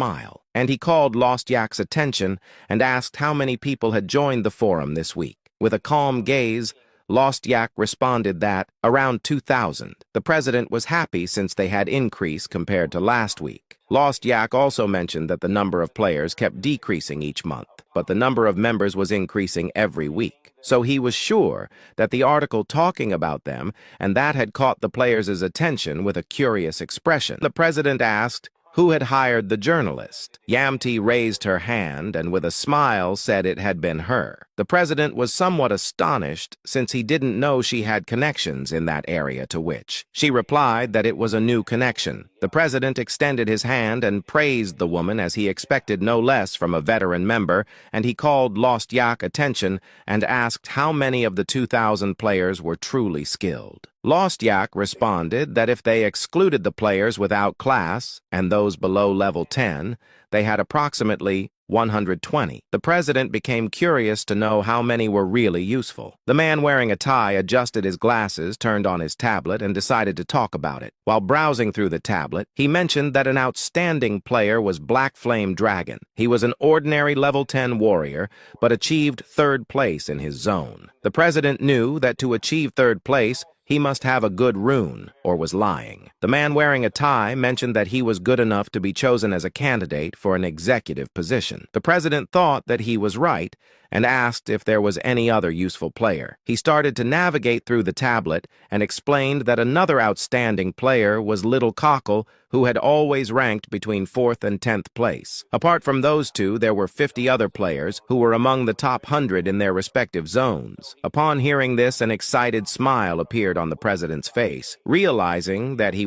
smile, and he called Lost Yak's attention and asked how many people had joined the forum this week. With a calm gaze, Lost Yak responded that around 2,000. The president was happy since they had increased compared to last week. Lost Yak also mentioned that the number of players kept decreasing each month, but the number of members was increasing every week. So he was sure that the article talking about them and that had caught the players' attention with a curious expression. The president asked who had hired the journalist. Yamti raised her hand and with a smile said it had been her. The president was somewhat astonished since he didn't know she had connections in that area, to which she replied that it was a new connection. The president extended his hand and praised the woman as he expected no less from a veteran member, and he called Lost Yak attention and asked how many of the 2,000 players were truly skilled. Lost Yak responded that if they excluded the players without class and those below level 10, they had approximately 120. The president became curious to know how many were really useful. The man wearing a tie adjusted his glasses, turned on his tablet, and decided to talk about it. While browsing through the tablet, he mentioned that an outstanding player was Black Flame Dragon. He was an ordinary level 10 warrior, but achieved 3rd place in his zone. The president knew that to achieve 3rd place, he must have a good rune, or was lying. The man wearing a tie mentioned that he was good enough to be chosen as a candidate for an executive position. The president thought that he was right and asked if there was any other useful player. He started to navigate through the tablet and explained that another outstanding player was Little Cockle, who had always ranked between 4th and 10th place. Apart from those two, there were 50 other players who were among the top 100 in their respective zones. Upon hearing this, an excited smile appeared on the president's face, realizing that he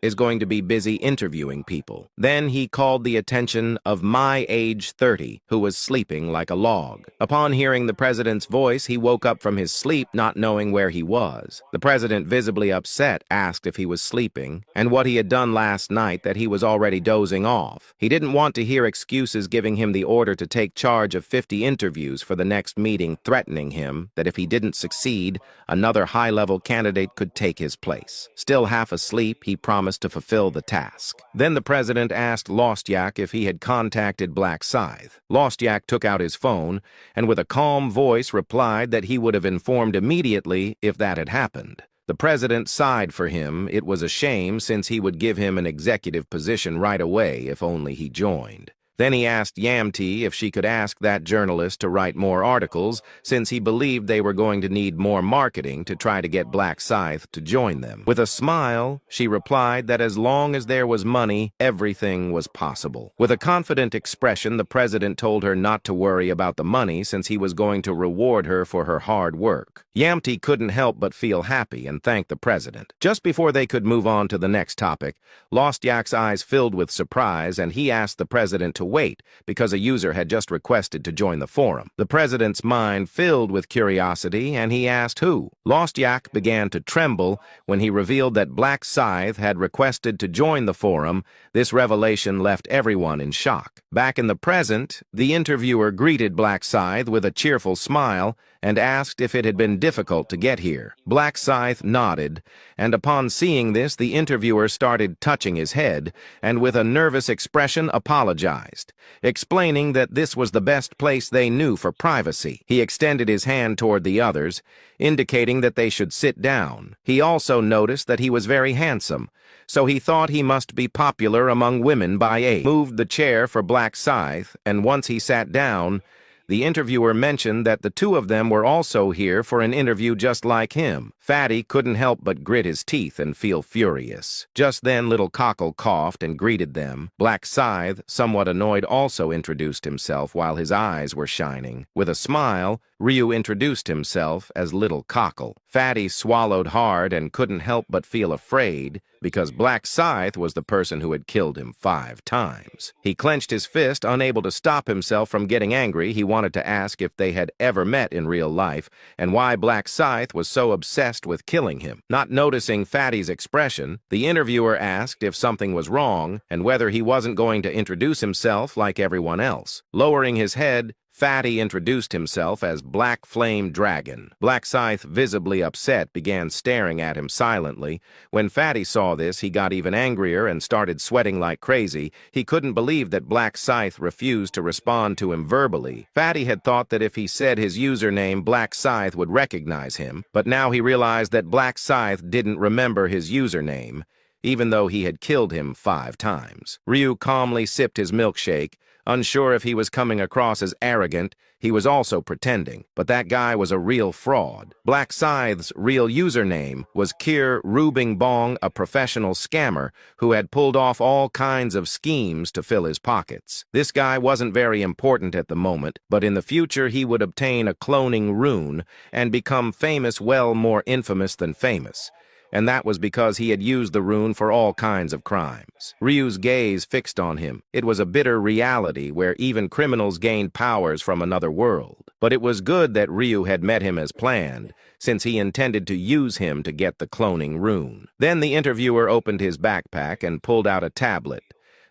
is going to be busy interviewing people. Then he called the attention of My Age 30, who was sleeping like a log. Upon hearing the president's voice, he woke up from his sleep not knowing where he was. The president, visibly upset, asked if he was sleeping and what he had done last night, that he was already dozing off. He didn't want to hear excuses giving him the order to take charge of 50 interviews for the next meeting, threatening him that if he didn't succeed, another high-level candidate could take his place. Still half asleep, he promised to fulfill the task. Then the president asked Lost Yak if he had contacted Black Scythe. Lost Yak took out his phone and with a calm voice replied that he would have informed immediately if that had happened. The president sighed for him. It was a shame since he would give him an executive position right away if only he joined. Then he asked Yamti if she could ask that journalist to write more articles, since he believed they were going to need more marketing to try to get Black Scythe to join them. With a smile, she replied that as long as there was money, everything was possible. With a confident expression, the president told her not to worry about the money since he was going to reward her for her hard work. Yamti couldn't help but feel happy and thank the president. Just before they could move on to the next topic, Lost Yak's eyes filled with surprise, and he asked the president to wait because a user had just requested to join the forum. The president's mind filled with curiosity, and he asked who. Lost Yak began to tremble when he revealed that Black Scythe had requested to join the forum. This revelation left everyone in shock. Back in the present, the interviewer greeted Black Scythe with a cheerful smile and asked if it had been difficult to get here. Black Scythe nodded, and upon seeing this, the interviewer started touching his head and with a nervous expression apologized, explaining that this was the best place they knew for privacy. He extended his hand toward the others, indicating that they should sit down. He also noticed that he was very handsome, so he thought he must be popular among women by age. Moved the chair for Black Scythe, and once he sat down, the interviewer mentioned that the two of them were also here for an interview just like him. Fatty couldn't help but grit his teeth and feel furious. Just then, Little Cockle coughed and greeted them. Black Scythe, somewhat annoyed, also introduced himself while his eyes were shining. With a smile, Ryu introduced himself as Little Cockle. Fatty swallowed hard and couldn't help but feel afraid because Black Scythe was the person who had killed him 5 times. He clenched his fist, unable to stop himself from getting angry. He wanted to ask if they had ever met in real life and why Black Scythe was so obsessed with killing him. Not noticing Fatty's expression, the interviewer asked if something was wrong and whether he wasn't going to introduce himself like everyone else. Lowering his head, Fatty introduced himself as Black Flame Dragon. Black Scythe, visibly upset, began staring at him silently. When Fatty saw this, he got even angrier and started sweating like crazy. He couldn't believe that Black Scythe refused to respond to him verbally. Fatty had thought that if he said his username, Black Scythe would recognize him, but now he realized that Black Scythe didn't remember his username, even though he had killed him 5 times. Ryu calmly sipped his milkshake. Unsure if he was coming across as arrogant, he was also pretending, but that guy was a real fraud. Black Scythe's real username was Kir Rubing Bong, a professional scammer who had pulled off all kinds of schemes to fill his pockets. This guy wasn't very important at the moment, but in the future he would obtain a cloning rune and become famous, well, more infamous than famous. And that was because he had used the rune for all kinds of crimes. Ryu's gaze fixed on him. It was a bitter reality where even criminals gained powers from another world. But it was good that Ryu had met him as planned, since he intended to use him to get the cloning rune. Then the interviewer opened his backpack and pulled out a tablet.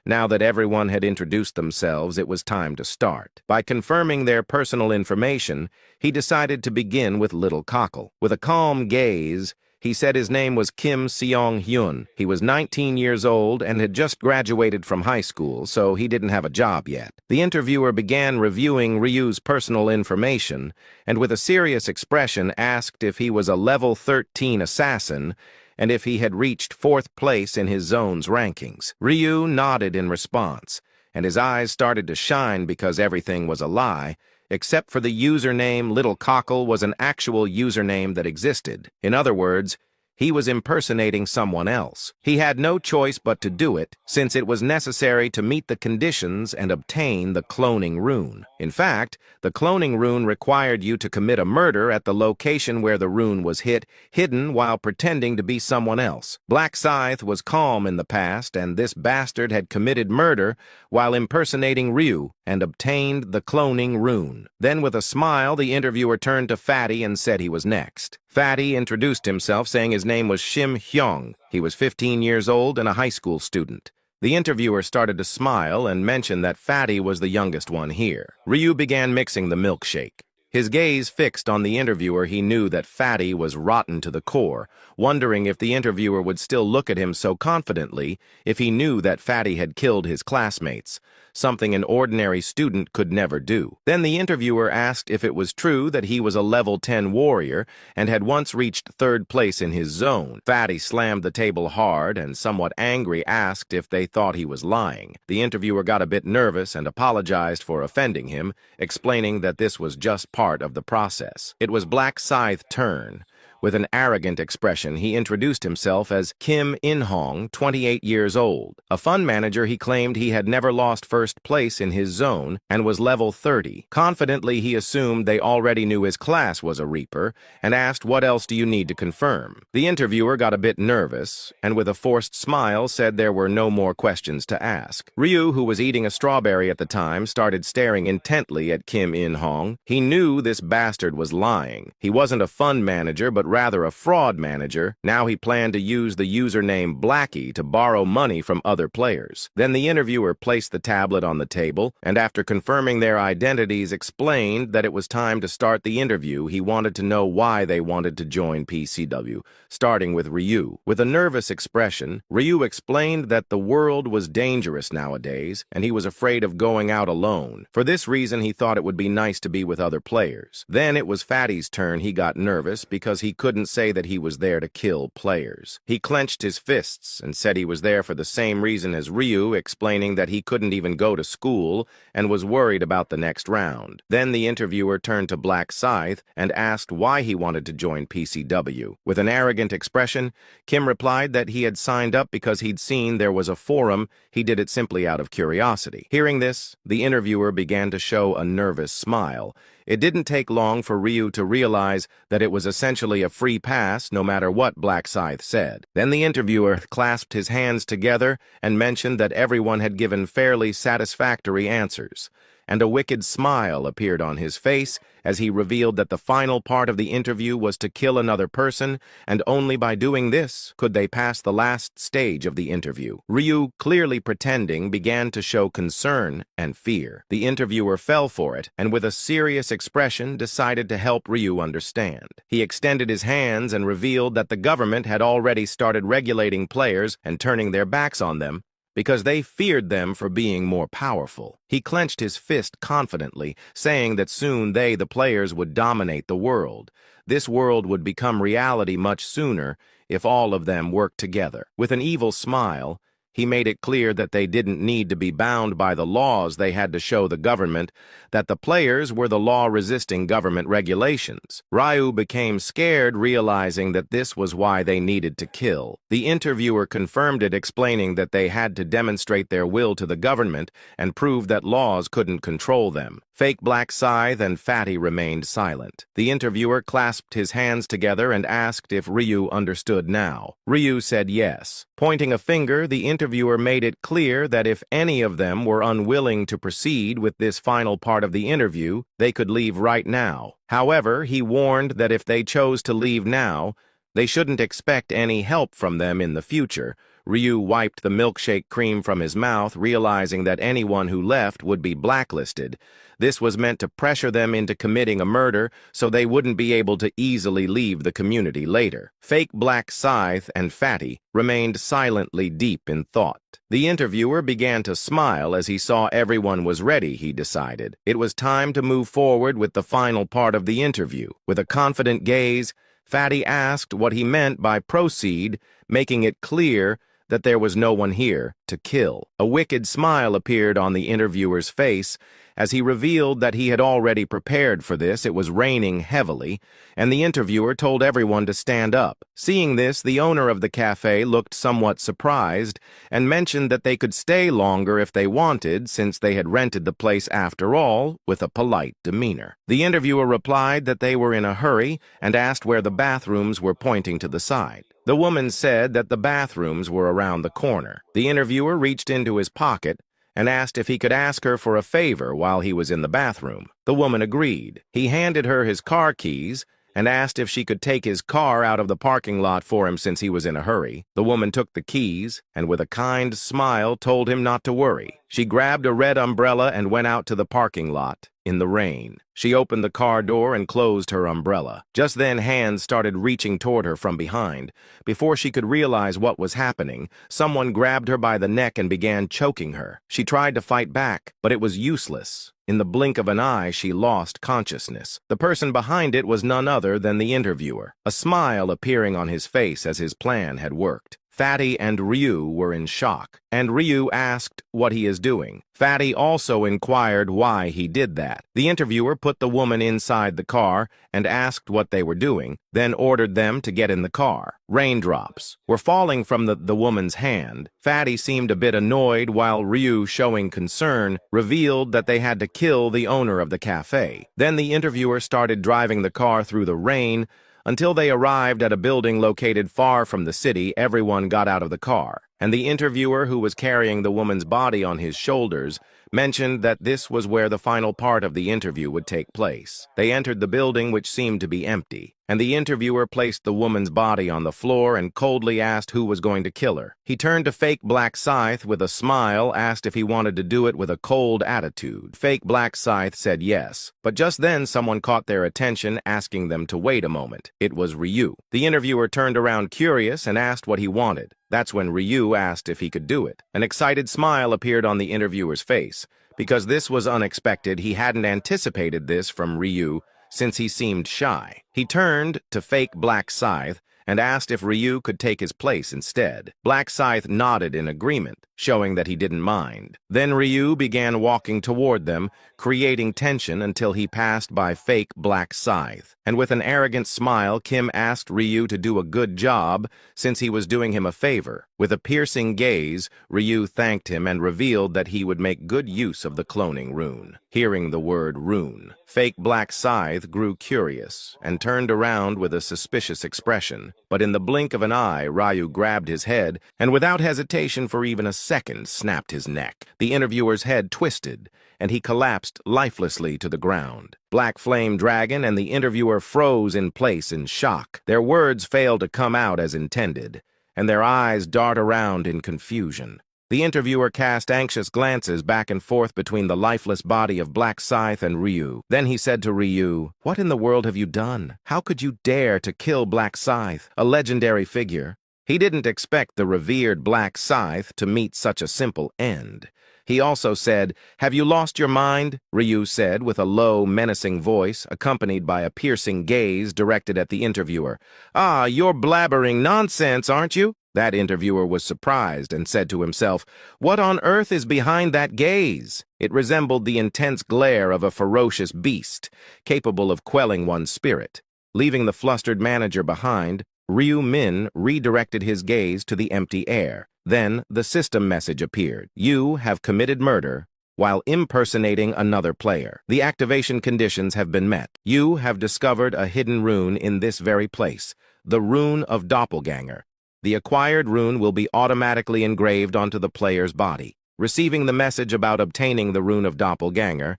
Now that everyone had introduced themselves, it was time to start. By confirming their personal information, he decided to begin with Little Cockle. With a calm gaze, he said his name was Kim Seong-hyun. He was 19 years old and had just graduated from high school, so he didn't have a job yet. The interviewer began reviewing Ryu's personal information, and with a serious expression asked if he was a level 13 assassin and if he had reached 4th place in his zone's rankings. Ryu nodded in response, and his eyes started to shine because everything was a lie, except for the username Little Cockle was an actual username that existed. In other words, he was impersonating someone else. He had no choice but to do it, since it was necessary to meet the conditions and obtain the cloning rune. In fact, the cloning rune required you to commit a murder at the location where the rune was hidden while pretending to be someone else. Black Scythe was calm in the past, and this bastard had committed murder while impersonating Ryu and obtained the cloning rune. Then with a smile, the interviewer turned to Fatty and said he was next. Fatty introduced himself, saying his name was Shim Hyung. He was 15 years old and a high school student. The interviewer started to smile and mentioned that Fatty was the youngest one here. Ryu began mixing the milkshake. His gaze fixed on the interviewer, he knew that Fatty was rotten to the core, wondering if the interviewer would still look at him so confidently if he knew that Fatty had killed his classmates, something an ordinary student could never do. Then the interviewer asked if it was true that he was a level 10 warrior and had once reached 3rd place in his zone. Fatty slammed the table hard and, somewhat angry, asked if they thought he was lying. The interviewer got a bit nervous and apologized for offending him, explaining that this was just part of the process. It was Black Scythe's turn. With an arrogant expression, he introduced himself as Kim In-hong, 28 years old. A fund manager, he claimed he had never lost 1st place in his zone and was level 30. Confidently, he assumed they already knew his class was a Reaper and asked, "What else do you need to confirm?" The interviewer got a bit nervous and with a forced smile said there were no more questions to ask. Ryu, who was eating a strawberry at the time, started staring intently at Kim In-hong. He knew this bastard was lying. He wasn't a fund manager, but rather a fraud manager. Now he planned to use the username Blackie to borrow money from other players. Then the interviewer placed the tablet on the table, and after confirming their identities, explained that it was time to start the interview. He wanted to know why they wanted to join PCW, starting with Ryu. With a nervous expression, Ryu explained that the world was dangerous nowadays, and he was afraid of going out alone. For this reason, he thought it would be nice to be with other players. Then it was Fatty's turn. He got nervous because he couldn't say that he was there to kill players. He clenched his fists and said he was there for the same reason as Ryu, explaining that he couldn't even go to school and was worried about the next round. Then the interviewer turned to Black Scythe and asked why he wanted to join PCW. With an arrogant expression, Kim replied that he had signed up because he'd seen there was a forum. He did it simply out of curiosity. Hearing this, the interviewer began to show a nervous smile. It didn't take long for Ryu to realize that it was essentially a free pass no matter what Black Scythe said. Then the interviewer clasped his hands together and mentioned that everyone had given fairly satisfactory answers, and a wicked smile appeared on his face as he revealed that the final part of the interview was to kill another person, and only by doing this could they pass the last stage of the interview. Ryu, clearly pretending, began to show concern and fear. The interviewer fell for it, and with a serious expression decided to help Ryu understand. He extended his hands and revealed that the government had already started regulating players and turning their backs on them, because they feared them for being more powerful. He clenched his fist confidently, saying that soon they, the players, would dominate the world. This world would become reality much sooner if all of them worked together. With an evil smile, he made it clear that they didn't need to be bound by the laws. They had to show the government that the players were the law-resisting government regulations. Ryu became scared, realizing that this was why they needed to kill. The interviewer confirmed it, explaining that they had to demonstrate their will to the government and prove that laws couldn't control them. Fake Black Scythe and Fatty remained silent. The interviewer clasped his hands together and asked if Ryu understood now. Ryu said yes. Pointing a finger, the interviewer made it clear that if any of them were unwilling to proceed with this final part of the interview, they could leave right now. However, he warned that if they chose to leave now, they shouldn't expect any help from them in the future. Ryu wiped the milkshake cream from his mouth, realizing that anyone who left would be blacklisted. This was meant to pressure them into committing a murder so they wouldn't be able to easily leave the community later. Fake Black Scythe and Fatty remained silently deep in thought. The interviewer began to smile as he saw everyone was ready. He decided it was time to move forward with the final part of the interview. With a confident gaze, Fatty asked what he meant by proceed, making it clear that there was no one here to kill. A wicked smile appeared on the interviewer's face as he revealed that he had already prepared for this. It was raining heavily, and the interviewer told everyone to stand up. Seeing this, the owner of the cafe looked somewhat surprised and mentioned that they could stay longer if they wanted, since they had rented the place after all, with a polite demeanor. The interviewer replied that they were in a hurry and asked where the bathrooms were, pointing to the side. The woman said that the bathrooms were around the corner. The interviewer reached into his pocket and asked if he could ask her for a favor while he was in the bathroom. The woman agreed. He handed her his car keys and asked if she could take his car out of the parking lot for him since he was in a hurry. The woman took the keys and with a kind smile told him not to worry. She grabbed a red umbrella and went out to the parking lot in the rain. She opened the car door and closed her umbrella. Just then, hands started reaching toward her from behind. Before she could realize what was happening, someone grabbed her by the neck and began choking her. She tried to fight back, but it was useless. In the blink of an eye, she lost consciousness. The person behind it was none other than the interviewer, a smile appearing on his face as his plan had worked. Fatty and Ryu were in shock, and Ryu asked what he is doing. Fatty also inquired why he did that. The interviewer put the woman inside the car and asked what they were doing, then ordered them to get in the car. Raindrops were falling from the woman's hand. Fatty seemed a bit annoyed, while Ryu, showing concern, revealed that they had to kill the owner of the cafe. Then the interviewer started driving the car through the rain, until they arrived at a building located far from the city. Everyone got out of the car, and the interviewer, who was carrying the woman's body on his shoulders, mentioned that this was where the final part of the interview would take place. They entered the building, which seemed to be empty, and the interviewer placed the woman's body on the floor and coldly asked who was going to kill her. He turned to Fake Black Scythe with a smile, asked if he wanted to do it with a cold attitude. Fake Black Scythe said yes, but just then someone caught their attention, asking them to wait a moment. It was Ryu. The interviewer turned around curious and asked what he wanted. That's when Ryu asked if he could do it. An excited smile appeared on the interviewer's face. Because this was unexpected, he hadn't anticipated this from Ryu, since he seemed shy. He turned to Fake Black Scythe and asked if Ryu could take his place instead. Black Scythe nodded in agreement, showing that he didn't mind. Then Ryu began walking toward them, creating tension until he passed by Fake Black Scythe. And with an arrogant smile, Kim asked Ryu to do a good job since he was doing him a favor. With a piercing gaze, Ryu thanked him and revealed that he would make good use of the cloning rune. Hearing the word rune, Fake Black Scythe grew curious and turned around with a suspicious expression. But in the blink of an eye, Ryu grabbed his head, and without hesitation for even a seconds snapped his neck. The interviewer's head twisted, and he collapsed lifelessly to the ground. Black Flame Dragon and the interviewer froze in place in shock. Their words failed to come out as intended, and their eyes dart around in confusion. The interviewer cast anxious glances back and forth between the lifeless body of Black Scythe and Ryu. Then he said to Ryu, "What in the world have you done? How could you dare to kill Black Scythe, a legendary figure?" He didn't expect the revered Black Scythe to meet such a simple end. He also said, "Have you lost your mind?" Ryu said with a low, menacing voice, accompanied by a piercing gaze directed at the interviewer. "Ah, you're blabbering nonsense, aren't you?" That interviewer was surprised and said to himself, "What on earth is behind that gaze?" It resembled the intense glare of a ferocious beast, capable of quelling one's spirit. Leaving the flustered manager behind, Ryu Min redirected his gaze to the empty air. Then the system message appeared. "You have committed murder while impersonating another player. The activation conditions have been met. You have discovered a hidden rune in this very place, the Rune of Doppelganger. The acquired rune will be automatically engraved onto the player's body." Receiving the message about obtaining the Rune of Doppelganger,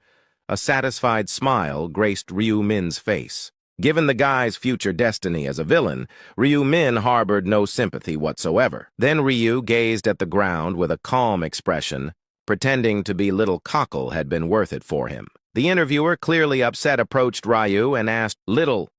a satisfied smile graced Ryu Min's face. Given the guy's future destiny as a villain, Ryu Min harbored no sympathy whatsoever. Then Ryu gazed at the ground with a calm expression, pretending to be little cockle had been worth it for him. The interviewer, clearly upset, approached Ryu and asked, Little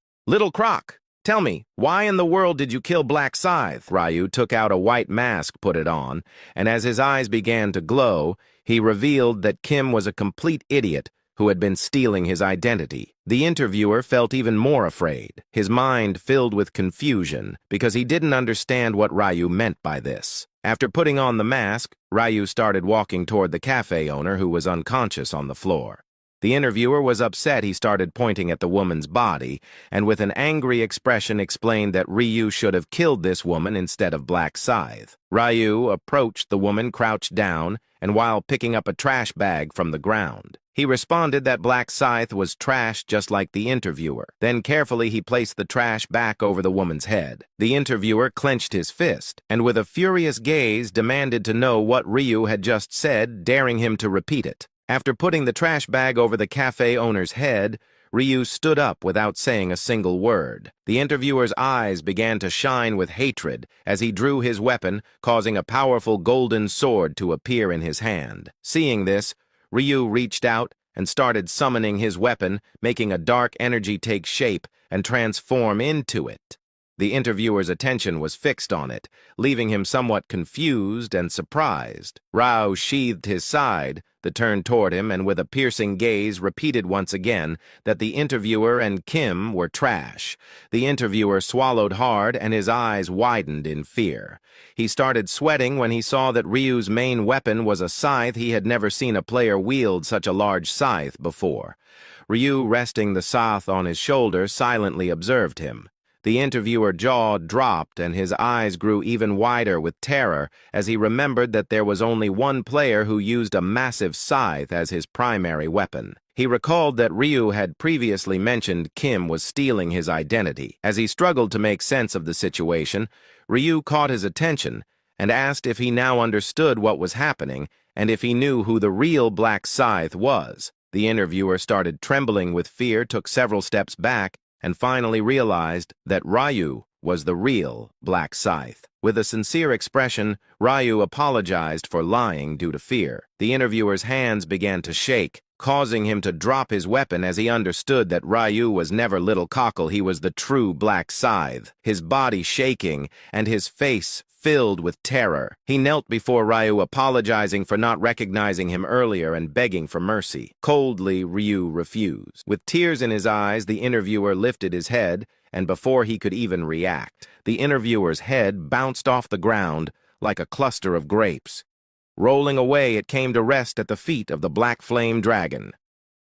Croc, tell me, why in the world did you kill Black Scythe?" Ryu took out a white mask, put it on, and as his eyes began to glow, he revealed that Kim was a complete idiot who had been stealing his identity. The interviewer felt even more afraid, his mind filled with confusion, because he didn't understand what Ryu meant by this. After putting on the mask, Ryu started walking toward the cafe owner who was unconscious on the floor. The interviewer was upset. He started pointing at the woman's body, and with an angry expression explained that Ryu should have killed this woman instead of Black Scythe. Ryu approached the woman crouched down, and while picking up a trash bag from the ground. He responded that Black Scythe was trash just like the interviewer. Then carefully he placed the trash back over the woman's head. The interviewer clenched his fist, and with a furious gaze demanded to know what Ryu had just said, daring him to repeat it. After putting the trash bag over the cafe owner's head, Ryu stood up without saying a single word. The interviewer's eyes began to shine with hatred as he drew his weapon, causing a powerful golden sword to appear in his hand. Seeing this, Ryu reached out and started summoning his weapon, making a dark energy take shape and transform into it. The interviewer's attention was fixed on it, leaving him somewhat confused and surprised. Rao sheathed his side, turned toward him, and with a piercing gaze repeated once again that the interviewer and Kim were trash. The interviewer swallowed hard, and his eyes widened in fear. He started sweating when he saw that Ryu's main weapon was a scythe. He had never seen a player wield such a large scythe before. Ryu, resting the scythe on his shoulder, silently observed him. The interviewer's jaw dropped and his eyes grew even wider with terror as he remembered that there was only one player who used a massive scythe as his primary weapon. He recalled that Ryu had previously mentioned Kim was stealing his identity. As he struggled to make sense of the situation, Ryu caught his attention and asked if he now understood what was happening and if he knew who the real Black Scythe was. The interviewer started trembling with fear, took several steps back, and finally realized that Ryu was the real Black Scythe. With a sincere expression, Ryu apologized for lying due to fear. The interviewer's hands began to shake, causing him to drop his weapon as he understood that Ryu was never little cockle. He was the true Black Scythe, his body shaking and his face filled with terror. He knelt before Ryu, apologizing for not recognizing him earlier and begging for mercy. Coldly, Ryu refused. With tears in his eyes, the interviewer lifted his head, and before he could even react, the interviewer's head bounced off the ground like a cluster of grapes. Rolling away, it came to rest at the feet of the Black Flame Dragon.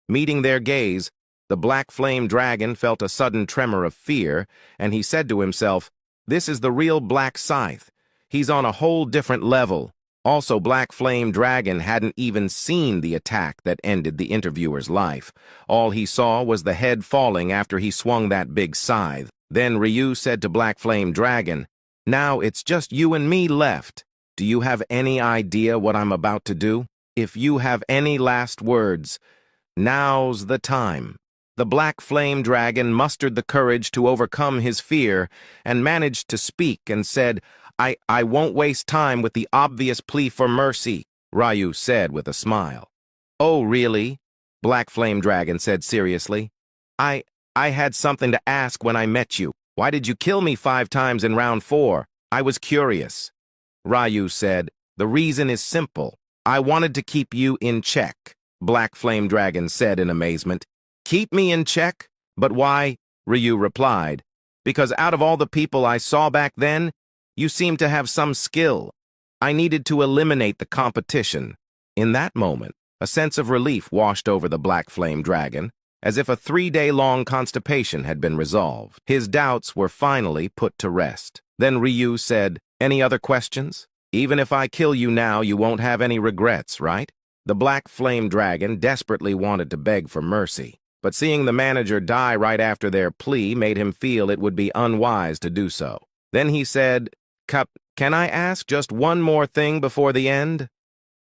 Meeting their gaze, the Black Flame Dragon felt a sudden tremor of fear, and he said to himself, "This is the real Black Scythe. He's on a whole different level." Also, Black Flame Dragon hadn't even seen the attack that ended the interviewer's life. All he saw was the head falling after he swung that big scythe. Then Ryu said to Black Flame Dragon, "Now it's just you and me left." Do you have any idea what I'm about to do? If you have any last words, now's the time. The black flame dragon mustered the courage to overcome his fear and managed to speak and said, I won't waste time with the obvious plea for mercy, Ryu said with a smile. Oh, really? Black Flame Dragon said seriously. I had something to ask when I met you. Why did you kill me 5 times in round 4? I was curious. Ryu said, the reason is simple. I wanted to keep you in check, Black Flame Dragon said in amazement. Keep me in check? But why? Ryu replied. Because out of all the people I saw back then, you seemed to have some skill. I needed to eliminate the competition. In that moment, a sense of relief washed over the Black Flame Dragon, as if a 3-day-long constipation had been resolved. His doubts were finally put to rest. Then Ryu said, any other questions? Even if I kill you now, you won't have any regrets, right? The Black Flame Dragon desperately wanted to beg for mercy, but seeing the manager die right after their plea made him feel it would be unwise to do so. Then he said, can I ask just one more thing before the end?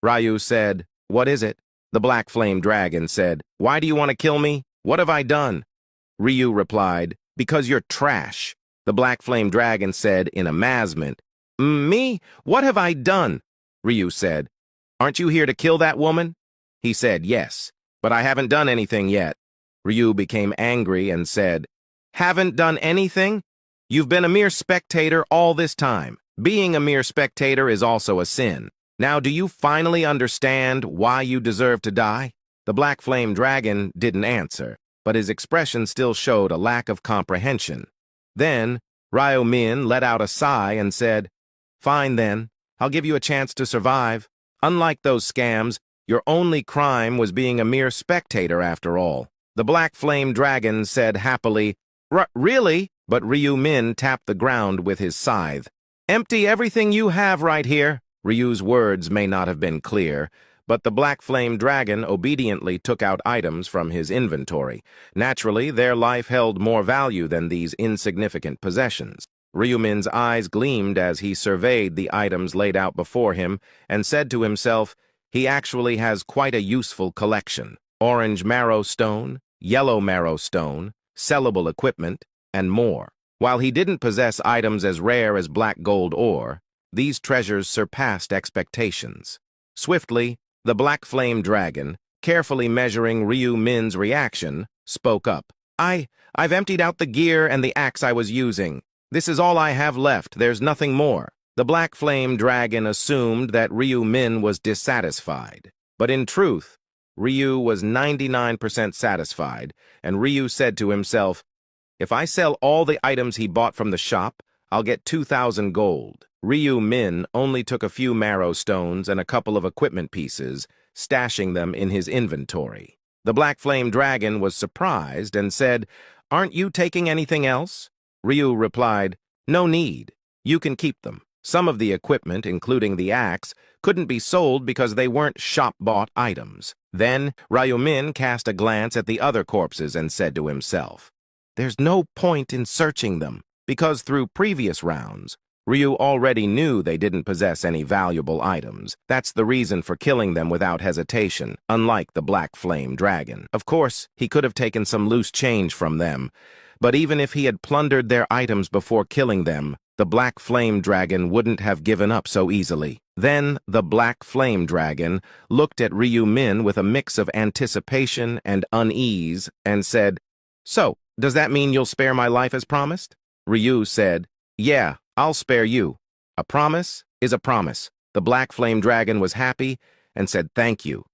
Ryu said, what is it? The Black Flame Dragon said, why do you want to kill me? What have I done? Ryu replied, because you're trash. The Black Flame Dragon said in amazement, me? What have I done? Ryu said, aren't you here to kill that woman? He said, yes, but I haven't done anything yet. Ryu became angry and said, haven't done anything? You've been a mere spectator all this time. Being a mere spectator is also a sin. Now, do you finally understand why you deserve to die? The Black Flame Dragon didn't answer, but his expression still showed a lack of comprehension. Then, Ryu Min let out a sigh and said, fine then, I'll give you a chance to survive. Unlike those scams, your only crime was being a mere spectator after all. The Black Flame Dragon said happily, really? But Ryu Min tapped the ground with his scythe. Empty everything you have right here. Ryu's words may not have been clear, but the Black Flame Dragon obediently took out items from his inventory. Naturally, their life held more value than these insignificant possessions. Ryu Min's eyes gleamed as he surveyed the items laid out before him and said to himself, he actually has quite a useful collection. Orange marrow stone, yellow marrow stone, sellable equipment, and more. While he didn't possess items as rare as black gold ore, these treasures surpassed expectations. Swiftly, the Black Flame Dragon, carefully measuring Ryu Min's reaction, spoke up. I've emptied out the gear and the axe I was using. This is all I have left. There's nothing more. The Black Flame Dragon assumed that Ryu Min was dissatisfied. But in truth, Ryu was 99% satisfied, and Ryu said to himself, if I sell all the items he bought from the shop, I'll get 2,000 gold. Ryu Min only took a few marrow stones and a couple of equipment pieces, stashing them in his inventory. The Black Flame Dragon was surprised and said, aren't you taking anything else? Ryu replied, no need. You can keep them. Some of the equipment, including the axe, couldn't be sold because they weren't shop-bought items. Then, Ryu Min cast a glance at the other corpses and said to himself, there's no point in searching them, because through previous rounds, Ryu already knew they didn't possess any valuable items. That's the reason for killing them without hesitation, unlike the Black Flame Dragon. Of course, he could have taken some loose change from them, but even if he had plundered their items before killing them, the Black Flame Dragon wouldn't have given up so easily. Then the Black Flame Dragon looked at Ryu Min with a mix of anticipation and unease and said, so, does that mean you'll spare my life as promised? Ryu said, yeah, I'll spare you. A promise is a promise. The Black Flame Dragon was happy and said, thank you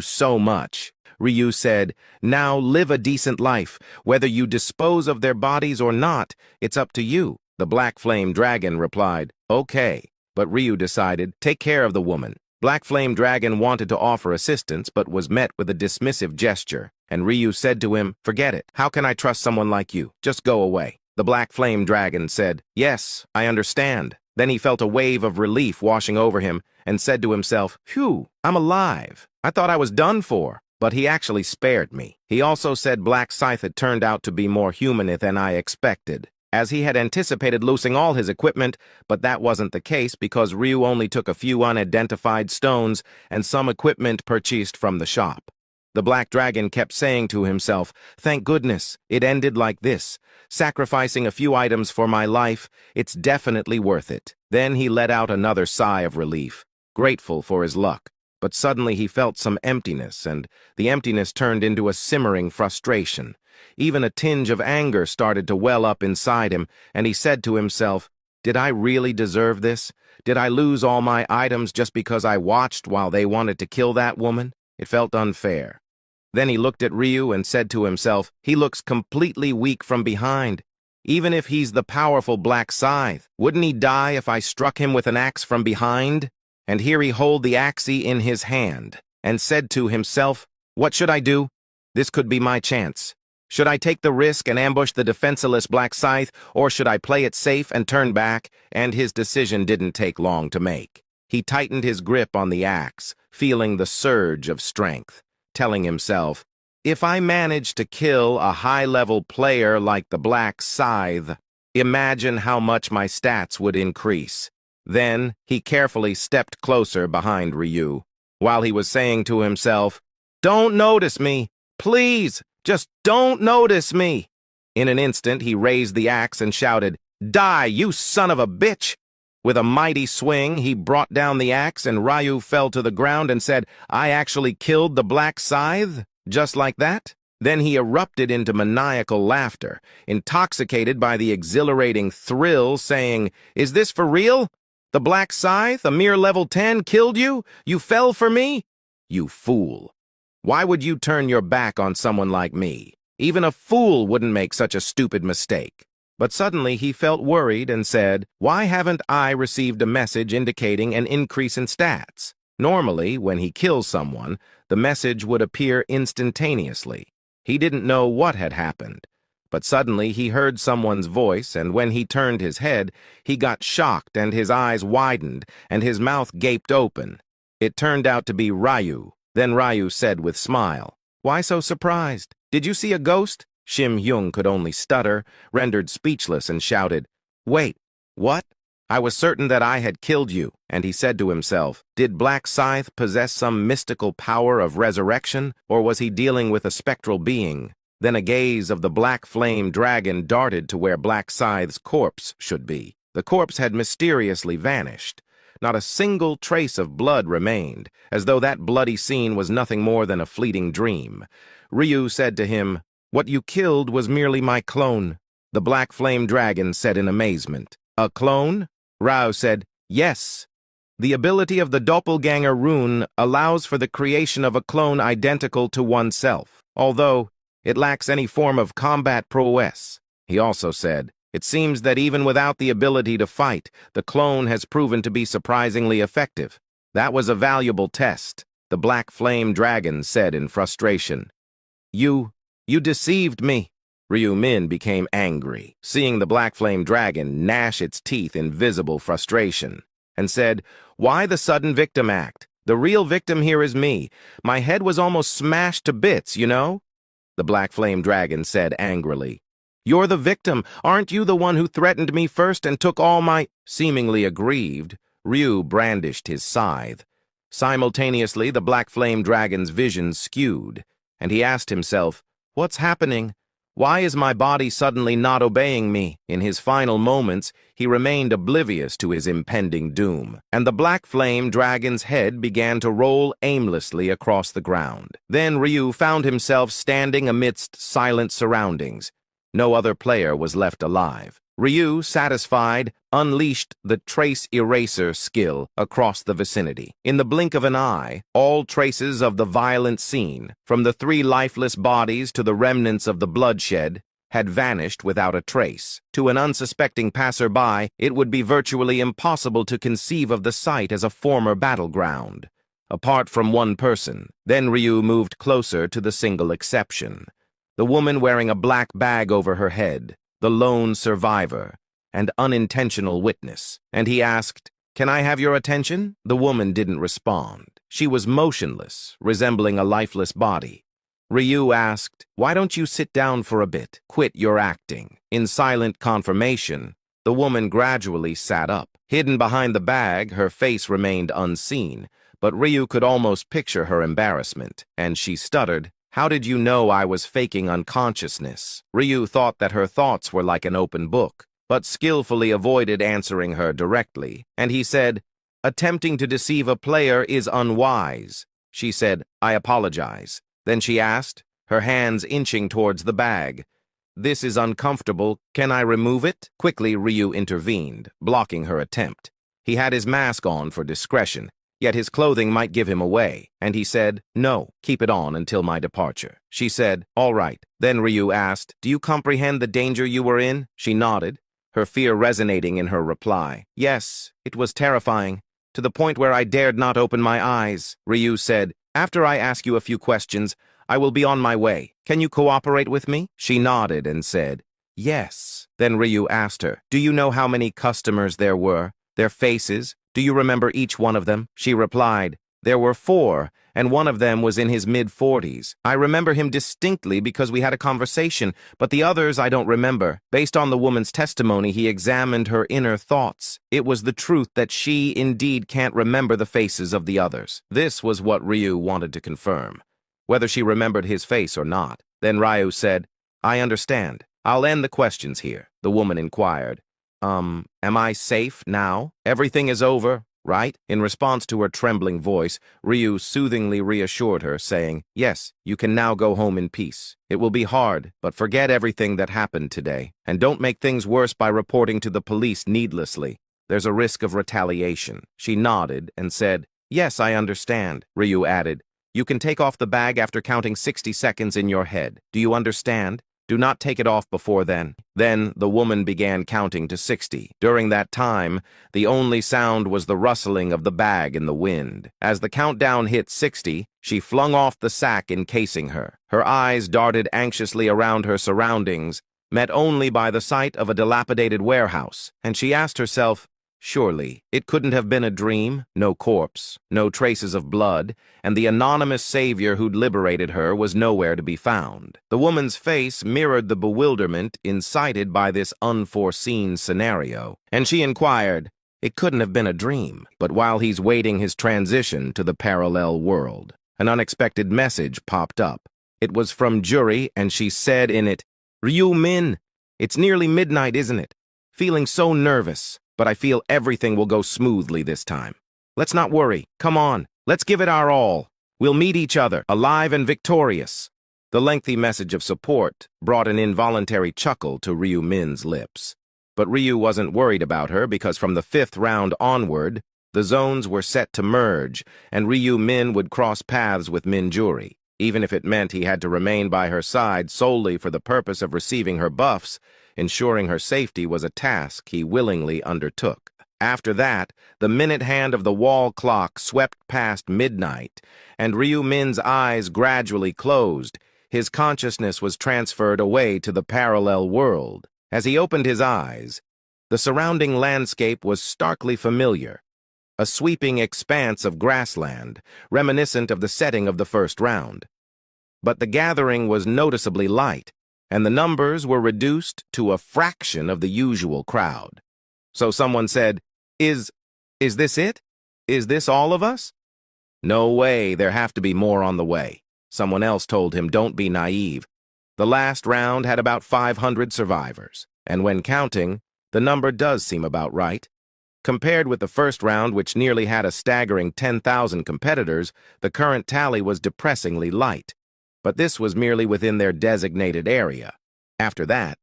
so much. Ryu said, now live a decent life. Whether you dispose of their bodies or not, it's up to you. The Black Flame Dragon replied, okay. But Ryu decided, take care of the woman. Black Flame Dragon wanted to offer assistance but was met with a dismissive gesture, and Ryu said to him, forget it. How can I trust someone like you? Just go away. The Black Flame Dragon said, yes, I understand. Then he felt a wave of relief washing over him and said to himself, phew, I'm alive. I thought I was done for. But he actually spared me. He also said Black Scythe had turned out to be more human than I expected. as he had anticipated losing all his equipment, but that wasn't the case because Ryu only took a few unidentified stones and some equipment purchased from the shop. The Black Dragon kept saying to himself, "Thank goodness, it ended like this. Sacrificing a few items for my life, it's definitely worth it." Then he let out another sigh of relief, grateful for his luck. But suddenly he felt some emptiness, and the emptiness turned into a simmering frustration. Even a tinge of anger started to well up inside him, and he said to himself, "Did I really deserve this? Did I lose all my items just because I watched while they wanted to kill that woman? It felt unfair." Then he looked at Ryu and said to himself, "He looks completely weak from behind. Even if he's the powerful Black Scythe, wouldn't he die if I struck him with an axe from behind?" And here he held the axe in his hand and said to himself, "What should I do? This could be my chance. Should I take the risk and ambush the defenseless Black Scythe, or should I play it safe and turn back?" And his decision didn't take long to make. He tightened his grip on the axe, feeling the surge of strength, telling himself, "If I manage to kill a high-level player like the Black Scythe, imagine how much my stats would increase." Then he carefully stepped closer behind Ryu, while he was saying to himself, "Don't notice me. Please, just don't notice me." In an instant, he raised the axe and shouted, "Die, you son of a bitch!" With a mighty swing, he brought down the axe, and Ryu fell to the ground and said, "I actually killed the Black Scythe? Just like that?" Then he erupted into maniacal laughter, intoxicated by the exhilarating thrill, saying, "Is this for real? The Black Scythe, a mere level 10, killed you? You fell for me? You fool. Why would you turn your back on someone like me? Even a fool wouldn't make such a stupid mistake." But suddenly he felt worried and said, "Why haven't I received a message indicating an increase in stats?" Normally, when he kills someone, the message would appear instantaneously. He didn't know what had happened. But suddenly he heard someone's voice, and when he turned his head, he got shocked and his eyes widened and his mouth gaped open. It turned out to be Ryu. Then Ryu said with smile, "Why so surprised? Did you see a ghost?" Shim Hyung could only stutter, rendered speechless, and shouted, "Wait, what? I was certain that I had killed you." And he said to himself, did Black Scythe possess some mystical power of resurrection, or was he dealing with a spectral being? Then a gaze of the black flame dragon darted to where Black Scythe's corpse should be. The corpse had mysteriously vanished. Not a single trace of blood remained, as though that bloody scene was nothing more than a fleeting dream. Ryu said to him, "What you killed was merely my clone." The black flame dragon said in amazement, "A clone?" Rao said, "Yes. The ability of the doppelganger rune allows for the creation of a clone identical to oneself, although it lacks any form of combat prowess." He also said, "It seems that even without the ability to fight, the clone has proven to be surprisingly effective. That was a valuable test," the black flame dragon said in frustration. You deceived me." Ryu Min became angry, seeing the black flame dragon gnash its teeth in visible frustration, and said, "Why the sudden victim act? The real victim here is me. My head was almost smashed to bits, you know?" The black flame dragon said angrily, "You're the victim. Aren't you the one who threatened me first and took all my—" Seemingly aggrieved, Ryu brandished his scythe. Simultaneously, the black flame dragon's vision skewed, and he asked himself, "What's happening? Why is my body suddenly not obeying me?" In his final moments, he remained oblivious to his impending doom, and the black flame dragon's head began to roll aimlessly across the ground. Then Ryu found himself standing amidst silent surroundings. No other player was left alive. Ryu, satisfied, unleashed the trace eraser skill across the vicinity. In the blink of an eye, all traces of the violent scene, from the 3 lifeless bodies to the remnants of the bloodshed, had vanished without a trace. To an unsuspecting passerby, it would be virtually impossible to conceive of the site as a former battleground. Apart from one person, then Ryu moved closer to the single exception. The woman wearing a black bag over her head, the lone survivor, and unintentional witness. And he asked, "Can I have your attention?" The woman didn't respond. She was motionless, resembling a lifeless body. Ryu asked, "Why don't you sit down for a bit? Quit your acting." In silent confirmation, the woman gradually sat up. Hidden behind the bag, her face remained unseen, but Ryu could almost picture her embarrassment, and she stuttered, "How did you know I was faking unconsciousness?" Ryu thought that her thoughts were like an open book, but skillfully avoided answering her directly, and he said, "Attempting to deceive a player is unwise." She said, "I apologize." Then she asked, her hands inching towards the bag, "This is uncomfortable. Can I remove it?" Quickly, Ryu intervened, blocking her attempt. He had his mask on for discretion, yet his clothing might give him away, and he said, "No, keep it on until my departure." She said, "All right." Then Ryu asked, "Do you comprehend the danger you were in?" She nodded, her fear resonating in her reply. "Yes, it was terrifying, to the point where I dared not open my eyes." Ryu said, "After I ask you a few questions, I will be on my way. Can you cooperate with me?" She nodded and said, "Yes." Then Ryu asked her, "Do you know how many customers there were? Their faces? Do you remember each one of them?" She replied, "There were 4, and one of them was in his mid-40s. I remember him distinctly because we had a conversation, but the others I don't remember." Based on the woman's testimony, he examined her inner thoughts. It was the truth that she indeed can't remember the faces of the others. This was what Ryu wanted to confirm, whether she remembered his face or not. Then Ryu said, "I understand. I'll end the questions here." The woman inquired, am I safe now? Everything is over, right?" In response to her trembling voice, Ryu soothingly reassured her, saying, "Yes, you can now go home in peace. It will be hard, but forget everything that happened today. And don't make things worse by reporting to the police needlessly. There's a risk of retaliation." She nodded and said, "Yes, I understand." Ryu added, "You can take off the bag after counting 60 seconds in your head. Do you understand? Do not take it off before then." Then the woman began counting to 60. During that time, the only sound was the rustling of the bag in the wind. As the countdown hit 60, she flung off the sack encasing her. Her eyes darted anxiously around her surroundings, met only by the sight of a dilapidated warehouse, and she asked herself, surely it couldn't have been a dream? No corpse, no traces of blood, and the anonymous savior who'd liberated her was nowhere to be found. The woman's face mirrored the bewilderment incited by this unforeseen scenario, and she inquired, "It couldn't have been a dream." But while he's waiting his transition to the parallel world, an unexpected message popped up. It was from Jury, and she said in it, "Ryu Min, it's nearly midnight, isn't it? Feeling so nervous. But I feel everything will go smoothly this time. Let's not worry. Come on, let's give it our all. We'll meet each other, alive and victorious." The lengthy message of support brought an involuntary chuckle to Ryu Min's lips. But Ryu wasn't worried about her because from the 5th round onward, the zones were set to merge, and Ryu Min would cross paths with Minjuri. Even if it meant he had to remain by her side solely for the purpose of receiving her buffs, ensuring her safety was a task he willingly undertook. After that, the minute hand of the wall clock swept past midnight, and Ryu Min's eyes gradually closed. His consciousness was transferred away to the parallel world. As he opened his eyes, the surrounding landscape was starkly familiar, a sweeping expanse of grassland, reminiscent of the setting of the 1st round. But the gathering was noticeably light, and the numbers were reduced to a fraction of the usual crowd. So someone said, Is this it? Is this all of us?" "No way, there have to be more on the way." Someone else told him, "Don't be naive. The last round had about 500 survivors, and when counting, the number does seem about right. Compared with the 1st round, which nearly had a staggering 10,000 competitors, the current tally was depressingly light. But this was merely within their designated area. After that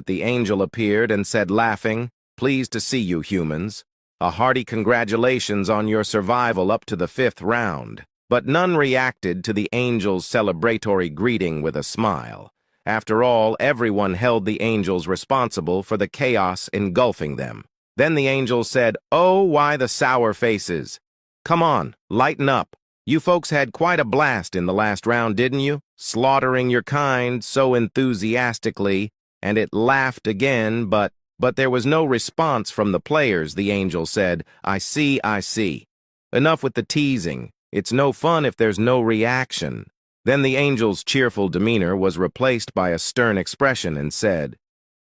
the angel appeared and said, laughing, "Pleased to see you, humans. A hearty congratulations on your survival up to the 5th round." But none reacted to the angel's celebratory greeting with a smile. After all, everyone held the angels responsible for the chaos engulfing them. Then the angel said, "Oh, why the sour faces? Come on, lighten up. You folks had quite a blast in the last round, didn't you? Slaughtering your kind so enthusiastically," and it laughed again, but there was no response from the players, the angel said. I see. Enough with the teasing. It's no fun if there's no reaction." Then the angel's cheerful demeanor was replaced by a stern expression and said,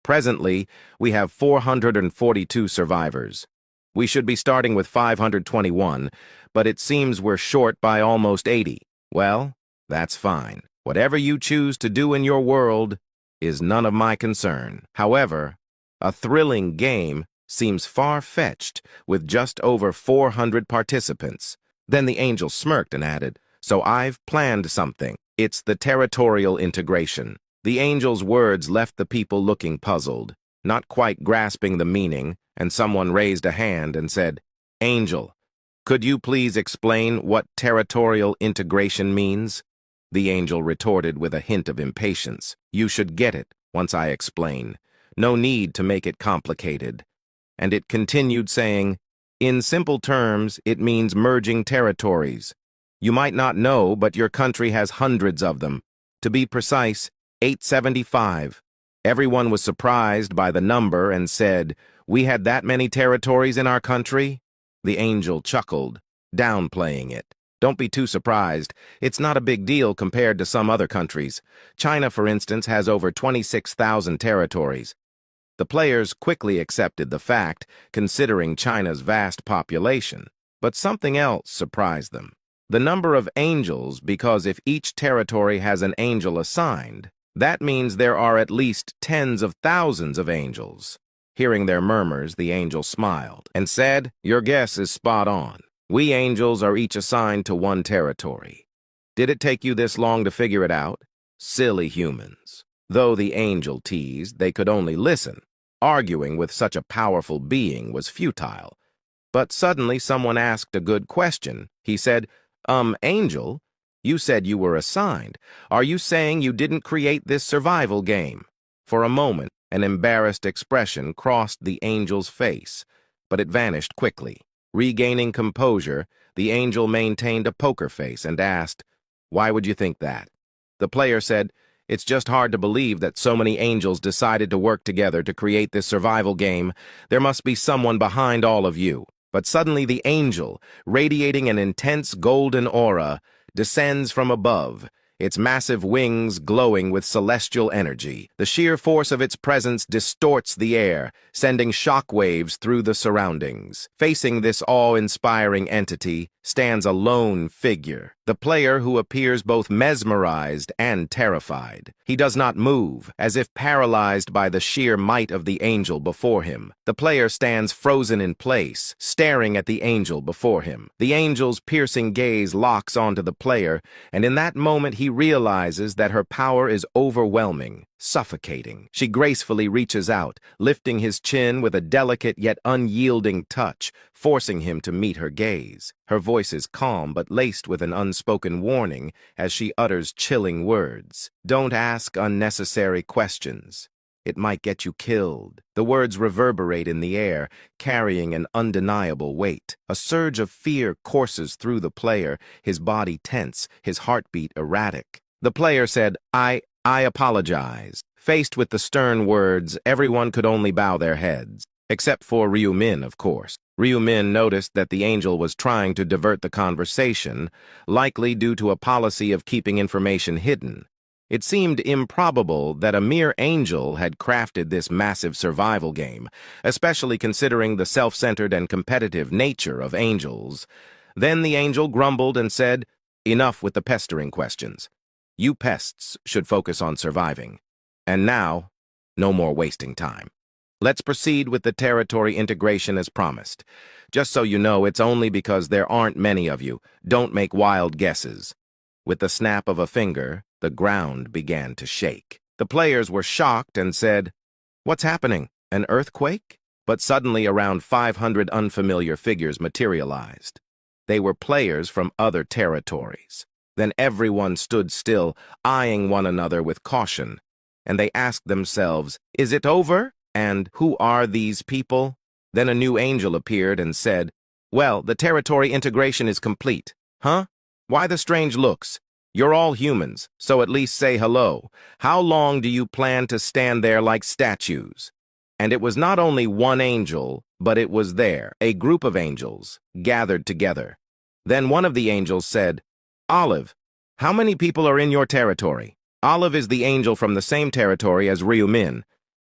"Presently, we have 442 survivors. We should be starting with 521, but it seems we're short by almost 80. Well, that's fine. Whatever you choose to do in your world is none of my concern. However, a thrilling game seems far-fetched with just over 400 participants." Then the angel smirked and added, "So I've planned something. It's the territorial integration." The angel's words left the people looking puzzled, not quite grasping the meaning, and someone raised a hand and said, "Angel, could you please explain what territorial integration means?" The angel retorted with a hint of impatience. "You should get it once I explain. No need to make it complicated." And it continued saying, "In simple terms, it means merging territories. You might not know, but your country has hundreds of them. To be precise, 875. Everyone was surprised by the number and said, 'We had that many territories in our country?'" The angel chuckled, downplaying it. "Don't be too surprised. It's not a big deal compared to some other countries. China, for instance, has over 26,000 territories." The players quickly accepted the fact, considering China's vast population. But something else surprised them. The number of angels, because if each territory has an angel assigned, that means there are at least tens of thousands of angels. Hearing their murmurs, the angel smiled and said, "Your guess is spot on. We angels are each assigned to one territory. Did it take you this long to figure it out? Silly humans." Though the angel teased, they could only listen. Arguing with such a powerful being was futile. But suddenly someone asked a good question. He said, Angel, you said you were assigned. Are you saying you didn't create this survival game?" For a moment, an embarrassed expression crossed the angel's face, but it vanished quickly. Regaining composure, the angel maintained a poker face and asked, "Why would you think that?" The player said, "It's just hard to believe that so many angels decided to work together to create this survival game. There must be someone behind all of you." But suddenly the angel, radiating an intense golden aura, descends from above, its massive wings glowing with celestial energy. The sheer force of its presence distorts the air, sending shock waves through the surroundings. Facing this awe-inspiring entity stands a lone figure, the player who appears both mesmerized and terrified. He does not move, as if paralyzed by the sheer might of the angel before him. The player stands frozen in place, staring at the angel before him. The angel's piercing gaze locks onto the player, and in that moment he realizes that her power is overwhelming, suffocating. She gracefully reaches out, lifting his chin with a delicate yet unyielding touch, forcing him to meet her gaze. Her voice is calm but laced with an unspoken warning as she utters chilling words. "Don't ask unnecessary questions. It might get you killed." The words reverberate in the air, carrying an undeniable weight. A surge of fear courses through the player, his body tense, his heartbeat erratic. The player said, I apologize." Faced with the stern words, everyone could only bow their heads. Except for Ryu Min, of course. Ryu Min noticed that the angel was trying to divert the conversation, likely due to a policy of keeping information hidden. It seemed improbable that a mere angel had crafted this massive survival game, especially considering the self-centered and competitive nature of angels. Then the angel grumbled and said, "Enough with the pestering questions. You pests should focus on surviving. And now, no more wasting time. Let's proceed with the territory integration as promised. Just so you know, it's only because there aren't many of you. Don't make wild guesses." With the snap of a finger, the ground began to shake. The players were shocked and said, "What's happening? An earthquake?" But suddenly around 500 unfamiliar figures materialized. They were players from other territories. Then everyone stood still, eyeing one another with caution, and they asked themselves, "Is it over? And who are these people?" Then a new angel appeared and said, "Well, the territory integration is complete." "Huh? Why the strange looks? You're all humans, so at least say hello. How long do you plan to stand there like statues?" And it was not only one angel, but it was there, a group of angels, gathered together. Then one of the angels said, "Olive, How many people are in your territory? Olive is the angel from the same territory as Ryu Min,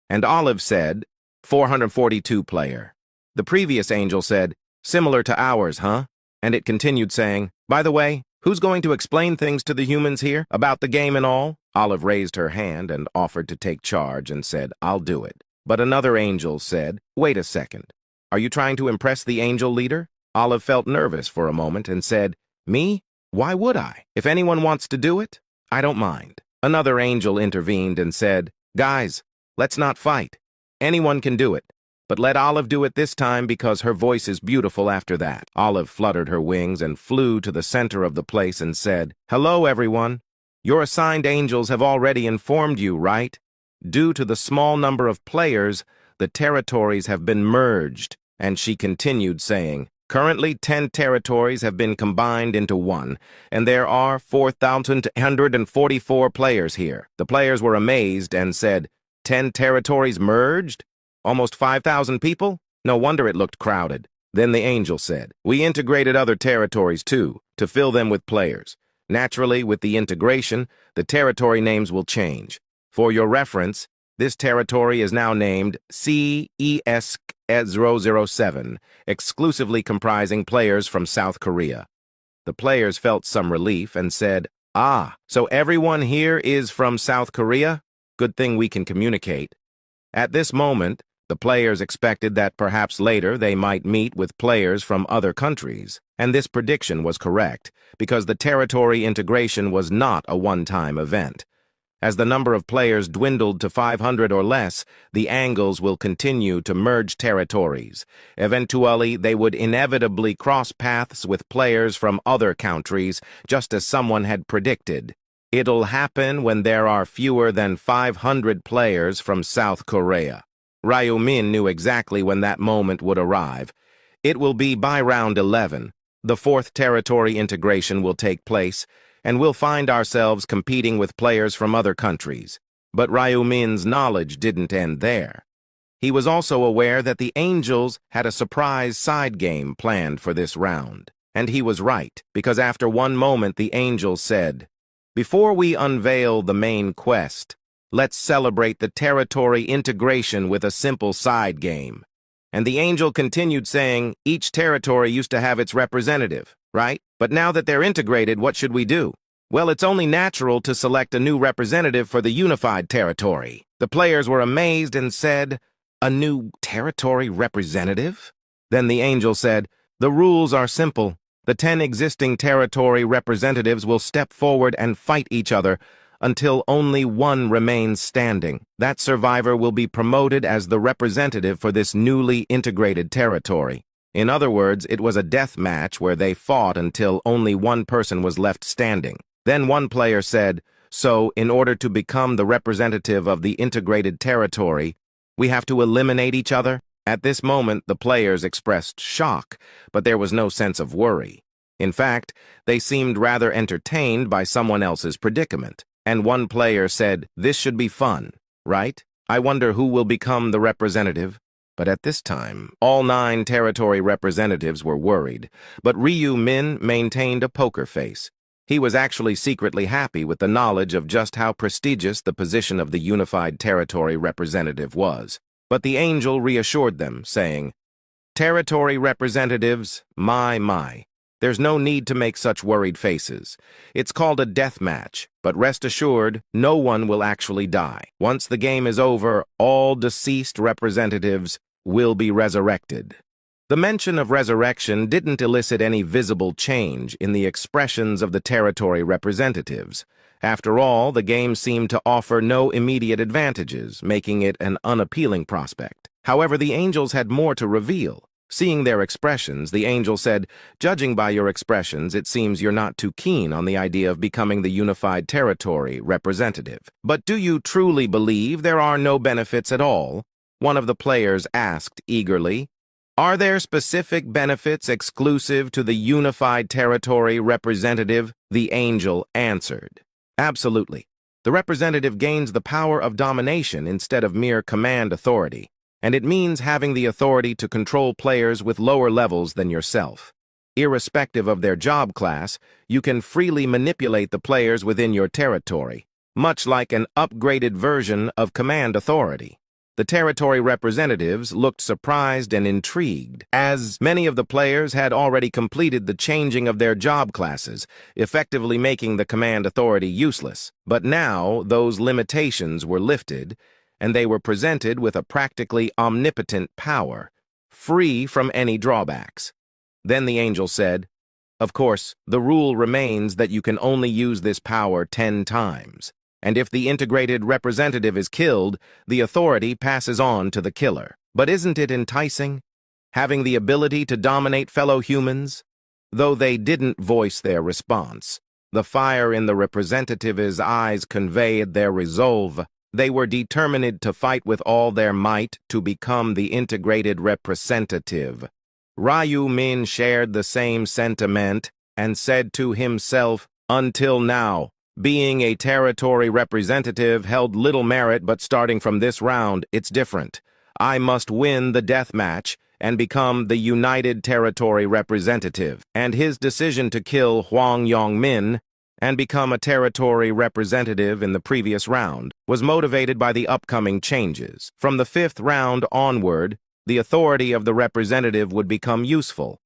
and Olive said, 442 player. The previous angel said, similar to ours, huh? And it continued saying, by the way, who's going to explain things to the humans here about the game and all? Olive raised her hand and offered to take charge and said, I'll do it. But another angel said, wait a second. Are you trying to impress the angel leader? Olive felt nervous for a moment and said, me? Why would I? If anyone wants to do it, I don't mind. Another angel intervened and said, guys, let's not fight. Anyone can do it. But let Olive do it this time because her voice is beautiful after that. Olive fluttered her wings and flew to the center of the place and said, hello, everyone. Your assigned angels have already informed you, right? Due to the small number of players, the territories have been merged. And she continued saying, currently 10 territories have been combined into one, and there are 4,144 players here. The players were amazed and said, 10 territories merged? Almost 5,000 people? No wonder it looked crowded. Then the angel said, we integrated other territories too, to fill them with players. Naturally, with the integration, the territory names will change. For your reference, this territory is now named CES007, exclusively comprising players from South Korea. The players felt some relief and said, ah, so everyone here is from South Korea? Good thing we can communicate. At this moment, the players expected that perhaps later they might meet with players from other countries, and this prediction was correct, because the territory integration was not a one-time event. As the number of players dwindled to 500 or less, the angles will continue to merge territories. Eventually, they would inevitably cross paths with players from other countries, just as someone had predicted. It'll happen when there are fewer than 500 players from South Korea. Ryu Min knew exactly when that moment would arrive. It will be by round 11. The fourth territory integration will take place, and we'll find ourselves competing with players from other countries. But Ryu Min's knowledge didn't end there. He was also aware that the Angels had a surprise side game planned for this round. And he was right, because after one moment the Angel said, before we unveil the main quest, let's celebrate the territory integration with a simple side game. And the angel continued saying, each territory used to have its representative, right? But now that they're integrated, what should we do? Well, it's only natural to select a new representative for the unified territory. The players were amazed and said, a new territory representative? Then the angel said, the rules are simple. The 10 existing territory representatives will step forward and fight each other until only one remains standing. That survivor will be promoted as the representative for this newly integrated territory. In other words, it was a death match where they fought until only one person was left standing. Then one player said, so in order to become the representative of the integrated territory, we have to eliminate each other? At this moment, the players expressed shock, but there was no sense of worry. In fact, they seemed rather entertained by someone else's predicament. And one player said, this should be fun, right? I wonder who will become the representative. But at this time, all 9 territory representatives were worried. But Ryu Min maintained a poker face. He was actually secretly happy with the knowledge of just how prestigious the position of the unified territory representative was. But the angel reassured them, saying, territory representatives, my. There's no need to make such worried faces. It's called a death match, but rest assured, no one will actually die. Once the game is over, all deceased representatives will be resurrected. The mention of resurrection didn't elicit any visible change in the expressions of the territory representatives. After all, the game seemed to offer no immediate advantages, making it an unappealing prospect. However, the angels had more to reveal. Seeing their expressions, the angel said, judging by your expressions, it seems you're not too keen on the idea of becoming the unified territory representative. But do you truly believe there are no benefits at all? One of the players asked eagerly. Are there specific benefits exclusive to the unified territory representative? The angel answered. Absolutely. The representative gains the power of domination instead of mere command authority. And it means having the authority to control players with lower levels than yourself. Irrespective of their job class, you can freely manipulate the players within your territory, much like an upgraded version of command authority. The territory representatives looked surprised and intrigued, as many of the players had already completed the changing of their job classes, effectively making the command authority useless. But now those limitations were lifted, and they were presented with a practically omnipotent power, free from any drawbacks. Then the angel said, "Of course, the rule remains that you can only use this power 10 times. And if the integrated representative is killed, the authority passes on to the killer. But isn't it enticing? Having the ability to dominate fellow humans?" Though they didn't voice their response, the fire in the representative's eyes conveyed their resolve. They were determined to fight with all their might to become the integrated representative. Ryu Min shared the same sentiment and said to himself, "Until now, being a territory representative held little merit, but starting from this round, it's different. I must win the death match and become the United Territory Representative." And his decision to kill Huang Yongmin and become a territory representative in the previous round was motivated by the upcoming changes. From the 5th round onward, the authority of the representative would become useful,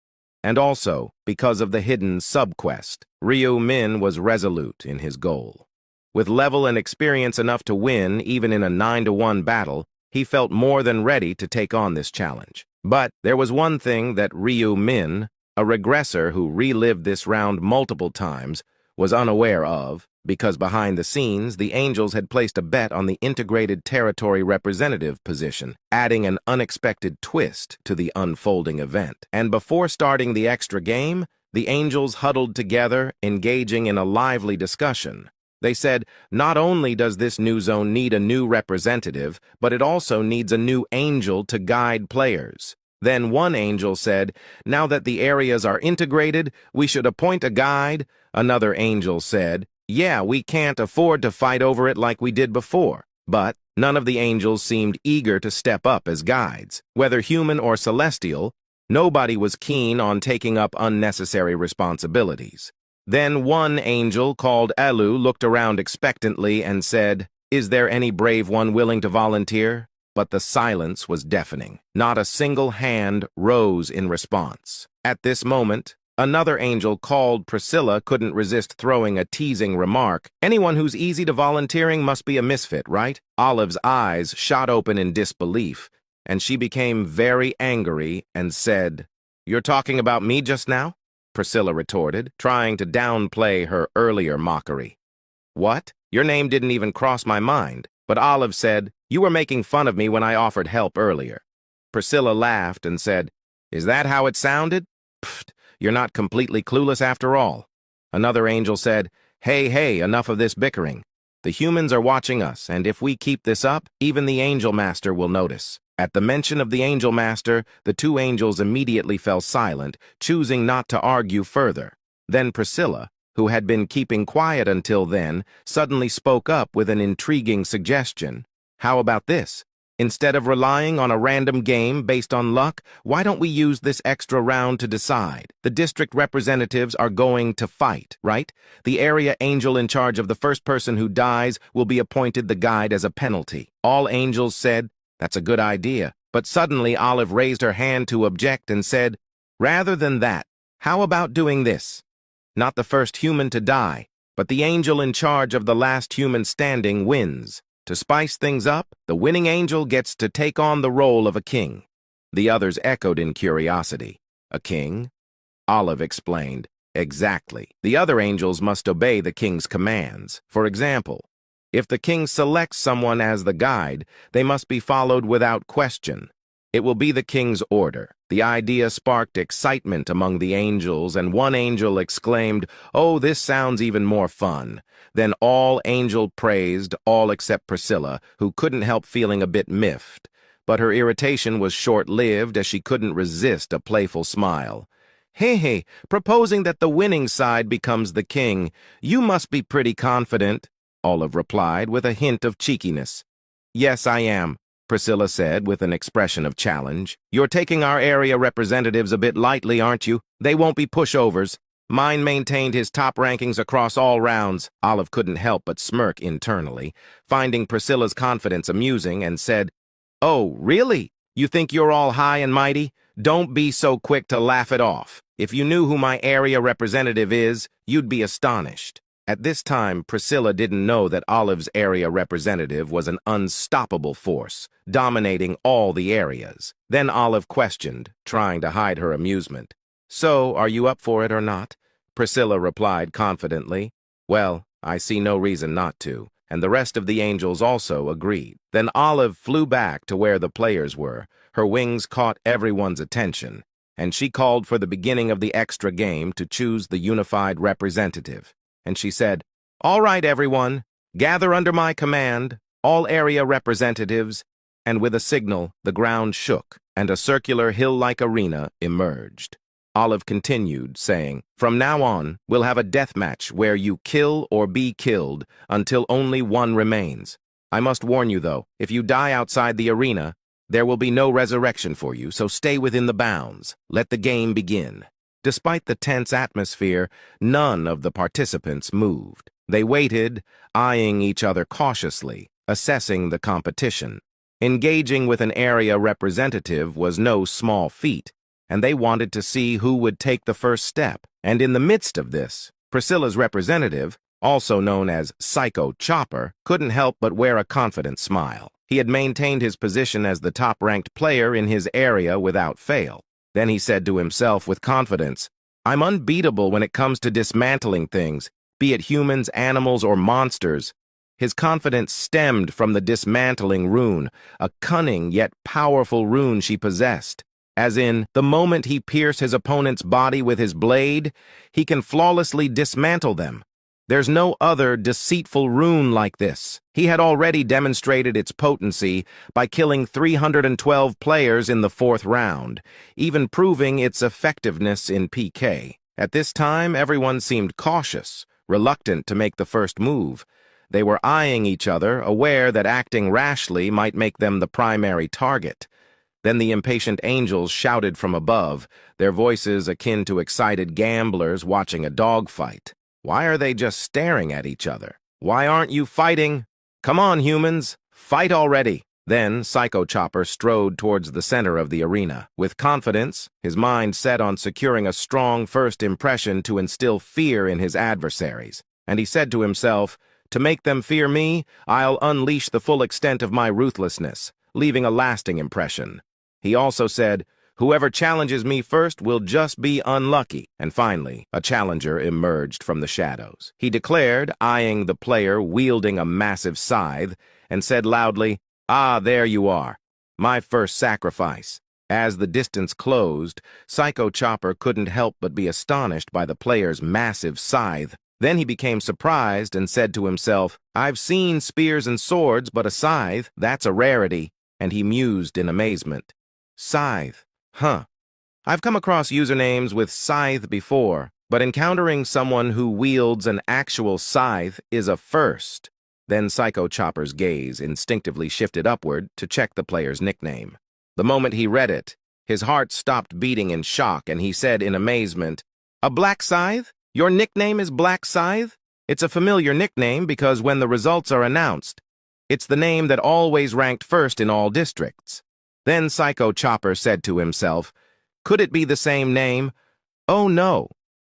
and also because of the hidden subquest. Ryu Min was resolute in his goal. With level and experience enough to win, even in a 9-to-1 battle, he felt more than ready to take on this challenge. But there was one thing that Ryu Min, a regressor who relived this round multiple times, was unaware of, because behind the scenes, the Angels had placed a bet on the integrated territory representative position, adding an unexpected twist to the unfolding event. And before starting the extra game, the Angels huddled together, engaging in a lively discussion. They said, not only does this new zone need a new representative, but it also needs a new angel to guide players. Then one angel said, now that the areas are integrated, we should appoint a guide. Another angel said, yeah, we can't afford to fight over it like we did before. But none of the angels seemed eager to step up as guides. Whether human or celestial, nobody was keen on taking up unnecessary responsibilities. Then one angel called Elu looked around expectantly and said, is there any brave one willing to volunteer? But the silence was deafening. Not a single hand rose in response. At this moment, another angel called Priscilla couldn't resist throwing a teasing remark. Anyone who's easy to volunteering must be a misfit, right? Olive's eyes shot open in disbelief, and she became very angry and said, you're talking about me just now? Priscilla retorted, trying to downplay her earlier mockery. What? Your name didn't even cross my mind. But Olive said, you were making fun of me when I offered help earlier. Priscilla laughed and said, is that how it sounded? Pfft, you're not completely clueless after all. Another angel said, hey, enough of this bickering. The humans are watching us, and if we keep this up, even the Angel Master will notice. At the mention of the Angel Master, the two angels immediately fell silent, choosing not to argue further. Then Priscilla, who had been keeping quiet until then, suddenly spoke up with an intriguing suggestion. How about this? Instead of relying on a random game based on luck, why don't we use this extra round to decide? The district representatives are going to fight, right? The area angel in charge of the first person who dies will be appointed the guide as a penalty. All angels said, that's a good idea. But suddenly Olive raised her hand to object and said, rather than that, how about doing this? Not the first human to die, but the angel in charge of the last human standing wins. To spice things up, the winning angel gets to take on the role of a king. The others echoed in curiosity. A king? Olive explained. Exactly. The other angels must obey the king's commands. For example, if the king selects someone as the guide, they must be followed without question. It will be the king's order. The idea sparked excitement among the angels, and one angel exclaimed, oh, this sounds even more fun. Then all angel praised, all except Priscilla, who couldn't help feeling a bit miffed. But her irritation was short-lived as she couldn't resist a playful smile. Hey, proposing that the winning side becomes the king. You must be pretty confident, Olive replied with a hint of cheekiness. Yes, I am. Priscilla said with an expression of challenge. "You're taking our area representatives a bit lightly, aren't you? They won't be pushovers." Mine maintained his top rankings across all rounds. Olive couldn't help but smirk internally, finding Priscilla's confidence amusing, and said, "Oh, really? You think you're all high and mighty? Don't be so quick to laugh it off. If you knew who my area representative is, you'd be astonished." At this time, Priscilla didn't know that Olive's area representative was an unstoppable force, dominating all the areas. Then Olive questioned, trying to hide her amusement. "So, are you up for it or not?" Priscilla replied confidently. "Well, I see no reason not to," and the rest of the angels also agreed. Then Olive flew back to where the players were. Her wings caught everyone's attention, and she called for the beginning of the extra game to choose the unified representative. And she said, "All right, everyone, gather under my command, all area representatives," and with a signal, the ground shook, and a circular hill-like arena emerged. Olive continued, saying, "From now on, we'll have a death match where you kill or be killed until only one remains. I must warn you, though, if you die outside the arena, there will be no resurrection for you, so stay within the bounds. Let the game begin." Despite the tense atmosphere, none of the participants moved. They waited, eyeing each other cautiously, assessing the competition. Engaging with an area representative was no small feat, and they wanted to see who would take the first step. And in the midst of this, Priscilla's representative, also known as Psycho Chopper, couldn't help but wear a confident smile. He had maintained his position as the top-ranked player in his area without fail. Then he said to himself with confidence, "I'm unbeatable when it comes to dismantling things, be it humans, animals, or monsters." His confidence stemmed from the dismantling rune, a cunning yet powerful rune she possessed. As in, the moment he pierced his opponent's body with his blade, he can flawlessly dismantle them. There's no other deceitful rune like this. He had already demonstrated its potency by killing 312 players in the 4th round, even proving its effectiveness in PK. At this time, everyone seemed cautious, reluctant to make the first move. They were eyeing each other, aware that acting rashly might make them the primary target. Then the impatient angels shouted from above, their voices akin to excited gamblers watching a dogfight. "Why are they just staring at each other? Why aren't you fighting? Come on, humans, fight already!" Then Psycho Chopper strode towards the center of the arena. With confidence, his mind set on securing a strong first impression to instill fear in his adversaries. And he said to himself, "To make them fear me, I'll unleash the full extent of my ruthlessness, leaving a lasting impression." He also said, "Whoever challenges me first will just be unlucky." And finally, a challenger emerged from the shadows. He declared, eyeing the player wielding a massive scythe, and said loudly, "Ah, there you are, my first sacrifice." As the distance closed, Psycho Chopper couldn't help but be astonished by the player's massive scythe. Then he became surprised and said to himself, "I've seen spears and swords, but a scythe, that's a rarity." And he mused in amazement. Scythe. Huh. I've come across usernames with scythe before, but encountering someone who wields an actual scythe is a first. Then Psycho Chopper's gaze instinctively shifted upward to check the player's nickname. The moment he read it, his heart stopped beating in shock, and he said in amazement, "A Black Scythe? Your nickname is Black Scythe? It's a familiar nickname because when the results are announced, it's the name that always ranked first in all districts." Then Psycho Chopper said to himself, "Could it be the same name? Oh no,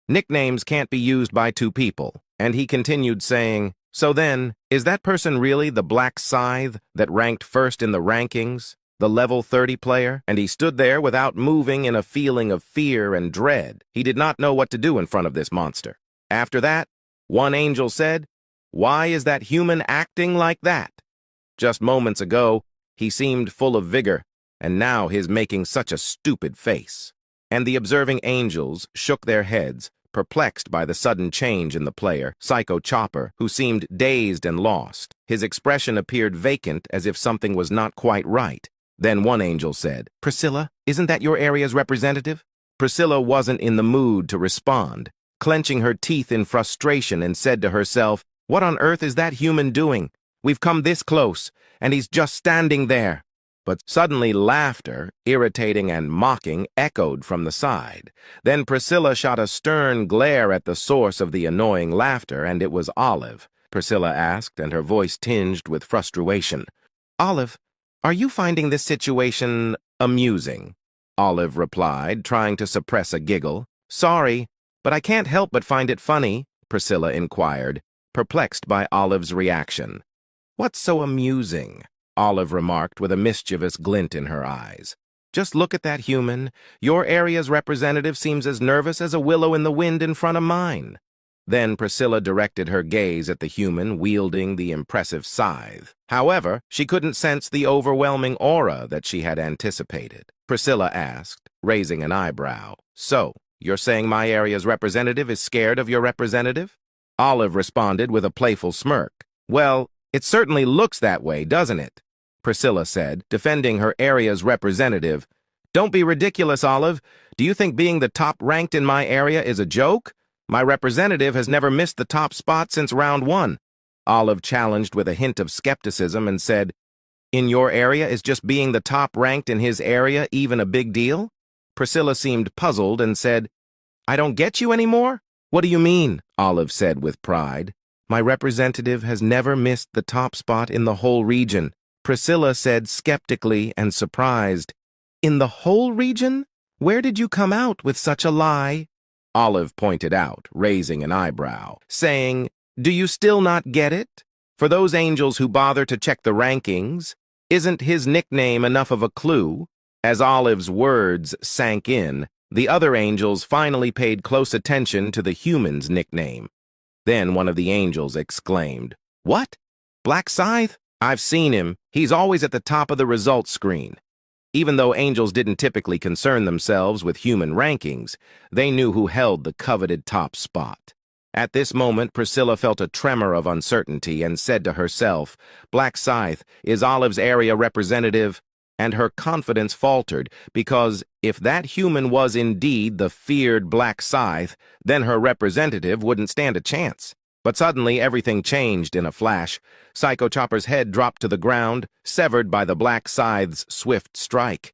nicknames can't be used by two people." And he continued saying, "So then, is that person really the Black Scythe that ranked first in the rankings, the level 30 player?" And he stood there without moving in a feeling of fear and dread. He did not know what to do in front of this monster. After that, one angel said, "Why is that human acting like that? Just moments ago, he seemed full of vigor, and now he's making such a stupid face." And the observing angels shook their heads, perplexed by the sudden change in the player, Psycho Chopper, who seemed dazed and lost. His expression appeared vacant, as if something was not quite right. Then one angel said, "Priscilla, isn't that your area's representative?" Priscilla wasn't in the mood to respond, clenching her teeth in frustration, and said to herself, "What on earth is that human doing? We've come this close, and he's just standing there." But suddenly laughter, irritating and mocking, echoed from the side. Then Priscilla shot a stern glare at the source of the annoying laughter, and it was Olive. Priscilla asked, and her voice tinged with frustration. "Olive, are you finding this situation amusing?" Olive replied, trying to suppress a giggle. "Sorry, but I can't help but find it funny," Priscilla inquired, perplexed by Olive's reaction. "What's so amusing?" Olive remarked with a mischievous glint in her eyes. "Just look at that human. Your area's representative seems as nervous as a willow in the wind in front of mine." Then Priscilla directed her gaze at the human wielding the impressive scythe. However, she couldn't sense the overwhelming aura that she had anticipated. Priscilla asked, raising an eyebrow, "So, you're saying my area's representative is scared of your representative?" Olive responded with a playful smirk. "Well, it certainly looks that way, doesn't it?" Priscilla said, defending her area's representative. "Don't be ridiculous, Olive. Do you think being the top-ranked in my area is a joke? My representative has never missed the top spot since round 1. Olive challenged with a hint of skepticism and said, "In your area, is just being the top-ranked in his area even a big deal?" Priscilla seemed puzzled and said, "I don't get you anymore?" "What do you mean?" Olive said with pride. "My representative has never missed the top spot in the whole region." Priscilla said skeptically and surprised, "In the whole region? Where did you come out with such a lie?" Olive pointed out, raising an eyebrow, saying, "Do you still not get it? For those angels who bother to check the rankings, isn't his nickname enough of a clue?" As Olive's words sank in, the other angels finally paid close attention to the human's nickname. Then one of the angels exclaimed, "What? Black Scythe? I've seen him. He's always at the top of the results screen." Even though angels didn't typically concern themselves with human rankings, they knew who held the coveted top spot. At this moment, Priscilla felt a tremor of uncertainty and said to herself, "Black Scythe is Olive's area representative," and her confidence faltered, because if that human was indeed the feared Black Scythe, then her representative wouldn't stand a chance. But suddenly everything changed in a flash. Psycho Chopper's head dropped to the ground, severed by the Black Scythe's swift strike.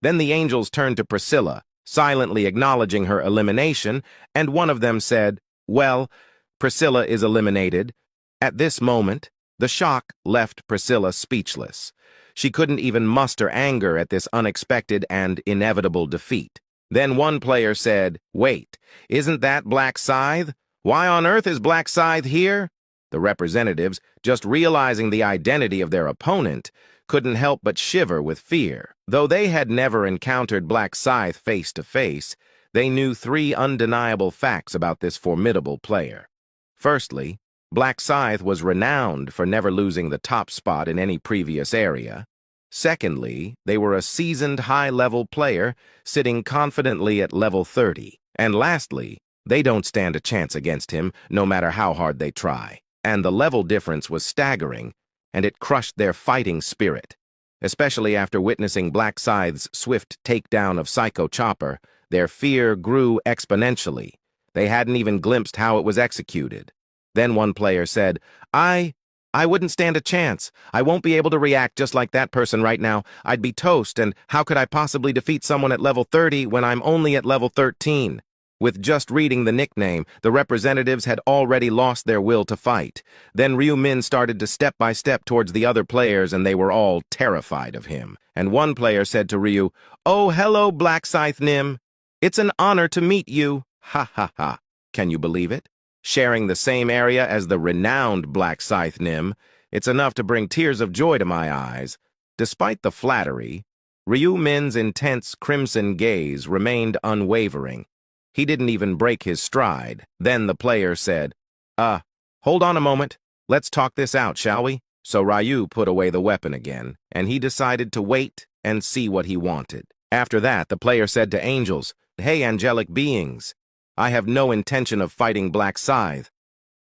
Then the angels turned to Priscilla, silently acknowledging her elimination, and one of them said, "Well, Priscilla is eliminated." At this moment, the shock left Priscilla speechless. She couldn't even muster anger at this unexpected and inevitable defeat. Then one player said, "Wait, isn't that Black Scythe? Why on earth is Black Scythe here?" The representatives, just realizing the identity of their opponent, couldn't help but shiver with fear. Though they had never encountered Black Scythe face to face, they knew 3 undeniable facts about this formidable player. Firstly, Black Scythe was renowned for never losing the top spot in any previous area. Secondly, they were a seasoned high-level player sitting confidently at level 30. And lastly, they don't stand a chance against him, no matter how hard they try. And the level difference was staggering, and it crushed their fighting spirit. Especially after witnessing Black Scythe's swift takedown of Psycho Chopper, their fear grew exponentially. They hadn't even glimpsed how it was executed. Then one player said, I wouldn't stand a chance. I won't be able to react just like that person right now. I'd be toast, and how could I possibly defeat someone at level 30 when I'm only at level 13? With just reading the nickname, the representatives had already lost their will to fight. Then Ryu Min started to step by step towards the other players, and they were all terrified of him. And one player said to Ryu, "Oh, hello, Black Scythe Nim. It's an honor to meet you." Ha ha ha. Can you believe it? Sharing the same area as the renowned Black Scythe Nim, it's enough to bring tears of joy to my eyes. Despite the flattery, Ryu Min's intense crimson gaze remained unwavering. He didn't even break his stride. Then the player said, Hold on a moment. Let's talk this out, shall we?" So Ryu put away the weapon again, and he decided to wait and see what he wanted. After that, the player said to angels, "Hey, angelic beings, I have no intention of fighting Black Scythe.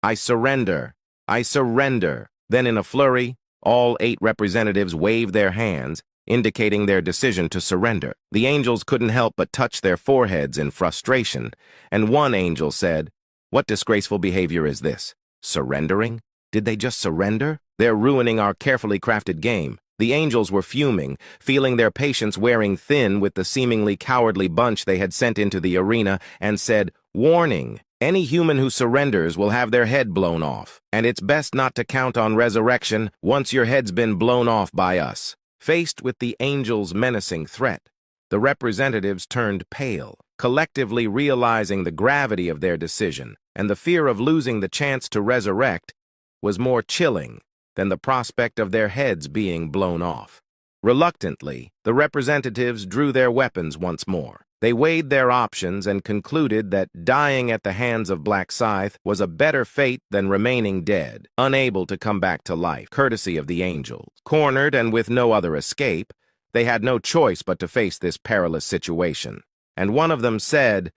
I surrender. I surrender." Then in a flurry, all 8 representatives waved their hands, indicating their decision to surrender. The angels couldn't help but touch their foreheads in frustration, and one angel said, "What disgraceful behavior is this? Surrendering? Did they just surrender? They're ruining our carefully crafted game." The angels were fuming, feeling their patience wearing thin with the seemingly cowardly bunch they had sent into the arena, and said, "Warning, any human who surrenders will have their head blown off, and it's best not to count on resurrection once your head's been blown off by us." Faced with the angels' menacing threat, the representatives turned pale, collectively realizing the gravity of their decision, and the fear of losing the chance to resurrect was more chilling than the prospect of their heads being blown off. Reluctantly, the representatives drew their weapons once more. They weighed their options and concluded that dying at the hands of Black Scythe was a better fate than remaining dead, unable to come back to life, courtesy of the angels. Cornered and with no other escape, they had no choice but to face this perilous situation. And one of them said,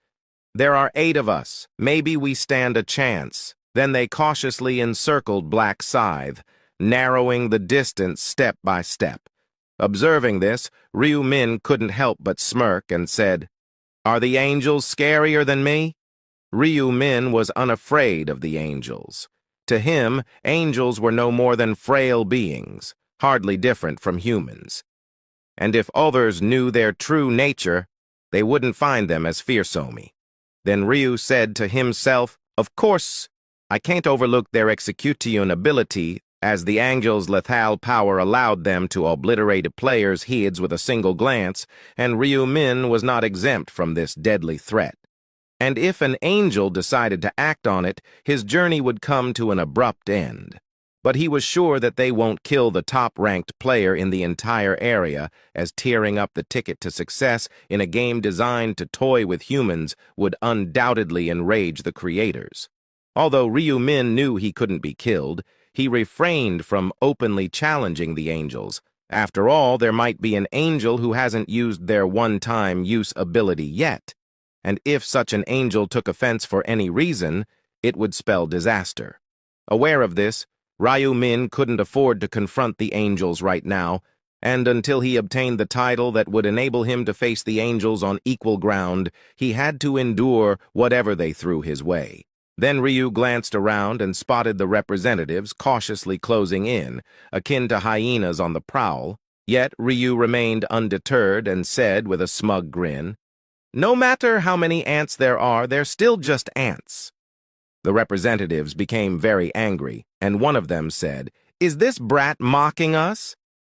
"There are 8 of us. Maybe we stand a chance." Then they cautiously encircled Black Scythe, narrowing the distance step by step. Observing this, Ryu Min couldn't help but smirk and said, "Are the angels scarier than me?" Ryu Min was unafraid of the angels. To him, angels were no more than frail beings, hardly different from humans. And if others knew their true nature, they wouldn't find them as fearsome. Then Ryu said to himself, "Of course, I can't overlook their execution ability, as the angels' lethal power allowed them to obliterate a player's heads with a single glance, and Ryu Min was not exempt from this deadly threat. And if an angel decided to act on it, his journey would come to an abrupt end. But he was sure that they won't kill the top-ranked player in the entire area, as tearing up the ticket to success in a game designed to toy with humans would undoubtedly enrage the creators. Although Ryu Min knew he couldn't be killed, he refrained from openly challenging the angels. After all, there might be an angel who hasn't used their one-time use ability yet, and if such an angel took offense for any reason, it would spell disaster. Aware of this, Ryu Min couldn't afford to confront the angels right now, and until he obtained the title that would enable him to face the angels on equal ground, he had to endure whatever they threw his way. Then Ryu glanced around and spotted the representatives cautiously closing in, akin to hyenas on the prowl. Yet Ryu remained undeterred and said with a smug grin, "No matter how many ants there are, they're still just ants." The representatives became very angry, and one of them said, "Is this brat mocking us?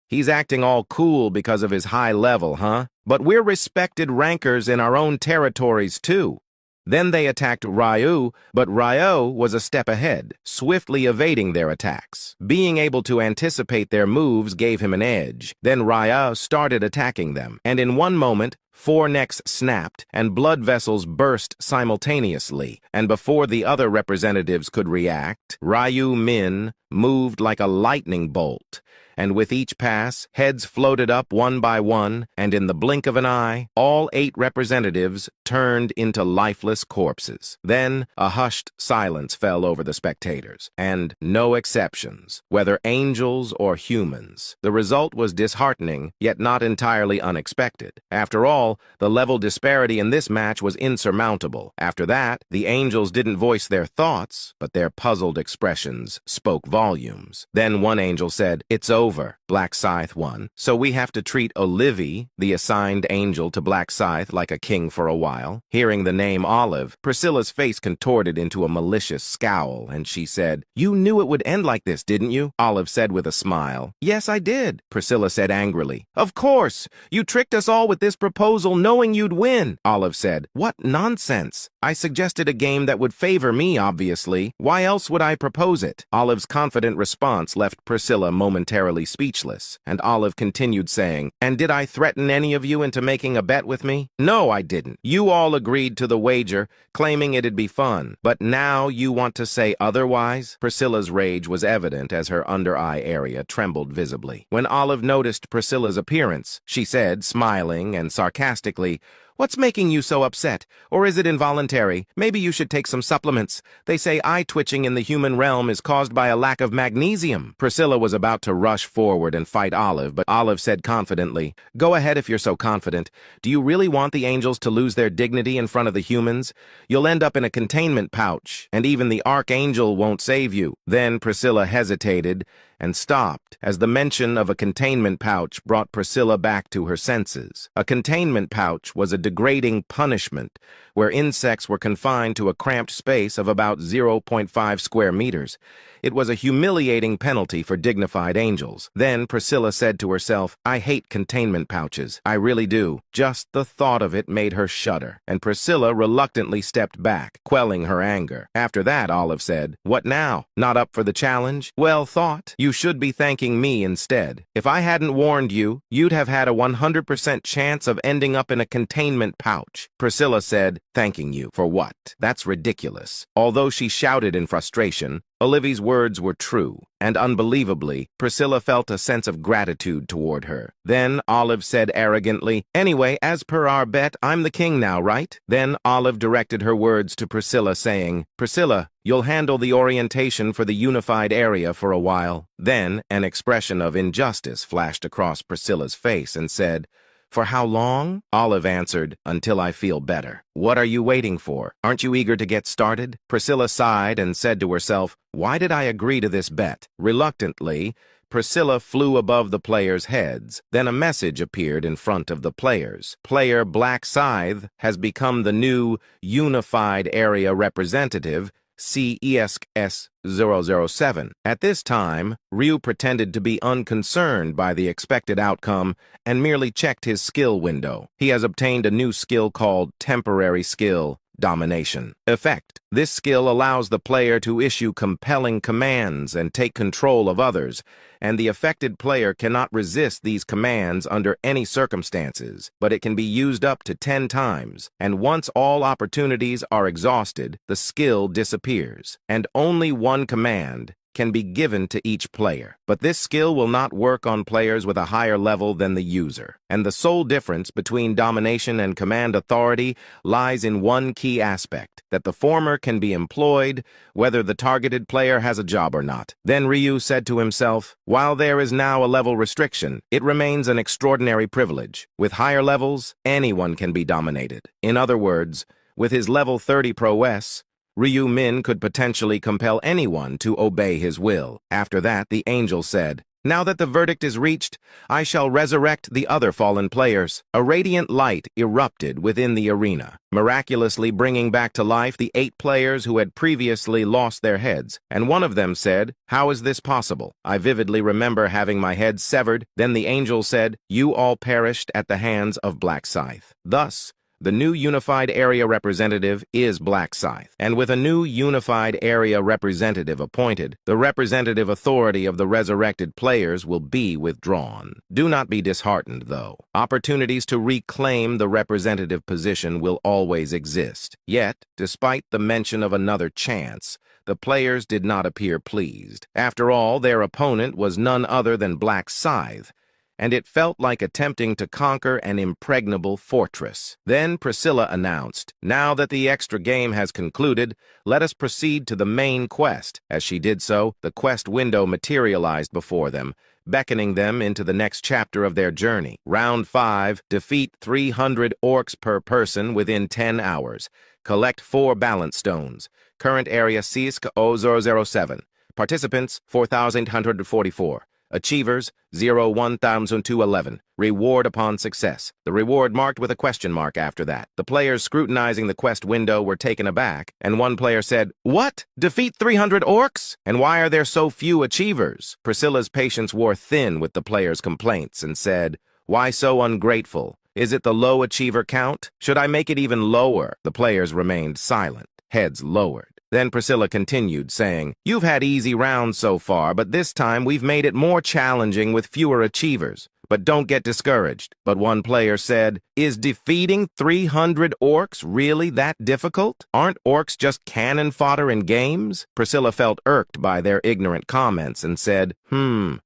He's acting all cool because of his high level, huh? But we're respected rankers in our own territories, too." Then they attacked Ryu, but Ryu was a step ahead, swiftly evading their attacks. Being able to anticipate their moves gave him an edge. Then Ryu started attacking them, and in one moment, 4 necks snapped and blood vessels burst simultaneously, and before the other representatives could react, Ryu Min moved like a lightning bolt, and with each pass, heads floated up one by one, and in the blink of an eye, all 8 representatives turned into lifeless corpses. Then a hushed silence fell over the spectators, and no exceptions, whether angels or humans. The result was disheartening, yet not entirely unexpected. After all, the level disparity in this match was insurmountable. After that, the angels didn't voice their thoughts, but their puzzled expressions spoke volumes. Then one angel said, "It's over. Black Scythe won. So we have to treat Olivia, the assigned angel to Black Scythe, like a king for a while." Hearing the name Olive, Priscilla's face contorted into a malicious scowl, and she said, "You knew it would end like this, didn't you?" Olive said with a smile. "Yes, I did," Priscilla said angrily. "Of course! You tricked us all with this proposal knowing you'd win," Olive said. "What nonsense! I suggested a game that would favor me, obviously. Why else would I propose it?" Olive's confident response left Priscilla momentarily speechless, and Olive continued saying, "And did I threaten any of you into making a bet with me? No, I didn't. You all agreed to the wager, claiming it'd be fun. But now you want to say otherwise?" Priscilla's rage was evident as her under-eye area trembled visibly. When Olive noticed Priscilla's appearance, she said, smiling and sarcastically, "What's making you so upset? Or is it involuntary? Maybe you should take some supplements. They say eye twitching in the human realm is caused by a lack of magnesium." Priscilla was about to rush forward and fight Olive, but Olive said confidently, "Go ahead if you're so confident. Do you really want the angels to lose their dignity in front of the humans? You'll end up in a containment pouch, and even the archangel won't save you." Then Priscilla hesitated, and stopped as the mention of a containment pouch brought Priscilla back to her senses. A containment pouch was a degrading punishment where insects were confined to a cramped space of about 0.5 square meters. It was a humiliating penalty for dignified angels. Then Priscilla said to herself, I hate containment pouches. I really do. Just the thought of it made her shudder, and Priscilla reluctantly stepped back, quelling her anger. After that, Olive said, What now? Not up for the challenge? Well thought. You should be thanking me instead. If I hadn't warned you, you'd have had a 100% chance of ending up in a containment pouch. Priscilla said, Thanking you for what? That's ridiculous. Although she shouted in frustration, Olive's words were true, and unbelievably, Priscilla felt a sense of gratitude toward her. Then Olive said arrogantly, Anyway, as per our bet, I'm the king now, right? Then Olive directed her words to Priscilla, saying, Priscilla, you'll handle the orientation for the unified area for a while. Then an expression of injustice flashed across Priscilla's face and said, For how long? Olive answered, Until I feel better. What are you waiting for? Aren't you eager to get started? Priscilla sighed and said to herself, Why did I agree to this bet? Reluctantly, Priscilla flew above the players' heads. Then a message appeared in front of the players. Player Black Scythe has become the new Unified Area Representative, CESS-007. At this time, Ryu pretended to be unconcerned by the expected outcome and merely checked his skill window. He has obtained a new skill called Temporary Skill Domination. Effect. This skill allows the player to issue compelling commands and take control of others, and the affected player cannot resist these commands under any circumstances, but it can be used up to 10 times, and once all opportunities are exhausted, the skill disappears, and only one command can be given to each player. But this skill will not work on players with a higher level than the user. And the sole difference between domination and command authority lies in one key aspect, that the former can be employed whether the targeted player has a job or not. Then Ryu said to himself, While there is now a level restriction, it remains an extraordinary privilege. With higher levels, anyone can be dominated. In other words, with his level 30 prowess, Ryu Min could potentially compel anyone to obey his will. After that, the angel said, Now that the verdict is reached, I shall resurrect the other fallen players. A radiant light erupted within the arena, miraculously bringing back to life the 8 players who had previously lost their heads. And one of them said, How is this possible? I vividly remember having my head severed. Then the angel said, You all perished at the hands of Black Scythe. Thus, the new Unified Area Representative is Black Scythe, and with a new Unified Area Representative appointed, the representative authority of the resurrected players will be withdrawn. Do not be disheartened, though. Opportunities to reclaim the representative position will always exist. Yet, despite the mention of another chance, the players did not appear pleased. After all, their opponent was none other than Black Scythe, and it felt like attempting to conquer an impregnable fortress. Then Priscilla announced, Now that the extra game has concluded, let us proceed to the main quest. As she did so, the quest window materialized before them, beckoning them into the next chapter of their journey. Round 5, defeat 300 orcs per person within 10 hours. Collect 4 balance stones. Current area CESC-007. Participants, 4,844. Achievers, 0-1,211. Reward upon success. The reward marked with a question mark after that. The players scrutinizing the quest window were taken aback, and one player said, What? Defeat 300 orcs? And why are there so few achievers? Priscilla's patience wore thin with the players' complaints and said, Why so ungrateful? Is it the low achiever count? Should I make it even lower? The players remained silent, heads lowered. Then Priscilla continued, saying, You've had easy rounds so far, but this time we've made it more challenging with fewer achievers. But don't get discouraged. But one player said, Is defeating 300 orcs really that difficult? Aren't orcs just cannon fodder in games? Priscilla felt irked by their ignorant comments and said,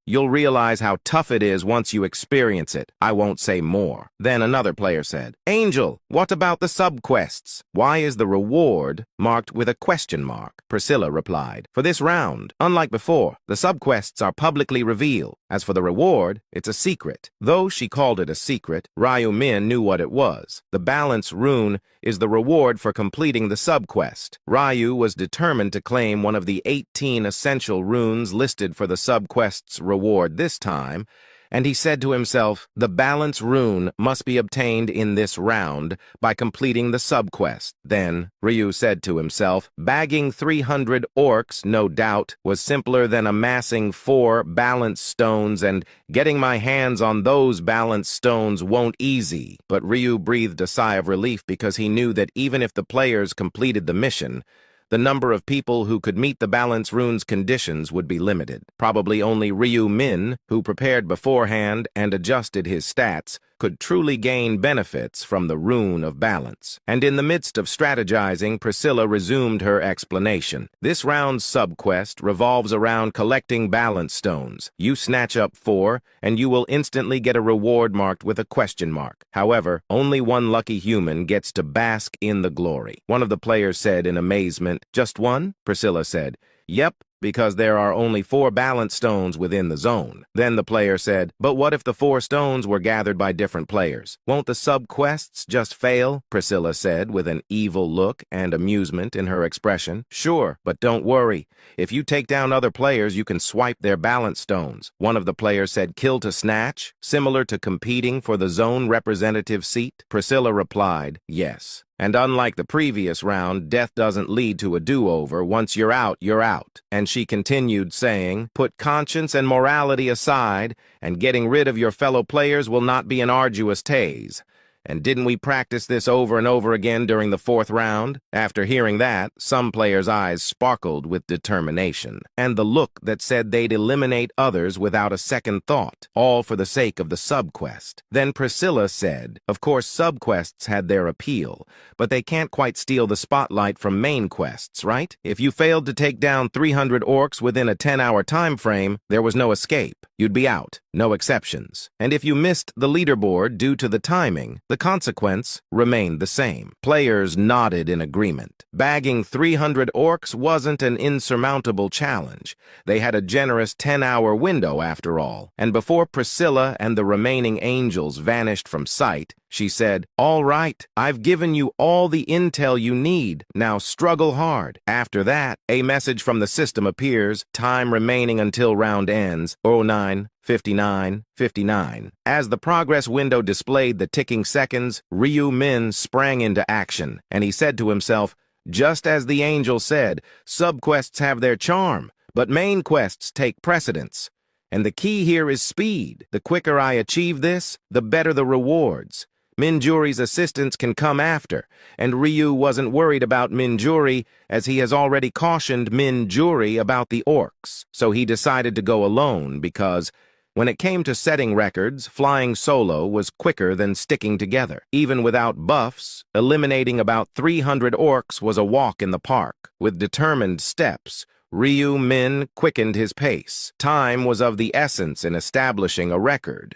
You'll realize how tough it is once you experience it. I won't say more. Then another player said, Angel, what about the sub-quests? Why is the reward marked with a question mark? Priscilla replied, For this round, unlike before, the sub-quests are publicly revealed. As for the reward, it's a secret. Though she called it a secret, Ryu Min knew what it was. The balance rune is the reward for completing the subquest. Ryu was determined to claim one of the 18 essential runes listed for the subquest's reward this time, and he said to himself, the balance rune must be obtained in this round by completing the subquest. Then, Ryu said to himself, bagging 300 orcs, no doubt, was simpler than amassing 4 balance stones, and getting my hands on those balance stones won't easy. But Ryu breathed a sigh of relief because he knew that even if the players completed the mission, the number of people who could meet the balance rune's conditions would be limited. Probably only Ryu Min, who prepared beforehand and adjusted his stats, could truly gain benefits from the rune of balance. And in the midst of strategizing, Priscilla resumed her explanation. This round's subquest revolves around collecting balance stones. You snatch up 4, and you will instantly get a reward marked with a question mark. However, only one lucky human gets to bask in the glory. One of the players said in amazement, "Just one?" Priscilla said, "Yep, because there are only 4 balance stones within the zone." Then the player said, "But what if the 4 stones were gathered by different players? Won't the sub-quests just fail?" Priscilla said with an evil look and amusement in her expression. "Sure, but don't worry. If you take down other players, you can swipe their balance stones." One of the players said, "Kill to snatch, similar to competing for the zone representative seat?" Priscilla replied, "Yes. And unlike the previous round, death doesn't lead to a do-over. Once you're out, you're out." And she continued saying, "Put conscience and morality aside, and getting rid of your fellow players will not be an arduous task. And didn't we practice this over and over again during the 4th round?" After hearing that, some players' eyes sparkled with determination, and the look that said they'd eliminate others without a second thought, all for the sake of the subquest. Then Priscilla said, "Of course subquests had their appeal, but they can't quite steal the spotlight from main quests, right? If you failed to take down 300 orcs within a 10-hour time frame, there was no escape. You'd be out, no exceptions. And if you missed the leaderboard due to the timing, the consequence remained the same." Players nodded in agreement. Bagging 300 orcs wasn't an insurmountable challenge. They had a generous 10-hour window after all. And before Priscilla and the remaining angels vanished from sight, she said, "All right, I've given you all the intel you need. Now struggle hard." After that, a message from the system appears, time remaining until round ends, 09, 59, 59. As the progress window displayed the ticking seconds, Ryu Min sprang into action, and he said to himself, "Just as the angel said, subquests have their charm, but main quests take precedence. And the key here is speed. The quicker I achieve this, the better the rewards. Minjuri's assistance can come after, and Ryu wasn't worried about Minjuri as he has already cautioned Minjuri about the orcs. So he decided to go alone because, when it came to setting records, flying solo was quicker than sticking together. Even without buffs, eliminating about 300 orcs was a walk in the park. With determined steps, Ryu Min quickened his pace. Time was of the essence in establishing a record.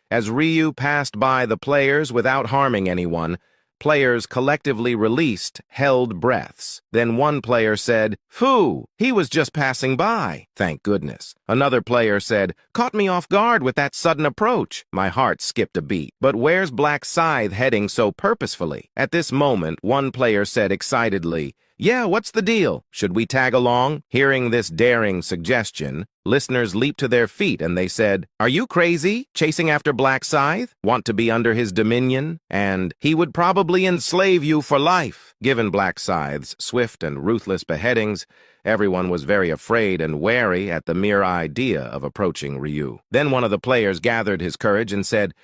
As Ryu passed by the players without harming anyone, players collectively released held breaths. Then one player said, "Phew, he was just passing by. Thank goodness." Another player said, "Caught me off guard with that sudden approach." My heart skipped a beat. But where's Black Scythe heading so purposefully? At this moment, one player said excitedly, "Yeah, what's the deal? Should we tag along?" Hearing this daring suggestion, listeners leaped to their feet and they said, "Are you crazy? Chasing after Black Scythe? Want to be under his dominion? And he would probably enslave you for life." Given Black Scythe's swift and ruthless beheadings, everyone was very afraid and wary at the mere idea of approaching Ryu. Then one of the players gathered his courage and said,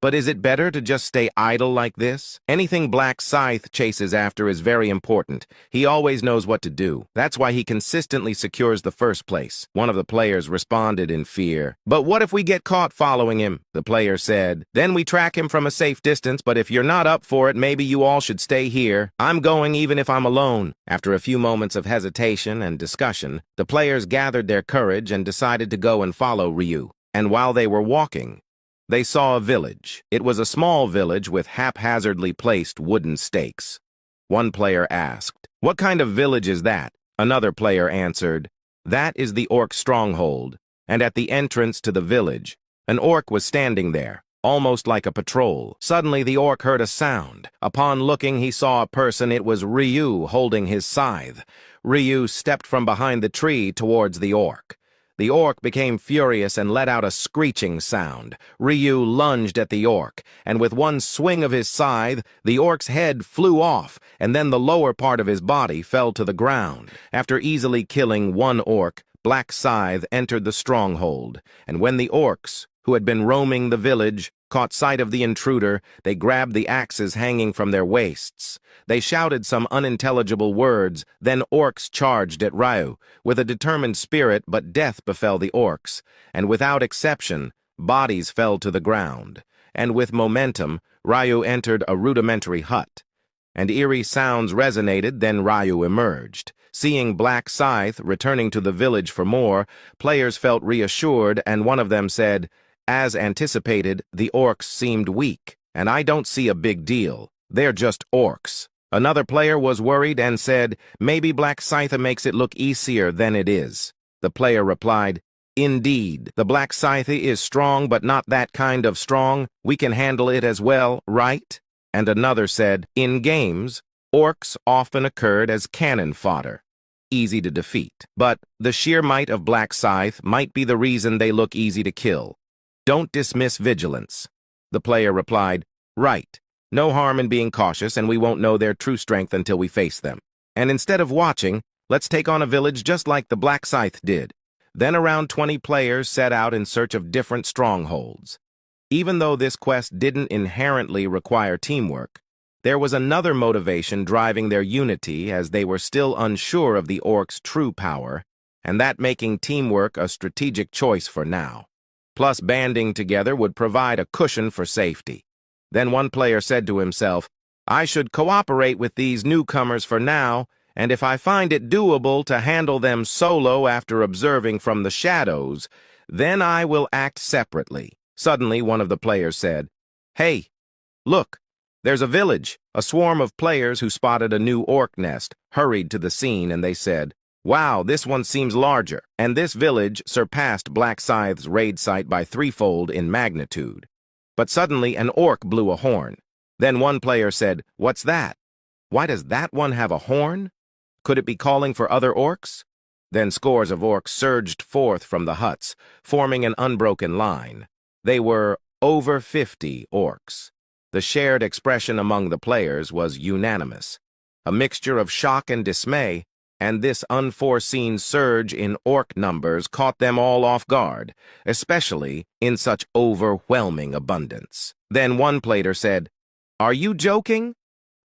"But is it better to just stay idle like this? Anything Black Scythe chases after is very important. He always knows what to do. That's why he consistently secures the first place." One of the players responded in fear. "But what if we get caught following him?" The player said, "Then we track him from a safe distance, but if you're not up for it, maybe you all should stay here. I'm going even if I'm alone." After a few moments of hesitation and discussion, the players gathered their courage and decided to go and follow Ryu. And while they were walking, they saw a village. It was a small village with haphazardly placed wooden stakes. One player asked, "What kind of village is that?" Another player answered, "That is the orc stronghold, and at the entrance to the village, an orc was standing there, almost like a patrol. Suddenly the orc heard a sound. Upon looking, he saw a person. It was Ryu holding his scythe. Ryu stepped from behind the tree towards the orc. The orc became furious and let out a screeching sound. Ryu lunged at the orc, and with one swing of his scythe, the orc's head flew off, and then the lower part of his body fell to the ground. After easily killing one orc, Black Scythe entered the stronghold, and when the orcs, who had been roaming the village, caught sight of the intruder, they grabbed the axes hanging from their waists. They shouted some unintelligible words, then orcs charged at Ryu. With a determined spirit, but death befell the orcs, and without exception, bodies fell to the ground. And with momentum, Ryu entered a rudimentary hut. And eerie sounds resonated, then Ryu emerged. Seeing Black Scythe returning to the village for more, players felt reassured, and one of them said, "As anticipated, the orcs seemed weak, and I don't see a big deal. They're just orcs." Another player was worried and said, "Maybe Black Scythe makes it look easier than it is." The player replied, "Indeed, the Black Scythe is strong, but not that kind of strong. We can handle it as well, right?" And another said, "In games, orcs often occurred as cannon fodder, easy to defeat. But the sheer might of Black Scythe might be the reason they look easy to kill. Don't dismiss vigilance." The player replied, "Right. No harm in being cautious, and we won't know their true strength until we face them. And instead of watching, let's take on a village just like the Black Scythe did." Then around 20 players set out in search of different strongholds. Even though this quest didn't inherently require teamwork, there was another motivation driving their unity, as they were still unsure of the orcs' true power, and that making teamwork a strategic choice for now. Plus, banding together would provide a cushion for safety. Then one player said to himself, "I should cooperate with these newcomers for now, and if I find it doable to handle them solo after observing from the shadows, then I will act separately." Suddenly, one of the players said, "Hey, look, there's a village." A swarm of players who spotted a new orc nest hurried to the scene, and they said, "Wow, this one seems larger." And this village surpassed Black Scythe's raid site by threefold in magnitude. But suddenly an orc blew a horn. Then one player said, "What's that? Why does that one have a horn? Could it be calling for other orcs?" Then scores of orcs surged forth from the huts, forming an unbroken line. They were over 50 orcs. The shared expression among the players was unanimous, a mixture of shock and dismay, and this unforeseen surge in orc numbers caught them all off guard, especially in such overwhelming abundance. Then one player said, "Are you joking?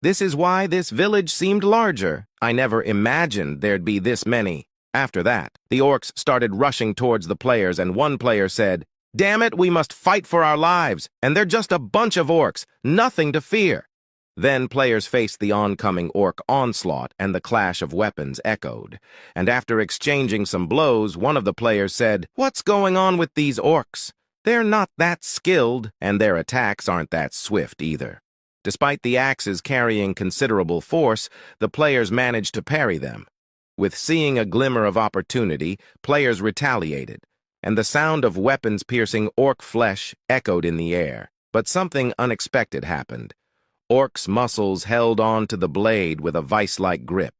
This is why this village seemed larger. I never imagined there'd be this many." After that, the orcs started rushing towards the players, and one player said, "Damn it, we must fight for our lives, and they're just a bunch of orcs, nothing to fear." Then players faced the oncoming orc onslaught, and the clash of weapons echoed. And after exchanging some blows, one of the players said, "What's going on with these orcs? They're not that skilled, and their attacks aren't that swift either." Despite the axes carrying considerable force, the players managed to parry them. With seeing a glimmer of opportunity, players retaliated, and the sound of weapons piercing orc flesh echoed in the air. But something unexpected happened. Orc's muscles held on to the blade with a vice-like grip,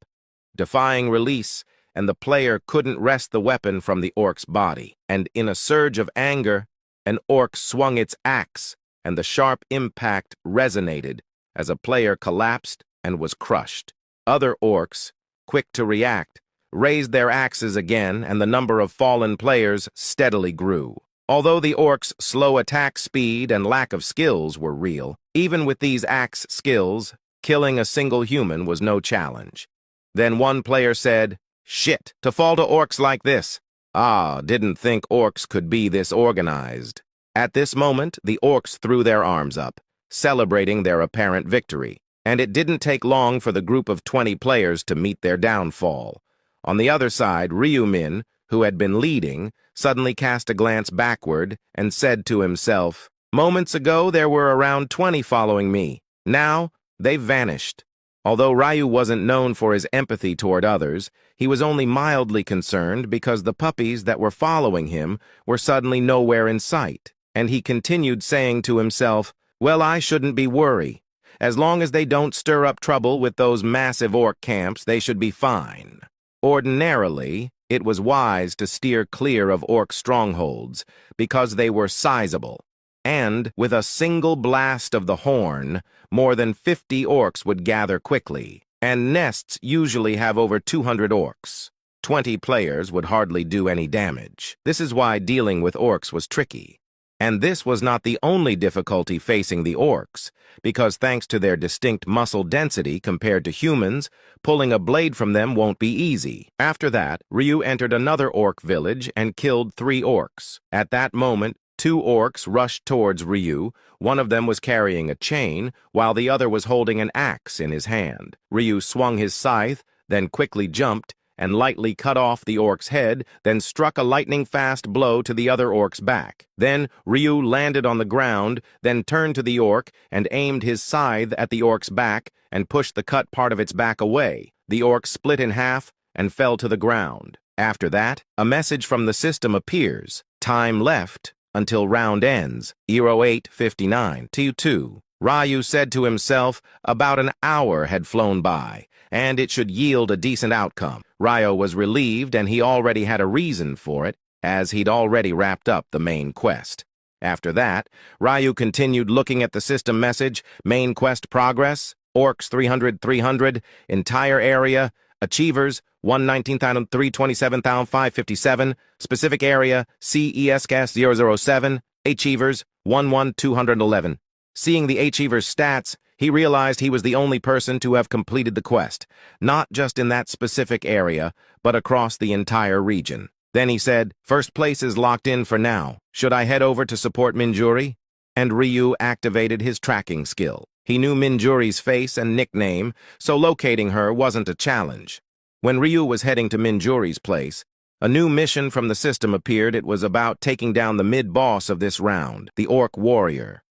defying release, and the player couldn't wrest the weapon from the orc's body. And in a surge of anger, an orc swung its axe, and the sharp impact resonated as a player collapsed and was crushed. Other orcs, quick to react, raised their axes again, and the number of fallen players steadily grew. Although the orcs' slow attack speed and lack of skills were real, even with these axe skills, killing a single human was no challenge. Then one player said, "Shit, to fall to orcs like this. Didn't think orcs could be this organized." At this moment, the orcs threw their arms up, celebrating their apparent victory, and it didn't take long for the group of 20 players to meet their downfall. On the other side, Ryumin, who had been leading, suddenly cast a glance backward and said to himself, "Moments ago there were around 20 following me. Now they've vanished." Although Ryu wasn't known for his empathy toward others, he was only mildly concerned because the puppies that were following him were suddenly nowhere in sight, and he continued saying to himself, "Well, I shouldn't be worried. As long as they don't stir up trouble with those massive orc camps, they should be fine." Ordinarily, it was wise to steer clear of orc strongholds because they were sizable, and with a single blast of the horn, more than 50 orcs would gather quickly, and nests usually have over 200 orcs. 20 players would hardly do any damage. This is why dealing with orcs was tricky. And this was not the only difficulty facing the orcs, because thanks to their distinct muscle density compared to humans, pulling a blade from them won't be easy. After that, Ryu entered another orc village and killed 3 orcs. At that moment, 2 orcs rushed towards Ryu. One of them was carrying a chain, while the other was holding an axe in his hand. Ryu swung his scythe, then quickly jumped, and lightly cut off the orc's head, then struck a lightning-fast blow to the other orc's back. Then Ryu landed on the ground, then turned to the orc and aimed his scythe at the orc's back and pushed the cut part of its back away. The orc split in half and fell to the ground. After that, a message from the system appears. Time left until round ends, 08:59, T2. Ryu said to himself about an hour had flown by, and it should yield a decent outcome. Ryu was relieved, and he already had a reason for it, as he'd already wrapped up the main quest. After that, Ryu continued looking at the system message, main quest progress, orcs 300, entire area, achievers 119,327,557, specific area CESCAS 007, achievers 11,211. Seeing the achiever's stats, he realized he was the only person to have completed the quest, not just in that specific area, but across the entire region. Then he said, "First place is locked in for now. Should I head over to support Minjuri?" And Ryu activated his tracking skill. He knew Minjuri's face and nickname, so locating her wasn't a challenge. When Ryu was heading to Minjuri's place, a new mission from the system appeared. It was about taking down the mid-boss of this round, the Orc Warrior.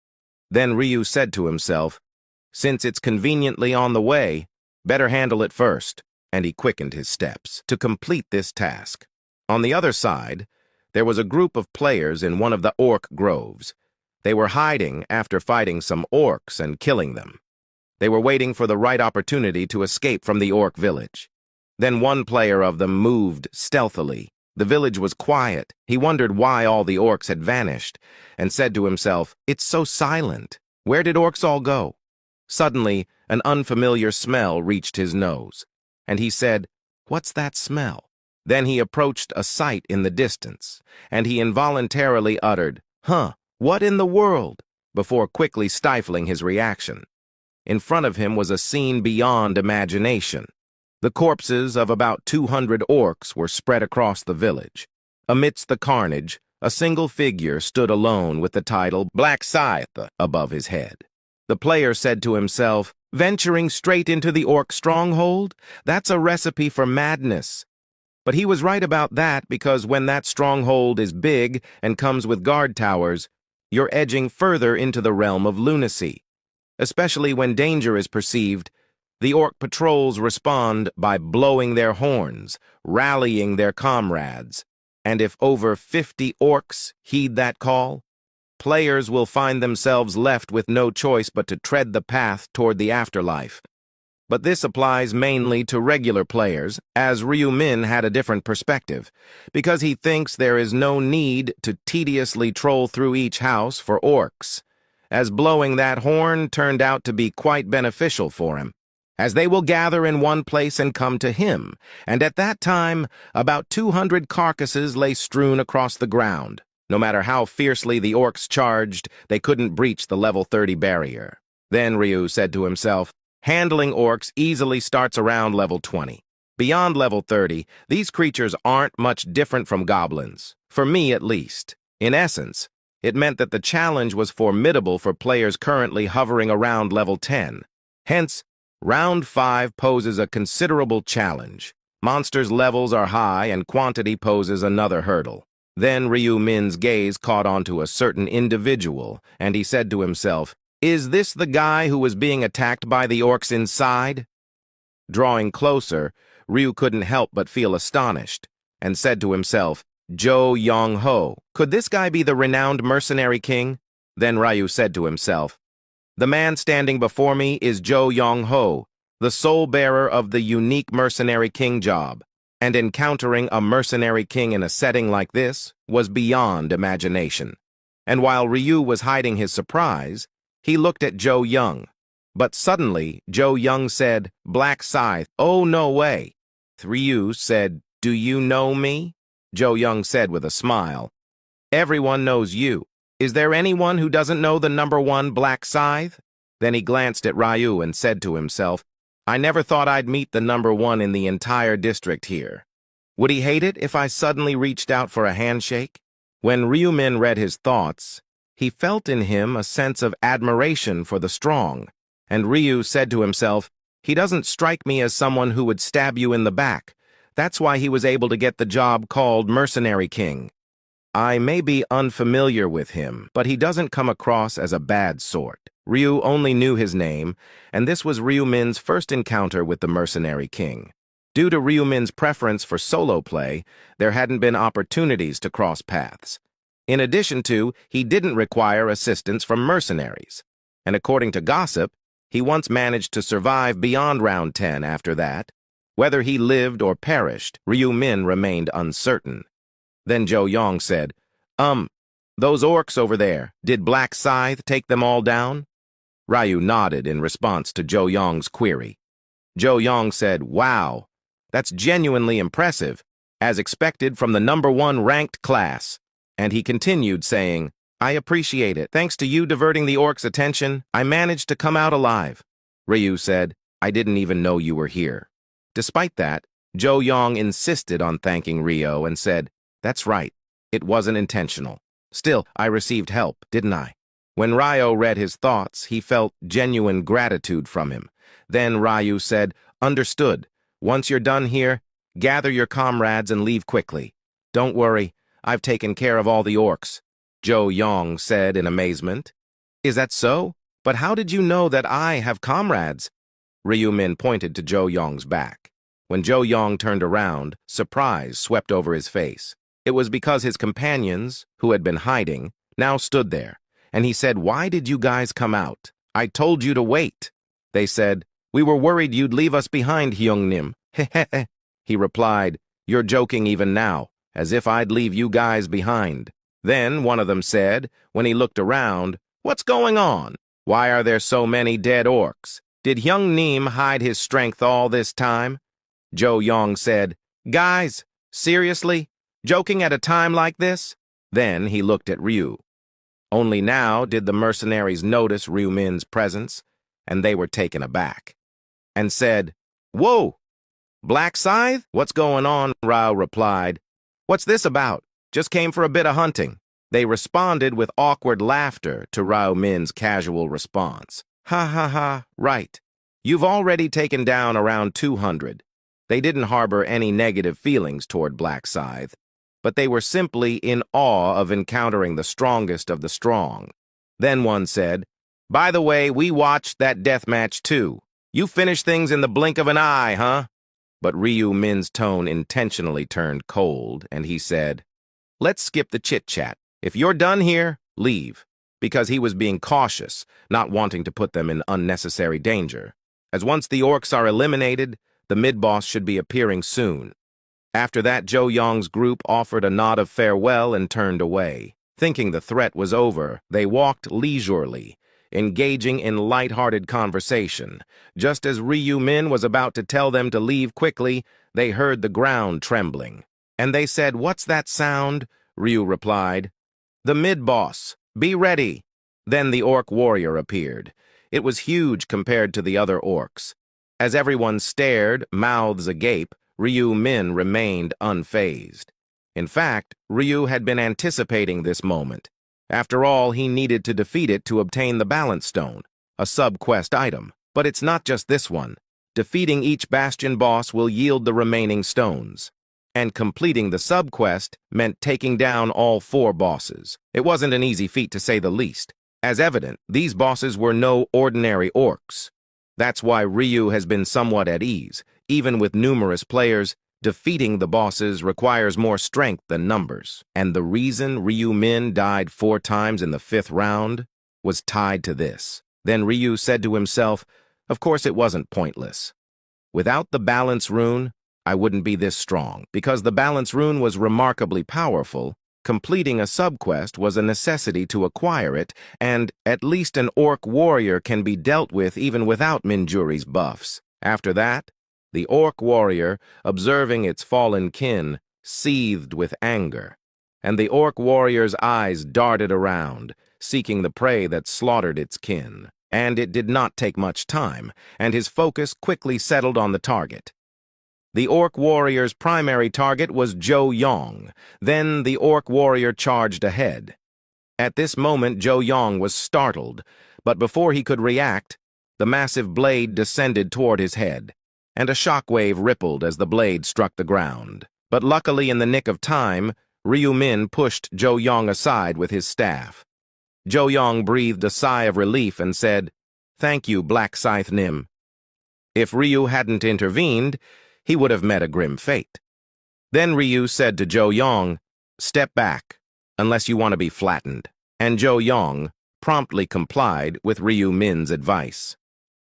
Then Ryu said to himself, "Since it's conveniently on the way, better handle it first," and he quickened his steps to complete this task. On the other side, there was a group of players in one of the orc groves. They were hiding after fighting some orcs and killing them. They were waiting for the right opportunity to escape from the orc village. Then one player of them moved stealthily. The village was quiet. He wondered why all the orcs had vanished, and said to himself, "It's so silent. Where did orcs all go?" Suddenly, an unfamiliar smell reached his nose, and he said, "What's that smell?" Then he approached a sight in the distance, and he involuntarily uttered, "Huh, what in the world?" before quickly stifling his reaction. In front of him was a scene beyond imagination. The corpses of about 200 orcs were spread across the village. Amidst the carnage, a single figure stood alone with the title Black Scythe above his head. The player said to himself, "Venturing straight into the orc stronghold? That's a recipe for madness." But he was right about that, because when that stronghold is big and comes with guard towers, you're edging further into the realm of lunacy. Especially when danger is perceived, the orc patrols respond by blowing their horns, rallying their comrades, and if over 50 orcs heed that call, players will find themselves left with no choice but to tread the path toward the afterlife. But this applies mainly to regular players, as Ryu Min had a different perspective, because he thinks there is no need to tediously troll through each house for orcs, as blowing that horn turned out to be quite beneficial for him, as they will gather in one place and come to him, and at that time, about 200 carcasses lay strewn across the ground. No matter how fiercely the orcs charged, they couldn't breach the level 30 barrier. Then Ryu said to himself, "Handling orcs easily starts around level 20. Beyond level 30, these creatures aren't much different from goblins, for me at least. In essence, it meant that the challenge was formidable for players currently hovering around level 10. Hence, Round 5 poses a considerable challenge. Monsters' levels are high and quantity poses another hurdle." Then Ryu Min's gaze caught onto a certain individual, and he said to himself, "Is this the guy who was being attacked by the orcs inside?" Drawing closer, Ryu couldn't help but feel astonished, and said to himself, "Jo Yong-ho, could this guy be the renowned mercenary king?" Then Ryu said to himself, "The man standing before me is Jo Yong-ho, the sole bearer of the unique mercenary king job, and encountering a mercenary king in a setting like this was beyond imagination." And while Ryu was hiding his surprise, he looked at Jo Young. But suddenly, Jo Young said, "Black Scythe, oh no way." Ryu said, "Do you know me?" Jo Young said with a smile, "Everyone knows you. Is there anyone who doesn't know the #1 Black Scythe?" Then he glanced at Ryu and said to himself, "I never thought I'd meet the #1 in the entire district here. Would he hate it if I suddenly reached out for a handshake?" When Ryu-min read his thoughts, he felt in him a sense of admiration for the strong, and Ryu said to himself, "He doesn't strike me as someone who would stab you in the back. That's why he was able to get the job called Mercenary King. I may be unfamiliar with him, but he doesn't come across as a bad sort." Ryu only knew his name, and this was Ryu-min's first encounter with the Mercenary King. Due to Ryu-min's preference for solo play, there hadn't been opportunities to cross paths. In addition to, he didn't require assistance from mercenaries. And according to gossip, he once managed to survive beyond round 10 after that. Whether he lived or perished, Ryu-min remained uncertain. Then Jo Young said, Those orcs over there, did Black Scythe take them all down?" Ryu nodded in response to Jo Young's query. Jo Young said, "Wow, that's genuinely impressive, as expected from the #1 ranked class." And he continued saying, "I appreciate it. Thanks to you diverting the orcs' attention, I managed to come out alive." Ryu said, "I didn't even know you were here." Despite that, Jo Young insisted on thanking Ryo and said, "That's right, it wasn't intentional. Still, I received help, didn't I?" When Ryo read his thoughts, he felt genuine gratitude from him. Then Ryu said, "Understood. Once you're done here, gather your comrades and leave quickly. Don't worry, I've taken care of all the orcs." Jo Young said in amazement. "Is that so? But how did you know that I have comrades?" Ryu-min pointed to Jo Young's back. When Jo Young turned around, surprise swept over his face. It was because his companions, who had been hiding, now stood there, and he said, "Why did you guys come out? I told you to wait." They said, "We were worried you'd leave us behind, Hyung-nim." "Heh." He replied, "You're joking even now, as if I'd leave you guys behind." Then one of them said, when he looked around, "What's going on? Why are there so many dead orcs? Did Hyung-nim hide his strength all this time?" Jo Young said, "Guys, seriously? Joking at a time like this?" Then he looked at Ryu. Only now did the mercenaries notice Ryu-min's presence, and they were taken aback, and said, "Whoa! Black Scythe? What's going on?" Ryu replied, "What's this about? Just came for a bit of hunting." They responded with awkward laughter to Ryu-min's casual response. "Ha ha ha, right. You've already taken down around 200. They didn't harbor any negative feelings toward Black Scythe, but they were simply in awe of encountering the strongest of the strong. Then one said, "By the way, we watched that death match too. You finished things in the blink of an eye, huh?" But Ryu-min's tone intentionally turned cold, and he said, "Let's skip the chit-chat. If you're done here, leave," because he was being cautious, not wanting to put them in unnecessary danger. As once the orcs are eliminated, the mid-boss should be appearing soon. After that, Jo Young's group offered a nod of farewell and turned away. Thinking the threat was over, they walked leisurely, engaging in light-hearted conversation. Just as Ryu-min was about to tell them to leave quickly, they heard the ground trembling. And they said, "What's that sound?" Ryu replied, "The mid-boss. Be ready." Then the orc warrior appeared. It was huge compared to the other orcs. As everyone stared, mouths agape, Ryu-min remained unfazed. In fact, Ryu had been anticipating this moment. After all, he needed to defeat it to obtain the Balance Stone, a sub-quest item. But it's not just this one. Defeating each bastion boss will yield the remaining stones. And completing the sub-quest meant taking down all 4 bosses. It wasn't an easy feat to say the least. As evident, these bosses were no ordinary orcs. That's why Ryu has been somewhat at ease. Even with numerous players, defeating the bosses requires more strength than numbers. And the reason Ryu Min died 4 times in the 5th round was tied to this. Then Ryu said to himself, of course it wasn't pointless. Without the balance rune, I wouldn't be this strong. Because the balance rune was remarkably powerful, completing a subquest was a necessity to acquire it, and at least an orc warrior can be dealt with even without Minjuri's buffs. After that, the orc warrior, observing its fallen kin, seethed with anger, and the orc warrior's eyes darted around, seeking the prey that slaughtered its kin. And it did not take much time, and his focus quickly settled on the target. The orc warrior's primary target was Zhou Yong. Then the orc warrior charged ahead. At this moment, Zhou Yong was startled, but before he could react, the massive blade descended toward his head, and a shockwave rippled as the blade struck the ground. But luckily, in the nick of time, Ryu Min pushed Zhou Yong aside with his staff. Zhou Yong breathed a sigh of relief and said, "Thank you, Black Scythe Nim." If Ryu hadn't intervened, he would have met a grim fate. Then Ryu said to Zhou Yong, "Step back, unless you want to be flattened." And Zhou Yong promptly complied with Ryu Min's advice.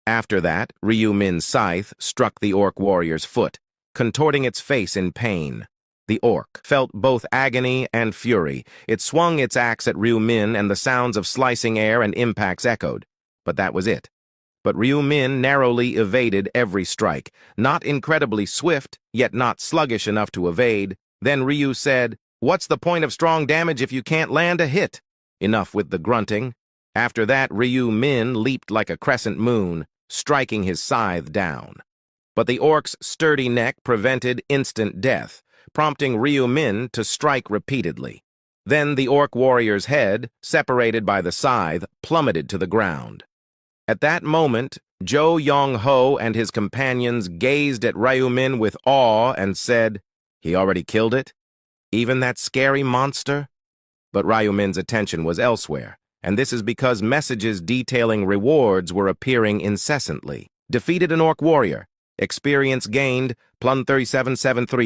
After that, Ryu Min's scythe struck the orc warrior's foot, contorting its face in pain. The orc felt both agony and fury. It swung its axe at Ryu Min, and the sounds of slicing air and impacts echoed. But that was it. But Ryu Min narrowly evaded every strike, not incredibly swift, yet not sluggish enough to evade. Then Ryu said, "What's the point of strong damage if you can't land a hit?" Enough with the grunting. After that, Ryu Min leaped like a crescent moon, striking his scythe down. But the orc's sturdy neck prevented instant death, prompting Ryu Min to strike repeatedly. Then the orc warrior's head, separated by the scythe, plummeted to the ground. At that moment, Zhou Yong Ho and his companions gazed at Ryu Min with awe and said, "He already killed it? Even that scary monster?" But Ryu Min's attention was elsewhere, and this is because messages detailing rewards were appearing incessantly. Defeated an orc warrior. Experience gained, +37.73%.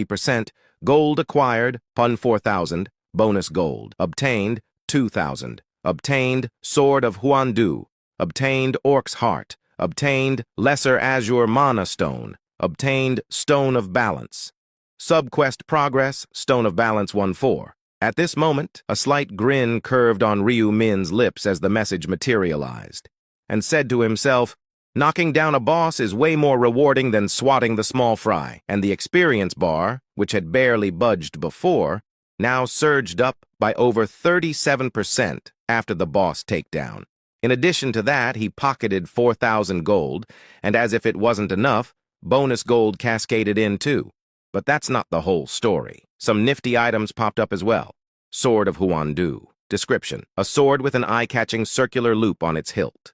3773%. Gold acquired, +4,000. Bonus gold. Obtained, 2,000. Obtained, Sword of Huandu. Obtained, Orc's Heart. Obtained, Lesser Azure Mana Stone. Obtained, Stone of Balance. Subquest progress, Stone of Balance 1-4. At this moment, a slight grin curved on Ryu Min's lips as the message materialized, and said to himself, "Knocking down a boss is way more rewarding than swatting the small fry." And the experience bar, which had barely budged before, now surged up by over 37% after the boss takedown. In addition to that, he pocketed 4,000 gold, and as if it wasn't enough, bonus gold cascaded in too. But that's not the whole story. Some nifty items popped up as well. Sword of Huandu. Description: a sword with an eye-catching circular loop on its hilt.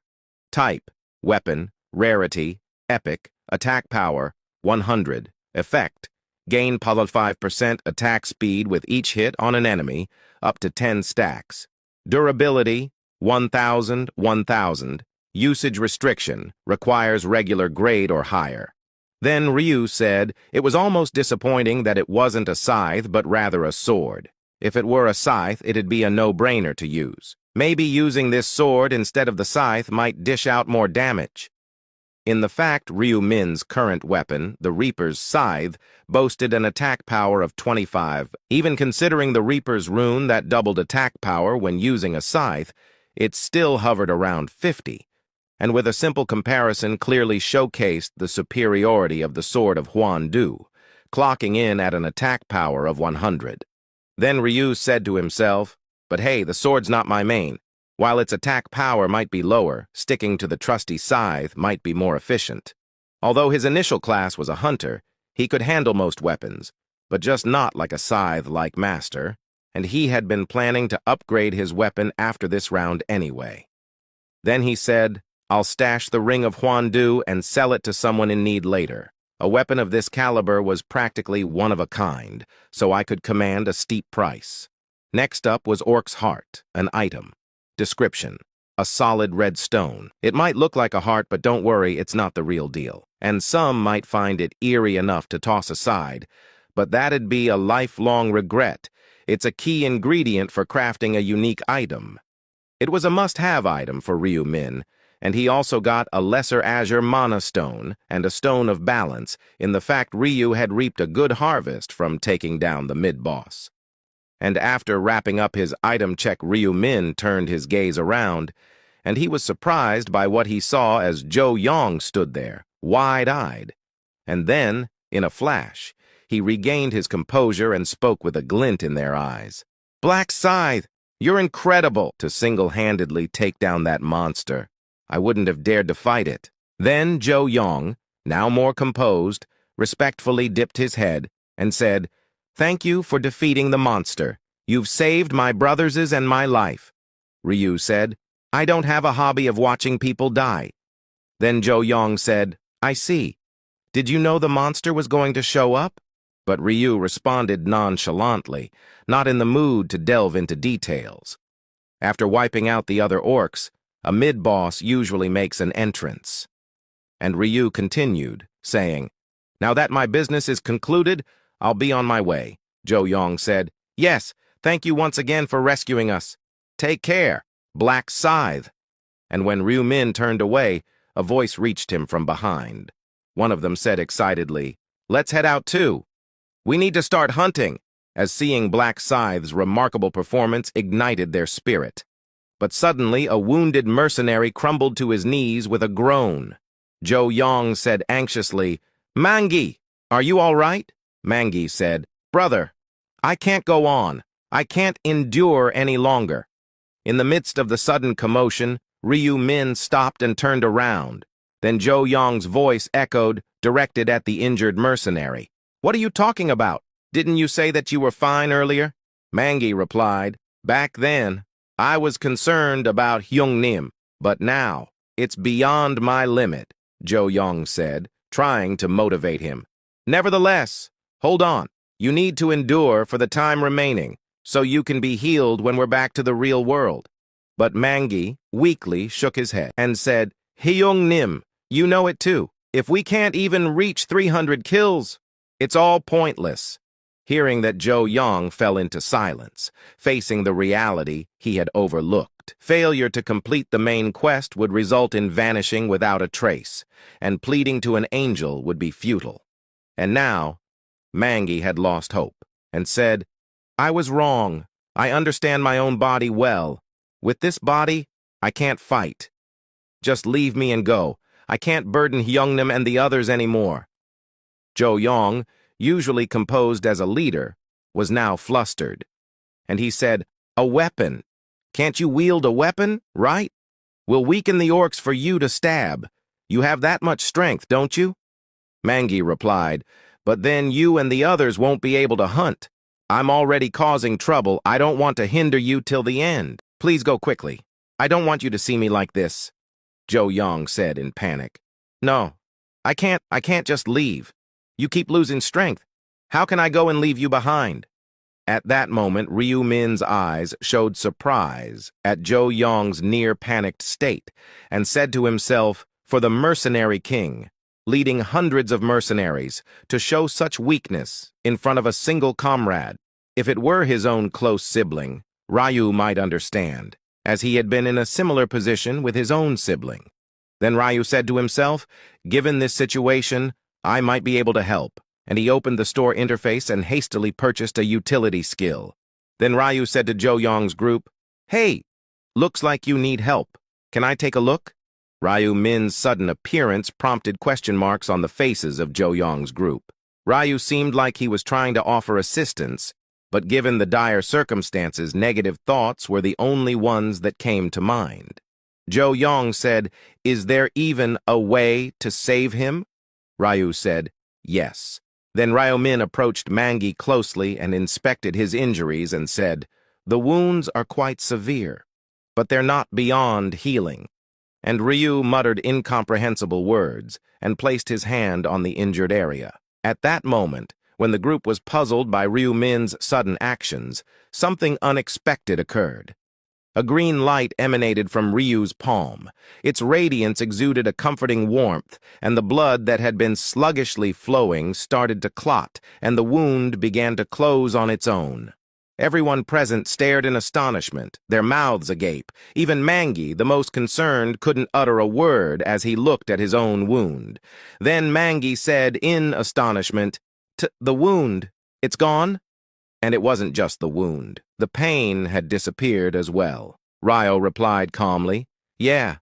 Type: weapon. Rarity: epic. Attack power: 100. Effect: gain +5% attack speed with each hit on an enemy, up to 10 stacks. Durability: 1,000, 1,000. Usage restriction: requires regular grade or higher. Then Ryu said it was almost disappointing that it wasn't a scythe but rather a sword. If it were a scythe, it'd be a no-brainer to use. Maybe using this sword instead of the scythe might dish out more damage. In the fact, Ryu Min's current weapon, the Reaper's Scythe, boasted an attack power of 25. Even considering the Reaper's rune that doubled attack power when using a scythe, it still hovered around 50. And with a simple comparison clearly showcased the superiority of the Sword of Huandu, clocking in at an attack power of 100. Then Ryu said to himself, "But hey, the sword's not my main. While its attack power might be lower, sticking to the trusty scythe might be more efficient." Although his initial class was a hunter, he could handle most weapons, but just not like a scythe-like master, and he had been planning to upgrade his weapon after this round anyway. Then he said, "I'll stash the Ring of Huandu and sell it to someone in need later. A weapon of this caliber was practically one of a kind, so I could command a steep price." Next up was Orc's Heart, an item. Description: a solid red stone. It might look like a heart, but don't worry, it's not the real deal. And some might find it eerie enough to toss aside, but that'd be a lifelong regret. It's a key ingredient for crafting a unique item. It was a must-have item for Ryu Min, and he also got a Lesser Azure Mana Stone and a Stone of Balance in the fact Ryu had reaped a good harvest from taking down the mid-boss. And after wrapping up his item check, Ryu Min turned his gaze around, and he was surprised by what he saw as Joe Yong stood there, wide-eyed. And then, in a flash, he regained his composure and spoke with a glint in their eyes. "Black Scythe, you're incredible to single-handedly take down that monster. I wouldn't have dared to fight it." Then Joe Yong, now more composed, respectfully dipped his head and said, "Thank you for defeating the monster. You've saved my brothers' and my life." Ryu said, "I don't have a hobby of watching people die." Then Joe Yong said, "I see. Did you know the monster was going to show up?" But Ryu responded nonchalantly, not in the mood to delve into details. After wiping out the other orcs, a mid-boss usually makes an entrance. And Ryu continued, saying, "Now that my business is concluded, I'll be on my way." Joe Yong said, "Yes, thank you once again for rescuing us. Take care, Black Scythe." And when Ryu Min turned away, a voice reached him from behind. One of them said excitedly, "Let's head out too. We need to start hunting," as seeing Black Scythe's remarkable performance ignited their spirit. But suddenly a wounded mercenary crumbled to his knees with a groan. Joe Yong said anxiously, "Mangi, are you all right?" Mangi said, "Brother, I can't go on. I can't endure any longer." In the midst of the sudden commotion, Ryu Min stopped and turned around. Then Joe Yong's voice echoed, directed at the injured mercenary. "What are you talking about? Didn't you say that you were fine earlier?" Mangi replied, "Back then, I was concerned about Hyung Nim, but now, it's beyond my limit," Joe Yong said, trying to motivate him. "Nevertheless, hold on. You need to endure for the time remaining, so you can be healed when we're back to the real world." But Mangi weakly shook his head and said, "Hyung Nim, you know it too. If we can't even reach 300 kills, it's all pointless." Hearing that, Joe Yong fell into silence, facing the reality he had overlooked. Failure to complete the main quest would result in vanishing without a trace, and pleading to an angel would be futile. And now, Mangi had lost hope, and said, "I was wrong. I understand my own body well. With this body, I can't fight. Just leave me and go. I can't burden Hyungnam and the others anymore." Joe Yong, usually composed as a leader, was now flustered. And he said, "A weapon. Can't you wield a weapon, right? We'll weaken the orcs for you to stab. You have that much strength, don't you?" Mangi replied, "But then you and the others won't be able to hunt. I'm already causing trouble. I don't want to hinder you till the end. Please go quickly. I don't want you to see me like this," Joe Yong said in panic. "No, I can't just leave. You keep losing strength. How can I go and leave you behind?" At that moment, Ryu Min's eyes showed surprise at Joe Yong's near-panicked state, and said to himself, for the mercenary king, leading hundreds of mercenaries, to show such weakness in front of a single comrade. If it were his own close sibling, Ryu might understand, as he had been in a similar position with his own sibling. Then Ryu said to himself, given this situation, I might be able to help, and he opened the store interface and hastily purchased a utility skill. Then Ryu said to Joe Yong's group, "Hey, looks like you need help. Can I take a look?" Ryu Min's sudden appearance prompted question marks on the faces of Joe Yong's group. Ryu seemed like he was trying to offer assistance, but given the dire circumstances, negative thoughts were the only ones that came to mind. Joe Yong said, "Is there even a way to save him?" Ryu said, "Yes." Then Ryu Min approached Mangi closely and inspected his injuries and said, "The wounds are quite severe, but they're not beyond healing." And Ryu muttered incomprehensible words and placed his hand on the injured area. At that moment, when the group was puzzled by Ryu Min's sudden actions, something unexpected occurred. A green light emanated from Ryu's palm. Its radiance exuded a comforting warmth, and the blood that had been sluggishly flowing started to clot, and the wound began to close on its own. Everyone present stared in astonishment, their mouths agape. Even Mangi, the most concerned, couldn't utter a word as he looked at his own wound. Then Mangi said in astonishment, "The wound, it's gone?" And it wasn't just the wound. The pain had disappeared as well. Ryo replied calmly, "Yeah."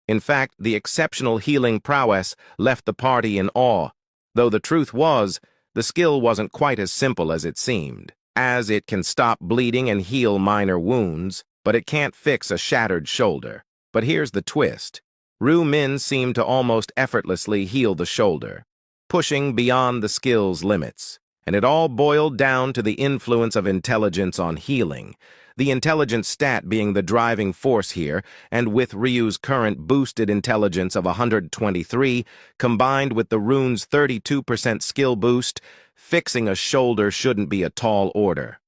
In fact, the exceptional healing prowess left the party in awe, though the truth was, the skill wasn't quite as simple as it seemed, as it can stop bleeding and heal minor wounds, but it can't fix a shattered shoulder. But here's the twist. Ryu Min seemed to almost effortlessly heal the shoulder, pushing beyond the skill's limits. And it all boiled down to the influence of intelligence on healing, the intelligence stat being the driving force here, and with Ryu's current boosted intelligence of 123, combined with the rune's 32% skill boost, fixing a shoulder shouldn't be a tall order.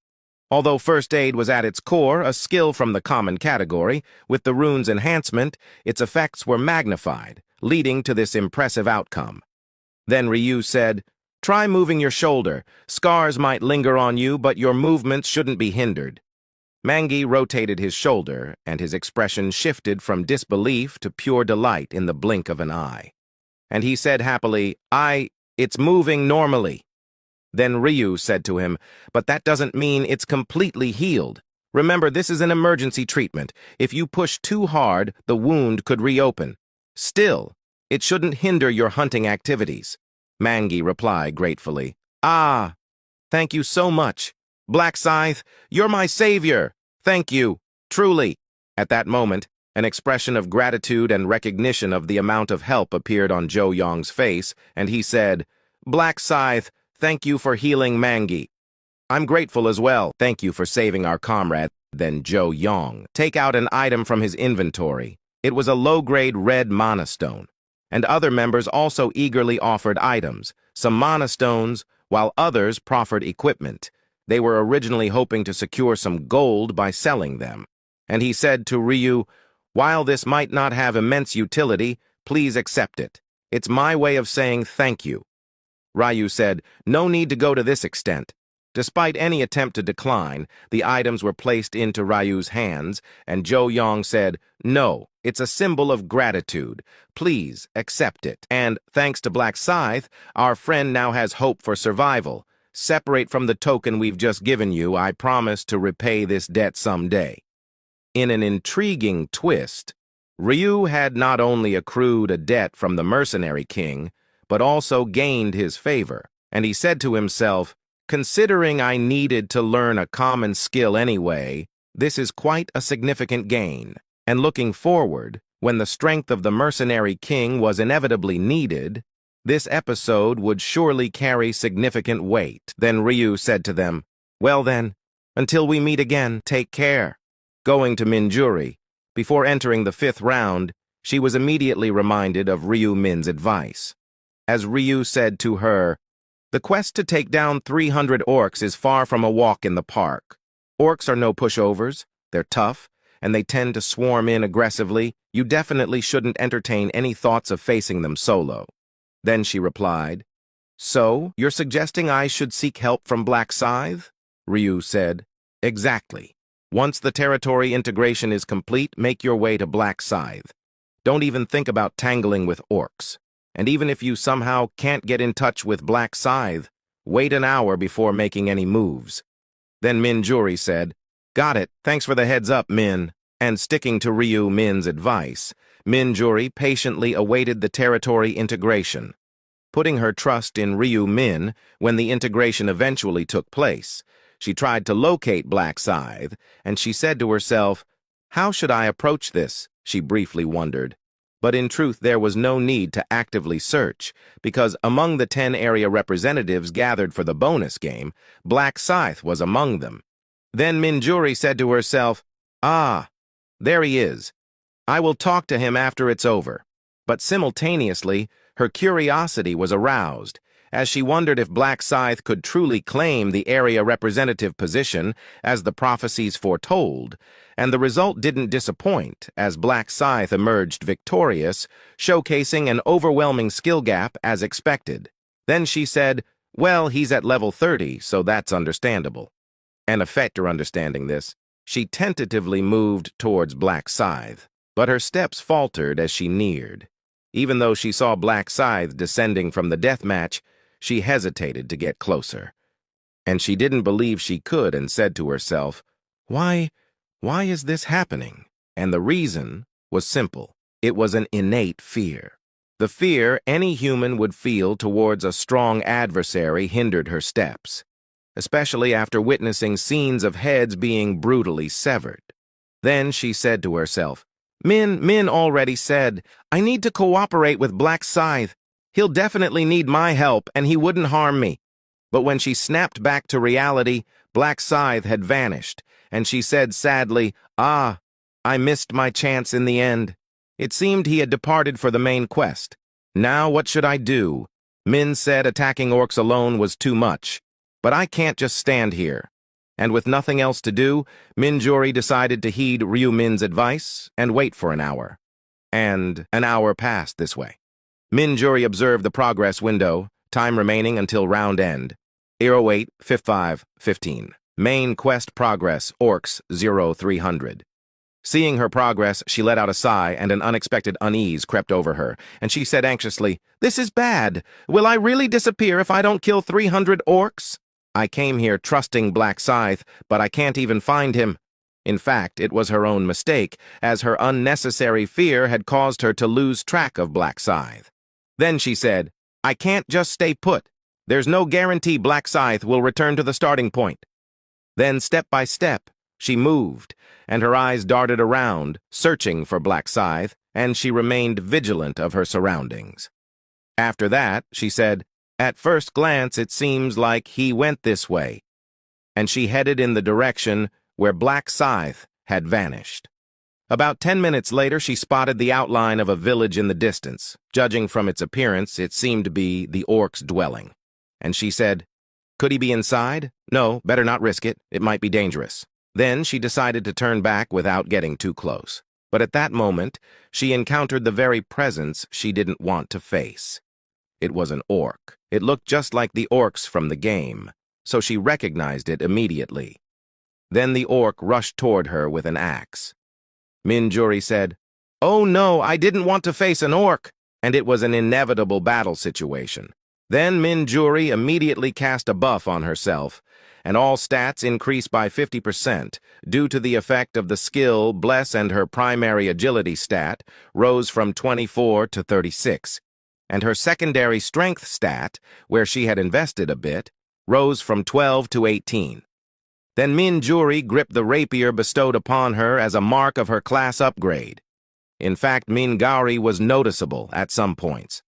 Although first aid was at its core a skill from the common category, with the rune's enhancement, its effects were magnified, leading to this impressive outcome. Then Ryu said, "Try moving your shoulder. Scars might linger on you, but your movements shouldn't be hindered." Mangi rotated his shoulder, and his expression shifted from disbelief to pure delight in the blink of an eye. And he said happily, It's moving normally." Then Ryu said to him, "But that doesn't mean it's completely healed. Remember, this is an emergency treatment. If you push too hard, the wound could reopen. Still, it shouldn't hinder your hunting activities." Mangi replied gratefully, Thank you so much. Black Scythe, you're my savior. Thank you, truly." At that moment, an expression of gratitude and recognition of the amount of help appeared on Zhou Yong's face, and he said, "Black Scythe, thank you for healing Mangi." "I'm grateful as well. Thank you for saving our comrade." Then Zhou Yong take out an item from his inventory. It was a low-grade red mana stone, and other members also eagerly offered items, some mana stones, while others proffered equipment. They were originally hoping to secure some gold by selling them. And he said to Ryu, "While this might not have immense utility, please accept it. It's my way of saying thank you." Ryu said, "No need to go to this extent." Despite any attempt to decline, the items were placed into Ryu's hands, and Zhou Yong said, "No, it's a symbol of gratitude. Please accept it. And, thanks to Black Scythe, our friend now has hope for survival. Separate from the token we've just given you, I promise to repay this debt someday." In an intriguing twist, Ryu had not only accrued a debt from the mercenary king, but also gained his favor, and he said to himself, "Considering I needed to learn a common skill anyway, this is quite a significant gain." And looking forward, when the strength of the mercenary king was inevitably needed, this episode would surely carry significant weight. Then Ryu said to them, "Well then, until we meet again, take care." Going to Minjuri, before entering the 5th round, she was immediately reminded of Ryu Min's advice. As Ryu said to her, "The quest to take down 300 orcs is far from a walk in the park. Orcs are no pushovers, they're tough, and they tend to swarm in aggressively. You definitely shouldn't entertain any thoughts of facing them solo." Then she replied, "So, you're suggesting I should seek help from Black Scythe?" Ryu said, "Exactly. Once the territory integration is complete, make your way to Black Scythe. Don't even think about tangling with orcs. And even if you somehow can't get in touch with Black Scythe, wait an hour before making any moves." Then Minjuri said, "Got it. Thanks for the heads up, Min." And sticking to Ryu Min's advice, Minjuri patiently awaited the territory integration. Putting her trust in Ryu Min, when the integration eventually took place, she tried to locate Black Scythe, and she said to herself, "How should I approach this?" she briefly wondered. But in truth, there was no need to actively search, because among the 10 area representatives gathered for the bonus game, Black Scythe was among them. Then Minjuri said to herself, there he is. I will talk to him after it's over." But simultaneously, her curiosity was aroused, as she wondered if Black Scythe could truly claim the area representative position as the prophecies foretold, and the result didn't disappoint as Black Scythe emerged victorious, showcasing an overwhelming skill gap as expected. Then she said, "Well, he's at level 30, so that's understandable." And after understanding this, she tentatively moved towards Black Scythe, but her steps faltered as she neared. Even though she saw Black Scythe descending from the deathmatch, she hesitated to get closer. And she didn't believe she could and said to herself, Why is this happening? And the reason was simple. It was an innate fear. The fear any human would feel towards a strong adversary hindered her steps, especially after witnessing scenes of heads being brutally severed. Then she said to herself, Min already said, I need to cooperate with Black Scythe. He'll definitely need my help, and he wouldn't harm me. But when she snapped back to reality, Black Scythe had vanished, and she said sadly, I missed my chance in the end. It seemed he had departed for the main quest. Now what should I do? Min said attacking orcs alone was too much. But I can't just stand here. And with nothing else to do, Minjuri decided to heed Ryu Min's advice and wait for an hour. And an hour passed this way. Minjuri observed the progress window, time remaining until round end. 08-55-15. Main quest progress, orcs 0300. Seeing her progress, she let out a sigh and an unexpected unease crept over her, and she said anxiously, This is bad. Will I really disappear if I don't kill 300 orcs? I came here trusting Black Scythe, but I can't even find him. In fact, it was her own mistake, as her unnecessary fear had caused her to lose track of Black Scythe. Then she said, I can't just stay put. There's no guarantee Black Scythe will return to the starting point. Then, step by step, she moved, and her eyes darted around, searching for Black Scythe, and she remained vigilant of her surroundings. After that, she said, At first glance, it seems like he went this way. And she headed in the direction where Black Scythe had vanished. About 10 minutes later, she spotted the outline of a village in the distance. Judging from its appearance, it seemed to be the orc's dwelling. And she said, Could he be inside? No, better not risk it. It might be dangerous. Then she decided to turn back without getting too close. But at that moment, she encountered the very presence she didn't want to face. It was an orc. It looked just like the orcs from the game, so she recognized it immediately. Then the orc rushed toward her with an axe. Minjuri said, Oh no, I didn't want to face an orc, and it was an inevitable battle situation. Then Minjuri immediately cast a buff on herself, and all stats increased by 50% due to the effect of the skill Bless, and her primary agility stat rose from 24 to 36, and her secondary strength stat, where she had invested a bit, rose from 12 to 18. Then Minjuri gripped the rapier bestowed upon her as a mark of her class upgrade. In fact, Mingauri was noticeable at some points.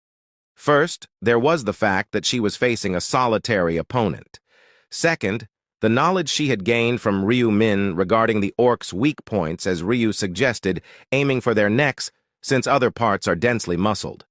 First, there was the fact that she was facing a solitary opponent. Second, the knowledge she had gained from Ryu Min regarding the orcs' weak points, as Ryu suggested, aiming for their necks, since other parts are densely muscled.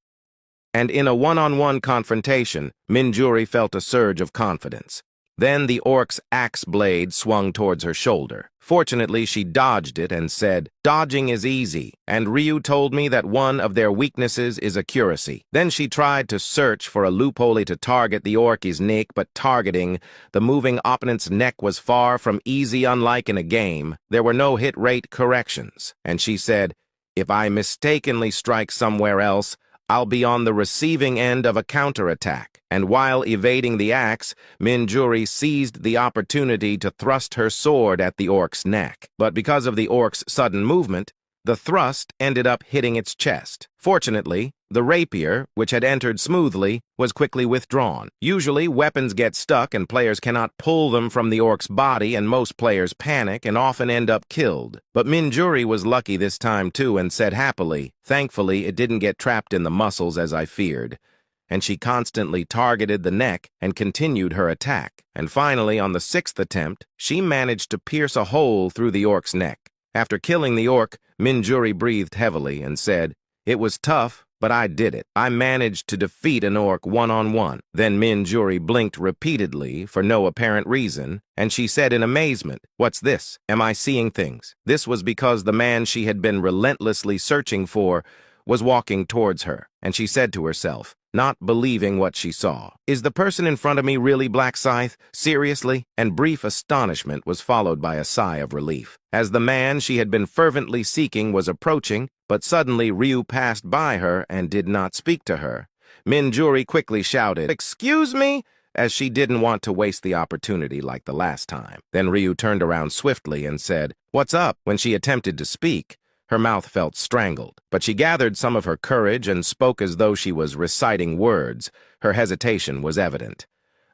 And in a one-on-one confrontation, Minjuri felt a surge of confidence. Then the orc's axe blade swung towards her shoulder. Fortunately, she dodged it and said, Dodging is easy, and Ryu told me that one of their weaknesses is accuracy. Then she tried to search for a loophole to target the orc's neck, but targeting the moving opponent's neck was far from easy. Unlike in a game, there were no hit rate corrections. And she said, If I mistakenly strike somewhere else, I'll be on the receiving end of a counterattack. And while evading the axe, Minjuri seized the opportunity to thrust her sword at the orc's neck. But because of the orc's sudden movement, the thrust ended up hitting its chest. Fortunately, the rapier, which had entered smoothly, was quickly withdrawn. Usually, weapons get stuck and players cannot pull them from the orc's body, and most players panic and often end up killed. But Minjuri was lucky this time too and said happily, Thankfully, it didn't get trapped in the muscles as I feared. And she constantly targeted the neck and continued her attack. And finally, on the 6th attempt, she managed to pierce a hole through the orc's neck. After killing the orc, Minjuri breathed heavily and said, It was tough, but I did it. I managed to defeat an orc one-on-one. Then Minjuri blinked repeatedly for no apparent reason, and she said in amazement, "What's this? Am I seeing things?" This was because the man she had been relentlessly searching for was walking towards her, and she said to herself, not believing what she saw, "Is the person in front of me really Black Scythe? Seriously?" And brief astonishment was followed by a sigh of relief, as the man she had been fervently seeking was approaching, but suddenly Ryu passed by her and did not speak to her. Minjuri quickly shouted, "Excuse me?" as she didn't want to waste the opportunity like the last time. Then Ryu turned around swiftly and said, "What's up?" When she attempted to speak, her mouth felt strangled, but she gathered some of her courage and spoke as though she was reciting words. Her hesitation was evident.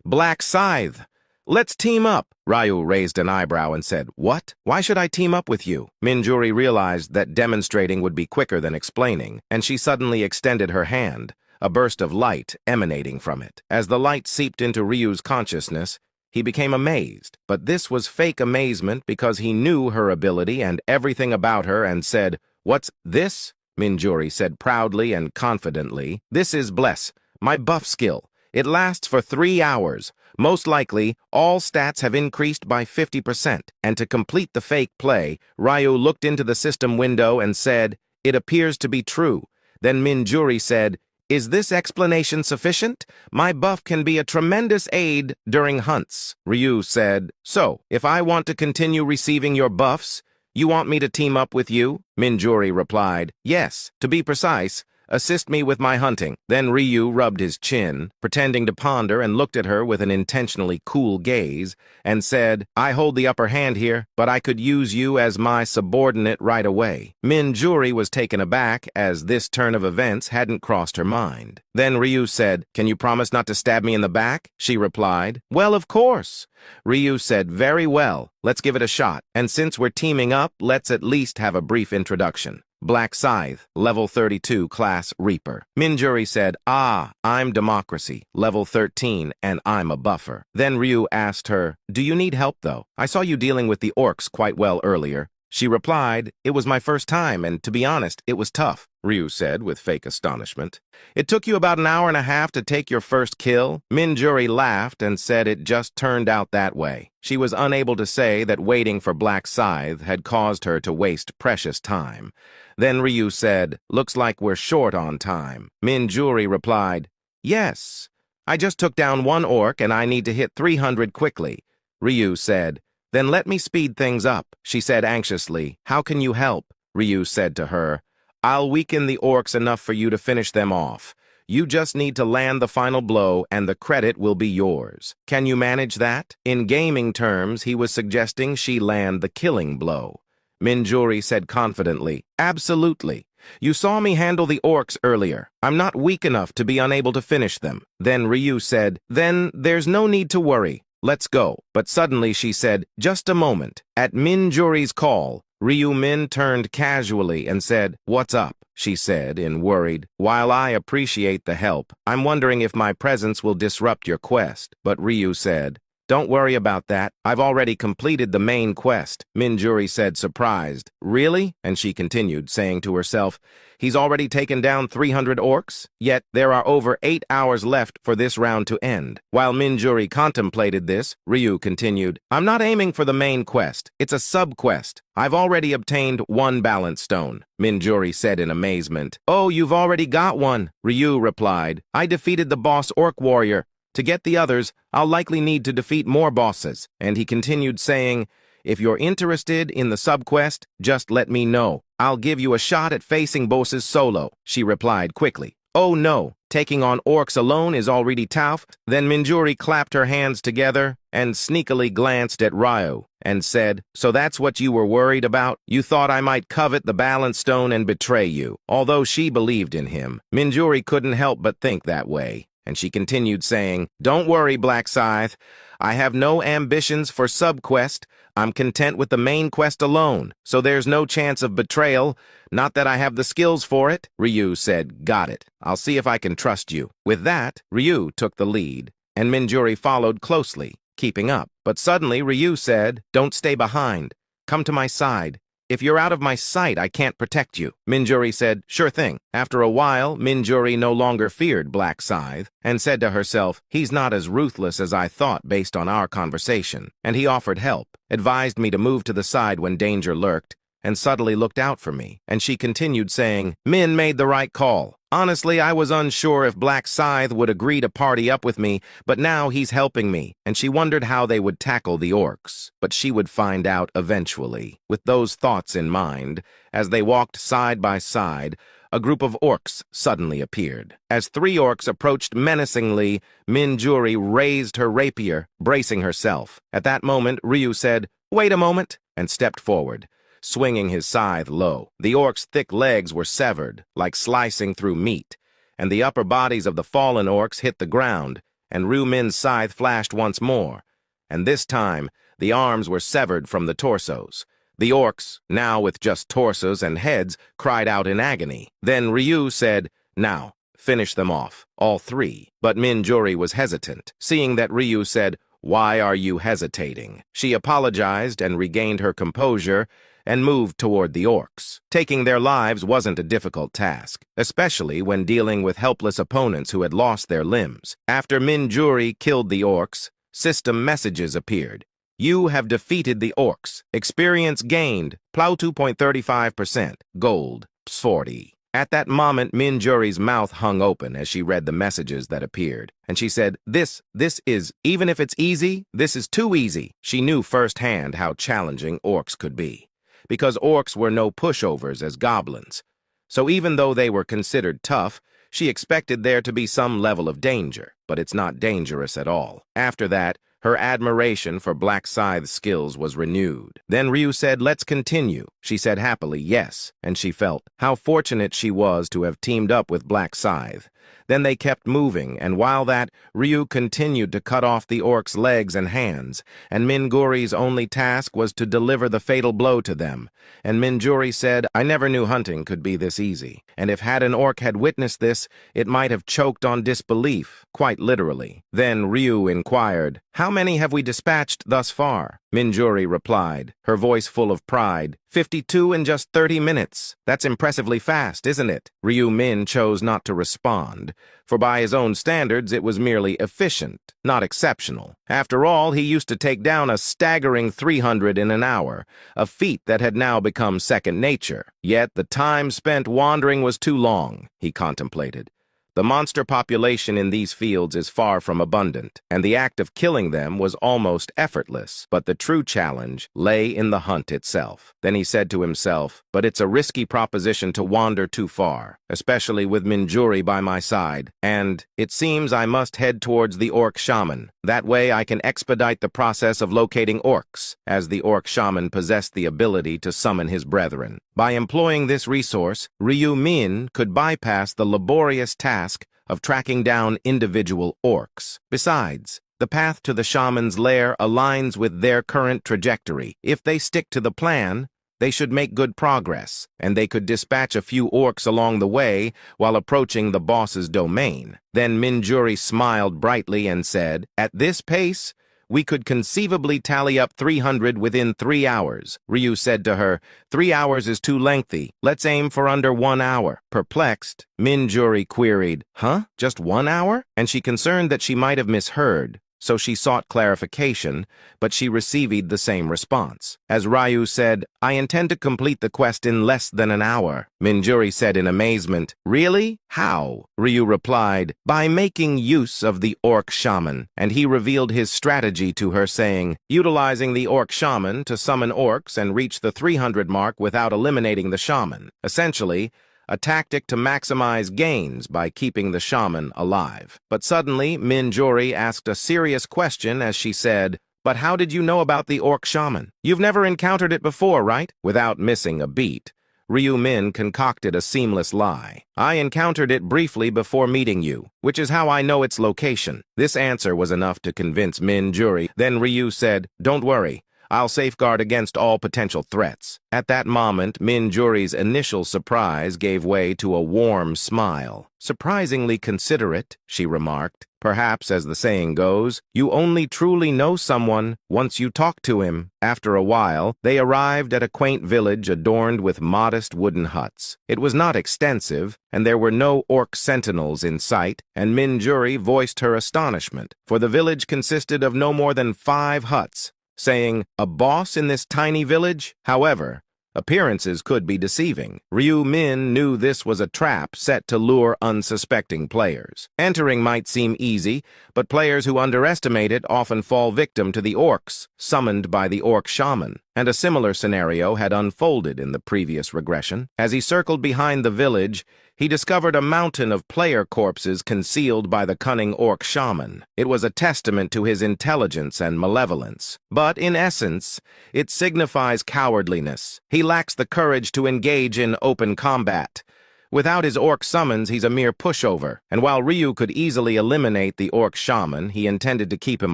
"Black Scythe, let's team up." Ryu raised an eyebrow and said, "What? Why should I team up with you?" Minjuri realized that demonstrating would be quicker than explaining, and she suddenly extended her hand, a burst of light emanating from it. As the light seeped into Ryu's consciousness, he became amazed, but this was fake amazement because he knew her ability and everything about her and said, "What's this?" Minjuri said proudly and confidently, "This is Bless, my buff skill. It lasts for 3 hours. Most likely, all stats have increased by 50%. And to complete the fake play, Ryu looked into the system window and said, "It appears to be true." Then Minjuri said, "Is this explanation sufficient? My buff can be a tremendous aid during hunts." Ryu said, "So, if I want to continue receiving your buffs, you want me to team up with you?" Minjuri replied, "Yes, to be precise, assist me with my hunting." Then Ryu rubbed his chin, pretending to ponder, and looked at her with an intentionally cool gaze, and said, "I hold the upper hand here, but I could use you as my subordinate right away." Minjuri was taken aback, as this turn of events hadn't crossed her mind. Then Ryu said, "Can you promise not to stab me in the back?" She replied, "Well, of course." Ryu said, "Very well, let's give it a shot. And since we're teaming up, let's at least have a brief introduction. Black Scythe, level 32, class Reaper." Minjuri said, "Ah, I'm Democracy, level 13, and I'm a buffer." Then Ryu asked her, "Do you need help, though? I saw you dealing with the orcs quite well earlier." She replied, "It was my first time, and to be honest, it was tough." Ryu said with fake astonishment, "It took you about an hour and a half to take your first kill?" Minjuri laughed and said it just turned out that way. She was unable to say that waiting for Black Scythe had caused her to waste precious time. Then Ryu said, "Looks like we're short on time." Minjuri replied, "Yes, I just took down one orc and I need to hit 300 quickly." Ryu said, "Then let me speed things up." She said anxiously, "How can you help?" Ryu said to her, "I'll weaken the orcs enough for you to finish them off. You just need to land the final blow and the credit will be yours. Can you manage that?" In gaming terms, he was suggesting she land the killing blow. Minjuri said confidently, "Absolutely. You saw me handle the orcs earlier. I'm not weak enough to be unable to finish them." Then Ryu said, "Then there's no need to worry. Let's go." But suddenly she said, "Just a moment." At Minjuri's call, Ryu Min turned casually and said, "What's up?" She said, in worried, "While I appreciate the help, I'm wondering if my presence will disrupt your quest." But Ryu said, "Don't worry about that. I've already completed the main quest." Minjuri said, surprised, "Really?" And she continued, saying to herself, "He's already taken down 300 orcs? Yet there are over 8 hours left for this round to end." While Minjuri contemplated this, Ryu continued, "I'm not aiming for the main quest. It's a sub-quest. I've already obtained 1 balance stone." Minjuri said in amazement, "Oh, you've already got one." Ryu replied, "I defeated the boss orc warrior. To get the others, I'll likely need to defeat more bosses." And he continued saying, "If you're interested in the sub-quest, just let me know. I'll give you a shot at facing bosses solo." She replied quickly, "Oh no, taking on orcs alone is already tough." Then Minjuri clapped her hands together and sneakily glanced at Ryu and said, "So that's what you were worried about? You thought I might covet the balance stone and betray you." Although she believed in him, Minjuri couldn't help but think that way. And she continued saying, "Don't worry, Black Scythe. I have no ambitions for sub-quest. I'm content with the main quest alone, so there's no chance of betrayal. Not that I have the skills for it." Ryu said, "Got it. I'll see if I can trust you." With that, Ryu took the lead, and Minjuri followed closely, keeping up. But suddenly Ryu said, "Don't stay behind. Come to my side. If you're out of my sight, I can't protect you. Minjuri said, sure thing. After a while, Minjuri no longer feared Black Scythe and said to herself, he's not as ruthless as I thought based on our conversation. And he offered help, advised me to move to the side when danger lurked, and subtly looked out for me. And she continued saying, Min made the right call. Honestly, I was unsure if Black Scythe would agree to party up with me, but now he's helping me, and she wondered how they would tackle the orcs. But she would find out eventually. With those thoughts in mind, as they walked side by side, a group of orcs suddenly appeared. As 3 orcs approached menacingly, Minjuri raised her rapier, bracing herself. At that moment, Ryu said, wait a moment, and stepped forward, swinging his scythe low. The orc's thick legs were severed, like slicing through meat, and the upper bodies of the fallen orcs hit the ground, and Ryu Min's scythe flashed once more, and this time the arms were severed from the torsos. The orcs, now with just torsos and heads, cried out in agony. Then Ryu said, now, finish them off, all 3. But Minjuri was hesitant. Seeing that Ryu said, why are you hesitating? She apologized and regained her composure and moved toward the orcs. Taking their lives wasn't a difficult task, especially when dealing with helpless opponents who had lost their limbs. After Minjuri killed the orcs, system messages appeared. You have defeated the orcs. Experience gained, plow 2.35%, gold, 40. At that moment, Minjuri's mouth hung open as she read the messages that appeared, and she said, this is, even if it's easy, this is too easy. She knew firsthand how challenging orcs could be, because orcs were no pushovers as goblins. So even though they were considered tough, she expected there to be some level of danger, but it's not dangerous at all. After that, her admiration for Black Scythe's skills was renewed. Then Ryu said, let's continue. She said happily, yes, and she felt how fortunate she was to have teamed up with Black Scythe. Then they kept moving, and while that, Ryu continued to cut off the orc's legs and hands, and Minjuri's only task was to deliver the fatal blow to them. And Minjuri said, I never knew hunting could be this easy, and if an orc had witnessed this, it might have choked on disbelief, quite literally. Then Ryu inquired, how many have we dispatched thus far? Minjuri replied, her voice full of pride, 52 in just 30 minutes. That's impressively fast, isn't it? Ryu Min chose not to respond, for by his own standards it was merely efficient, not exceptional. After all, he used to take down a staggering 300 in an hour, a feat that had now become second nature. Yet the time spent wandering was too long, he contemplated. The monster population in these fields is far from abundant, and the act of killing them was almost effortless. But the true challenge lay in the hunt itself. Then he said to himself, but it's a risky proposition to wander too far, especially with Minjuri by my side, and it seems I must head towards the orc shaman. That way I can expedite the process of locating orcs, as the orc shaman possessed the ability to summon his brethren. By employing this resource, Ryu Min could bypass the laborious task of tracking down individual orcs. Besides, the path to the shaman's lair aligns with their current trajectory. If they stick to the plan, they should make good progress, and they could dispatch a few orcs along the way while approaching the boss's domain. Then Minjuri smiled brightly and said, at this pace, we could conceivably tally up 300 within 3 hours. Ryu said to her, 3 hours is too lengthy. Let's aim for under 1 hour. Perplexed, Minjuri queried, huh? Just 1 hour? And she concerned that she might have misheard. So she sought clarification, but she received the same response. As Ryu said, I intend to complete the quest in less than an hour. Minjuri said in amazement, really? How? Ryu replied, by making use of the orc shaman. And he revealed his strategy to her, saying, utilizing the orc shaman to summon orcs and reach the 300 mark without eliminating the shaman. Essentially, a tactic to maximize gains by keeping the shaman alive. But suddenly, Minjuri asked a serious question as she said, but how did you know about the orc shaman? You've never encountered it before, right? Without missing a beat, Ryu Min concocted a seamless lie. I encountered it briefly before meeting you, which is how I know its location. This answer was enough to convince Minjuri. Then Ryu said, don't worry. I'll safeguard against all potential threats. At that moment, Min-Juri's initial surprise gave way to a warm smile. Surprisingly considerate, she remarked. Perhaps, as the saying goes, you only truly know someone once you talk to him. After a while, they arrived at a quaint village adorned with modest wooden huts. It was not extensive, and there were no orc sentinels in sight, and Min-Juri voiced her astonishment, for the village consisted of no more than 5 huts, saying, "A boss in this tiny village?" However, appearances could be deceiving. Ryu Min knew this was a trap set to lure unsuspecting players. Entering might seem easy, but players who underestimate it often fall victim to the orcs, summoned by the orc shaman. And a similar scenario had unfolded in the previous regression. As he circled behind the village, he discovered a mountain of player corpses concealed by the cunning orc shaman. It was a testament to his intelligence and malevolence. But in essence, it signifies cowardliness. He lacks the courage to engage in open combat. Without his orc summons, he's a mere pushover, and while Ryu could easily eliminate the orc shaman, he intended to keep him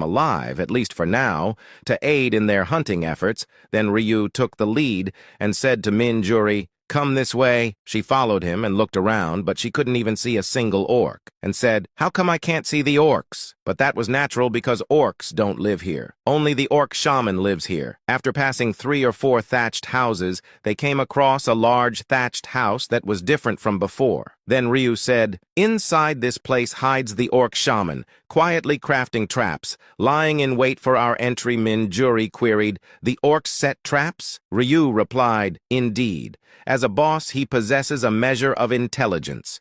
alive, at least for now, to aid in their hunting efforts. Then Ryu took the lead and said to Min-Juri, "Come this way." She followed him and looked around, but she couldn't even see a single orc, and said, "How come I can't see the orcs?" But that was natural because orcs don't live here. Only the orc shaman lives here. After passing 3 or 4 thatched houses, they came across a large thatched house that was different from before. Then Ryu said, "Inside this place hides the orc shaman, quietly crafting traps, lying in wait for our entry." Min-Juri queried, "The orcs set traps?" Ryu replied, "Indeed. As a boss, he possesses a measure of intelligence.